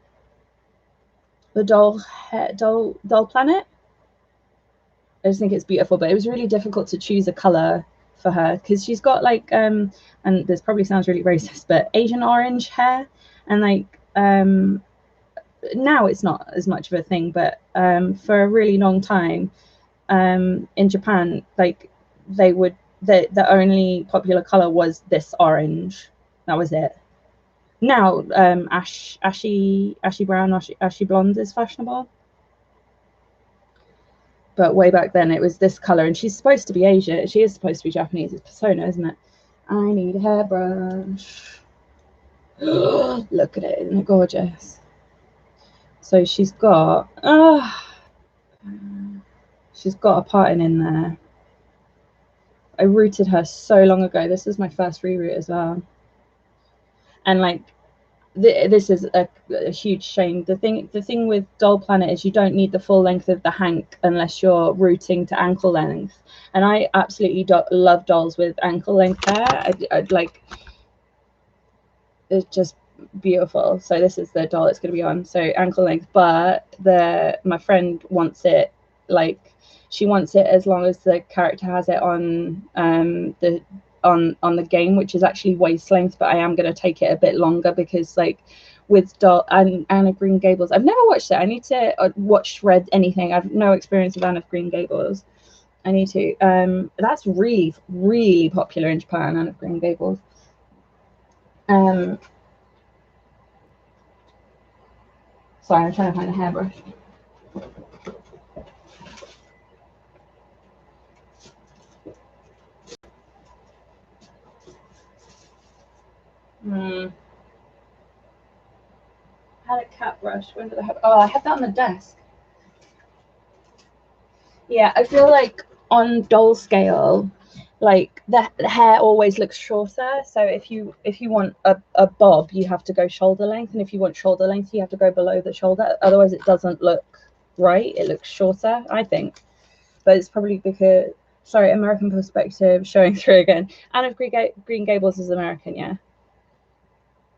doll planet. I just think it's beautiful, but it was really difficult to choose a color for her, because she's got like and this probably sounds really racist, but Asian orange hair, and like now it's not as much of a thing, but for a really long time in Japan, like, they would, the only popular color was this orange. That was it. Now ashy brown, ashy blonde is fashionable, but way back then it was this color. And she's supposed to be Asian. She is supposed to be Japanese. It's persona, isn't it? I need a hairbrush. Look at it, isn't it gorgeous? So she's got a parting in there. I rooted her so long ago. This is my first reroot as well. And like, this is a huge shame. The thing with Doll Planet is you don't need the full length of the hank unless you're rooting to ankle length. And I absolutely love dolls with ankle length hair. I'd like, it's just beautiful. So this is the doll it's going to be on. So ankle length, but my friend wants it, like, she wants it as long as the character has it on the game, which is actually waist length, but I am going to take it a bit longer, because like with Anne of Green Gables, I've never watched it. I need to read anything. I've no experience with Anne of Green Gables. I need to. That's really, really popular in Japan, Anne of Green Gables. Sorry, I'm trying to find a hairbrush. I had a cat brush. When did I have? Oh, I had that on the desk. Yeah, I feel like on doll scale, like the hair always looks shorter. So if you want a bob, you have to go shoulder length, and if you want shoulder length, you have to go below the shoulder. Otherwise, it doesn't look right. It looks shorter, I think. But it's probably because, sorry, American perspective showing through again. Anne of Green Gables is American, yeah.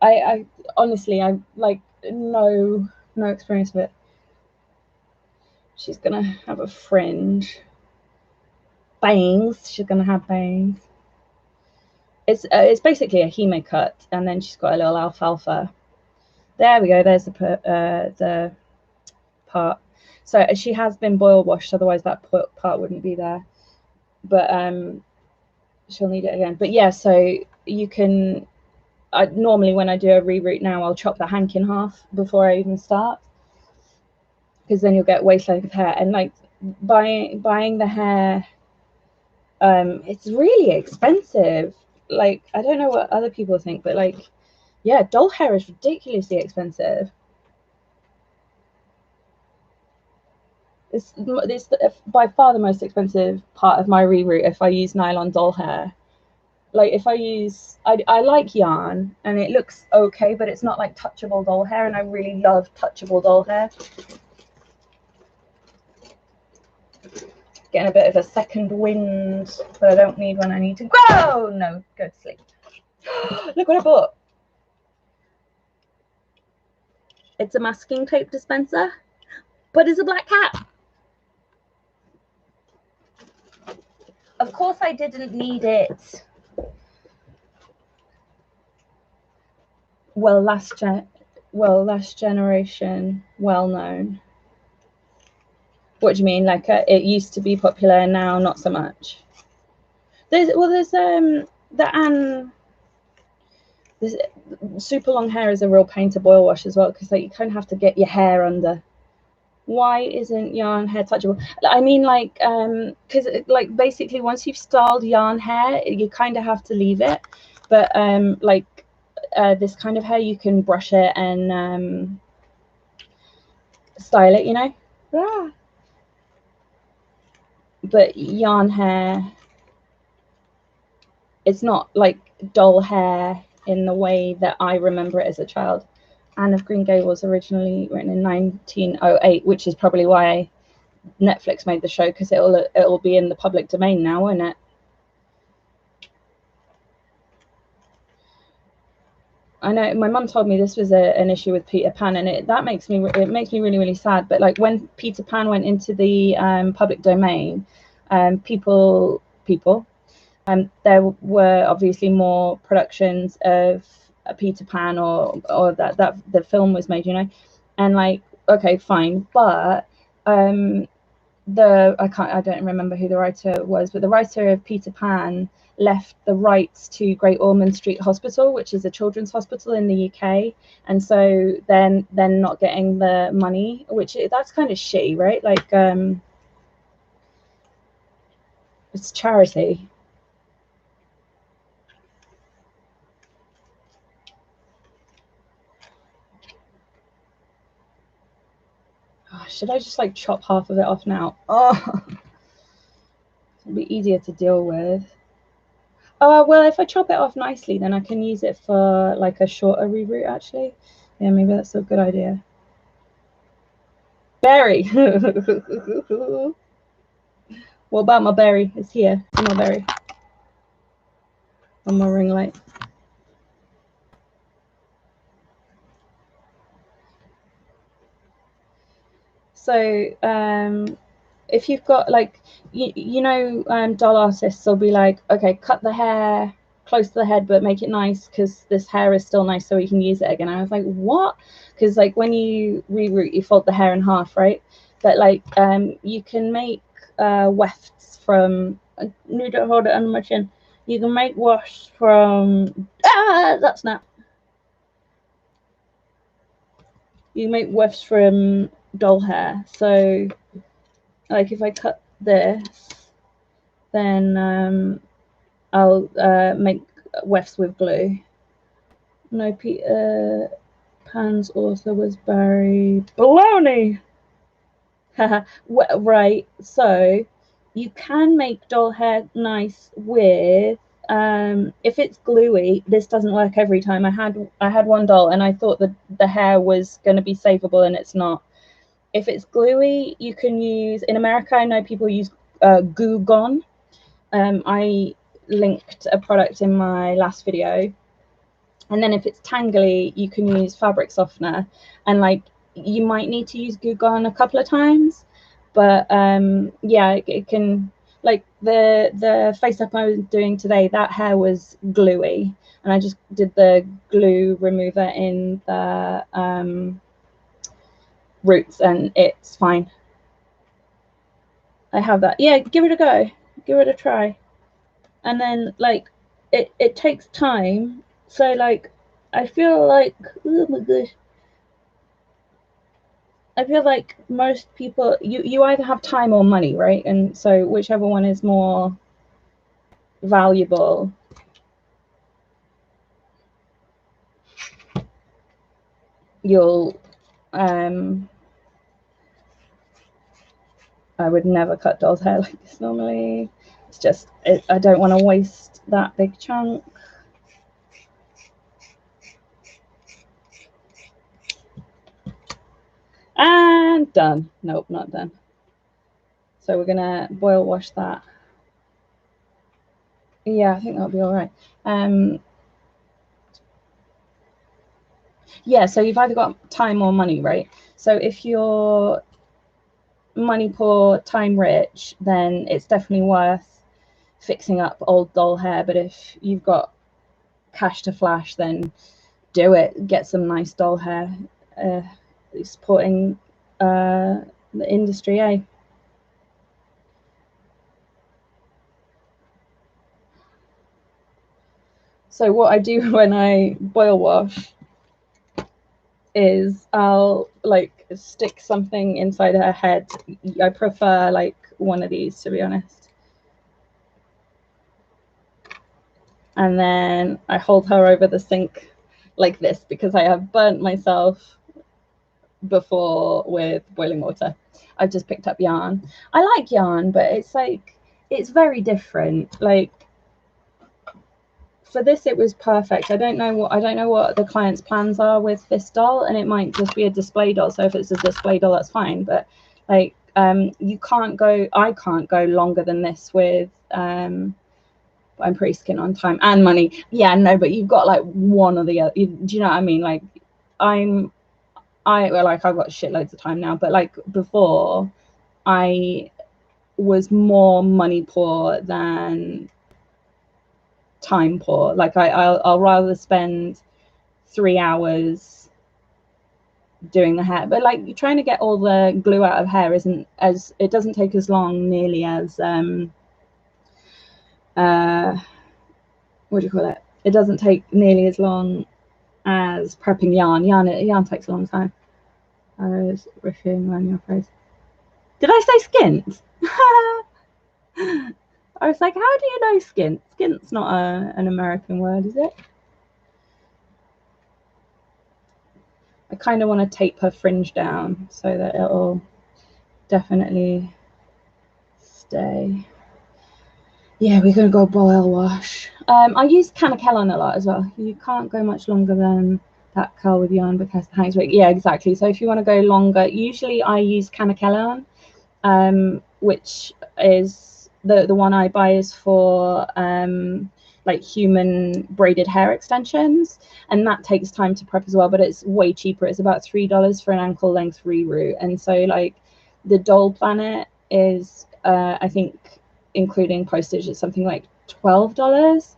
I honestly, I like no experience with it. She's gonna have a fringe. Bangs. She's gonna have bangs. It's basically a hime cut, and then she's got a little alfalfa. There we go. There's the part. So she has been boil washed, otherwise that part wouldn't be there. But she'll need it again. But yeah, so you can, normally when I do a reroot now, I'll chop the hank in half before I even start, because then you'll get waist length of hair. And like buying the hair, it's really expensive. Like, I don't know what other people think, but like, yeah, doll hair is ridiculously expensive. It's by far the most expensive part of my reroot if I use nylon doll hair. Like if I use, I like yarn and it looks okay, but it's not like touchable doll hair, and I really love touchable doll hair. Getting a bit of a second wind, but I don't need one. I need to go. No, go to sleep. Look what I bought. It's a masking tape dispenser, but it's a black cat. Of course I didn't need it. Well, last generation, well known. What do you mean? Like it used to be popular and now not so much? There's this super long hair is a real pain to boil wash as well, because like you kind of have to get your hair under. Why isn't yarn hair touchable? I mean, like because like basically once you've styled yarn hair, you kind of have to leave it. But like this kind of hair, you can brush it and style it, you know. Yeah. But yarn hair, it's not like doll hair in the way that I remember it as a child. Anne of Green Gables originally written in 1908, which is probably why Netflix made the show, because it'll be in the public domain now, won't it? I know my mum told me this was an issue with Peter Pan, and that makes me really, really sad. But like when Peter Pan went into the public domain, there were obviously more productions of Peter Pan, or that the film was made, you know, and like, okay, fine, but I don't remember who the writer was, but the writer of Peter Pan left the rights to Great Ormond Street Hospital, which is a children's hospital in the UK, and so then they're not getting the money, which that's kind of shitty, right? Like it's charity. Oh, should I just like chop half of it off now? Oh, it'll be easier to deal with. Well, if I chop it off nicely, then I can use it for like a shorter reroot, actually. Yeah, maybe that's a good idea. Berry. What about my berry? It's here. My berry. On my ring light. So, if you've got like, you know, doll artists will be like, okay, cut the hair close to the head, but make it nice because this hair is still nice, so we can use it again. I was like, what? Because like when you reroot, you fold the hair in half, right? But like, you can make wefts from. Need to hold it under my chin. You can make wefts from. That snap. You make wefts from doll hair. So, like, if I cut this, then I'll make wefts with glue. No, Peter Pan's author was Barry Baloney. Right, so you can make doll hair nice with if it's gluey. This doesn't work every time. I had one doll and I thought that the hair was going to be savable, and it's not. If it's gluey, you can use, in America I know people use Goo Gone. I linked a product in my last video. And then if it's tangly, you can use fabric softener, and like you might need to use Goo Gone a couple of times, but yeah, it can, like the face up I was doing today, that hair was gluey, and I just did the glue remover in the roots and it's fine. I have that. Yeah, give it a go. Give it a try. and then like it takes time. So like I feel like, oh my gosh, I feel like most people, you either have time or money, right? And so whichever one is more valuable, you'll I would never cut doll's hair like this normally. It's just I don't want to waste that big chunk. And done. Nope, not done. So we're gonna boil wash that. Yeah, I think that'll be all right. Yeah, so you've either got time or money, right? So if you're money poor, time rich, then it's definitely worth fixing up old doll hair. But if you've got cash to flash, then do it. Get some nice doll hair. Supporting the industry, eh? So what I do when I boil wash is I'll like stick something inside her head. I prefer like one of these, to be honest. And then I hold her over the sink like this because I have burnt myself before with boiling water. I've just picked up yarn. I like yarn, but it's like it's very different. Like for this, it was perfect. I don't know what the client's plans are with this doll, and it might just be a display doll. So if it's a display doll, that's fine. But like I can't go longer than this with I'm pretty skint on time and money. Yeah, no, but you've got like one or the other. Do you know what I mean? Like I've got shitloads of time now, but like before I was more money poor than time poor. Like I'll rather spend 3 hours doing the hair, but like trying to get all the glue out of hair isn't as, it doesn't take as long nearly as what do you call it? It doesn't take nearly as long as prepping yarn. Yarn takes a long time. I was riffing on your phrase. Did I say skint? I was like, how do you know skint? Skint's not an American word, is it? I kind of want to tape her fringe down so that it'll definitely stay. Yeah, we're going to go boil wash. I use Canna a lot as well. You can't go much longer than that curl with yarn because it hangs. Yeah, exactly. So if you want to go longer, usually I use Canna, which is the one I buy is for like human braided hair extensions, and that takes time to prep as well, but it's way cheaper. It's about $3 for an ankle length reroute. And so like the Doll Planet is I think including postage, it's something like $12.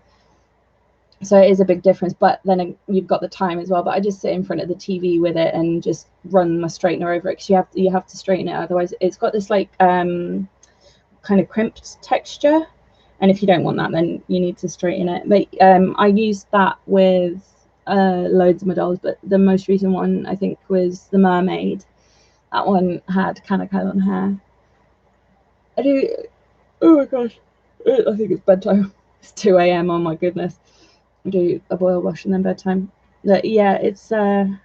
So it is a big difference, but then you've got the time as well. But I just sit in front of the TV with it and just run my straightener over it, because you have to straighten it, otherwise it's got this like kind of crimped texture, and if you don't want that, then you need to straighten it. But I used that with loads of my dolls, but the most recent one I think was the Mermaid. That one had Canna hair. I do. Oh my gosh, I think it's bedtime. It's 2 a.m. Oh my goodness. I do a boil wash and then bedtime. But yeah, it's Canna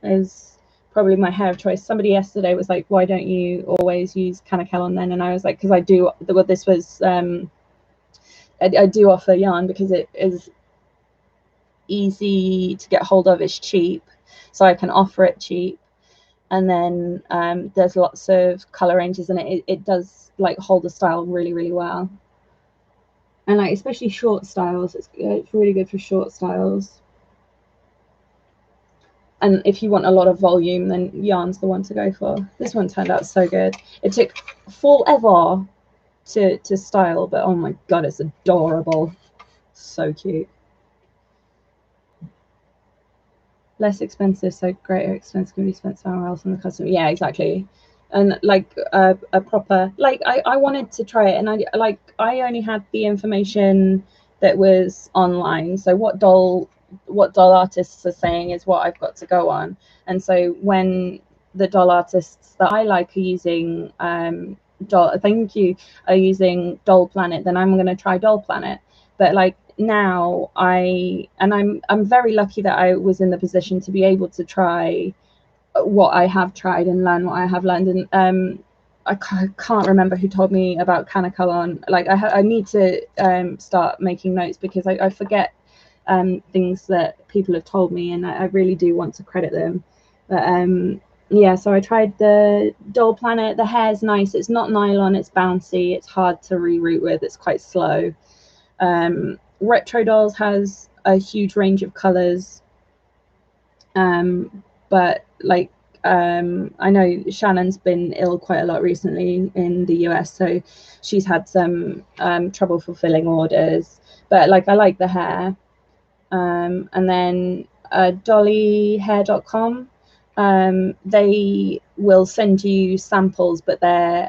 is probably my hair of choice. Somebody yesterday was like, why don't you always use Canna then? And I was like, because I do. Well, this was I do offer yarn because it is easy to get hold of. It's cheap, so I can offer it cheap. And then there's lots of color ranges, and it does like hold the style really, really well. And like especially short styles, it's really good for short styles. And if you want a lot of volume, then yarn's the one to go for. This one turned out so good. It took forever to style, but oh my god, it's adorable. So cute. Less expensive, so greater expense can be spent somewhere else on the customer. Yeah, exactly. and like a proper, like I wanted to try it, and I only had the information that was online. So what doll artists are saying is what I've got to go on. And so when the doll artists that I like are using are using Doll Planet, then I'm going to try Doll Planet. But like now I'm very lucky that I was in the position to be able to try what I have tried and learn what I have learned. And I can't remember who told me about Canacolon. Like I need to start making notes, because I forget things that people have told me, and I really do want to credit them. But yeah, so I tried the Doll Planet. The hair's nice. It's not nylon. It's bouncy. It's hard to reroute with. It's quite slow. Retro Dolls has a huge range of colors. But like I know Shannon's been ill quite a lot recently in the US, so she's had some trouble fulfilling orders. But like I like the hair. And then dollyhair.com, they will send you samples, but they're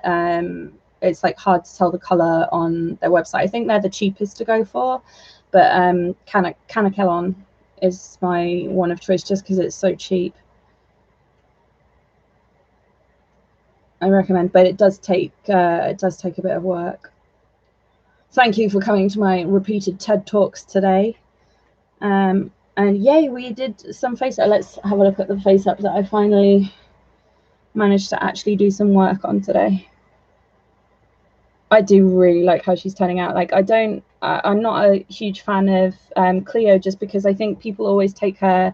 it's like hard to tell the color on their website. I think they're the cheapest to go for, but Canacolon is my one of choice, just because it's so cheap. I recommend, but it does take a bit of work. Thank you for coming to my repeated TED Talks today. And yay, we did some face up. Let's have a look at the face up that I finally managed to actually do some work on today. I do really like how she's turning out. Like I'm not a huge fan of Cleo, just because I think people always take her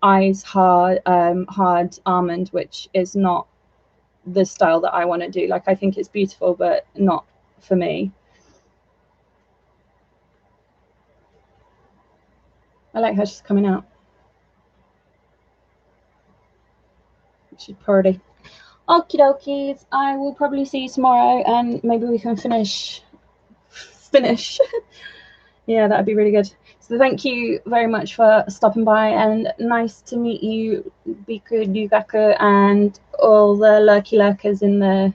eyes hard almond, which is not the style that I want to do. Like I think it's beautiful, but not for me. I like how she's coming out. She's pretty. Okie dokies, I will probably see you tomorrow, and maybe we can finish. Yeah, that'd be really good. So thank you very much for stopping by, and nice to meet you, Biku, Yugaku, and all the lurkers in the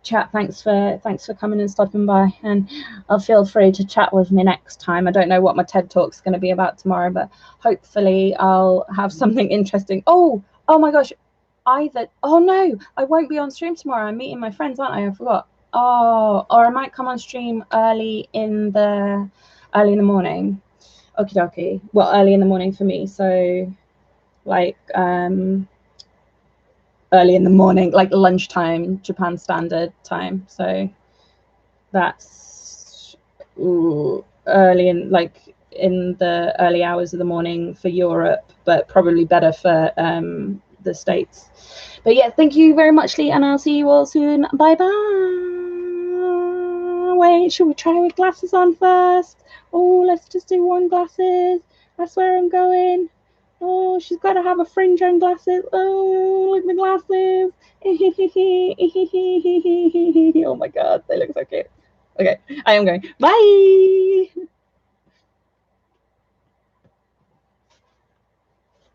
chat. Thanks for coming and stopping by, and I'll feel free to chat with me next time. I don't know what my TED Talk's going to be about tomorrow, but hopefully I'll have something interesting. Oh my gosh, oh no, I won't be on stream tomorrow. I'm meeting my friends, aren't I forgot. Oh, or I might come on stream early in the morning. Okie dokie. Well, early in the morning for me, so like early in the morning, like lunchtime, Japan Standard Time. So that's early in the early hours of the morning for Europe, but probably better for the States. But yeah, thank you very much, Lee, and I'll see you all soon. Bye bye. Wait, should we try with glasses on first? Oh, let's just do one glasses. That's where I'm going. Oh, she's got to have a fringe on glasses. Oh, look at the glasses. Oh my god, they look so cute. Okay, I am going. Bye.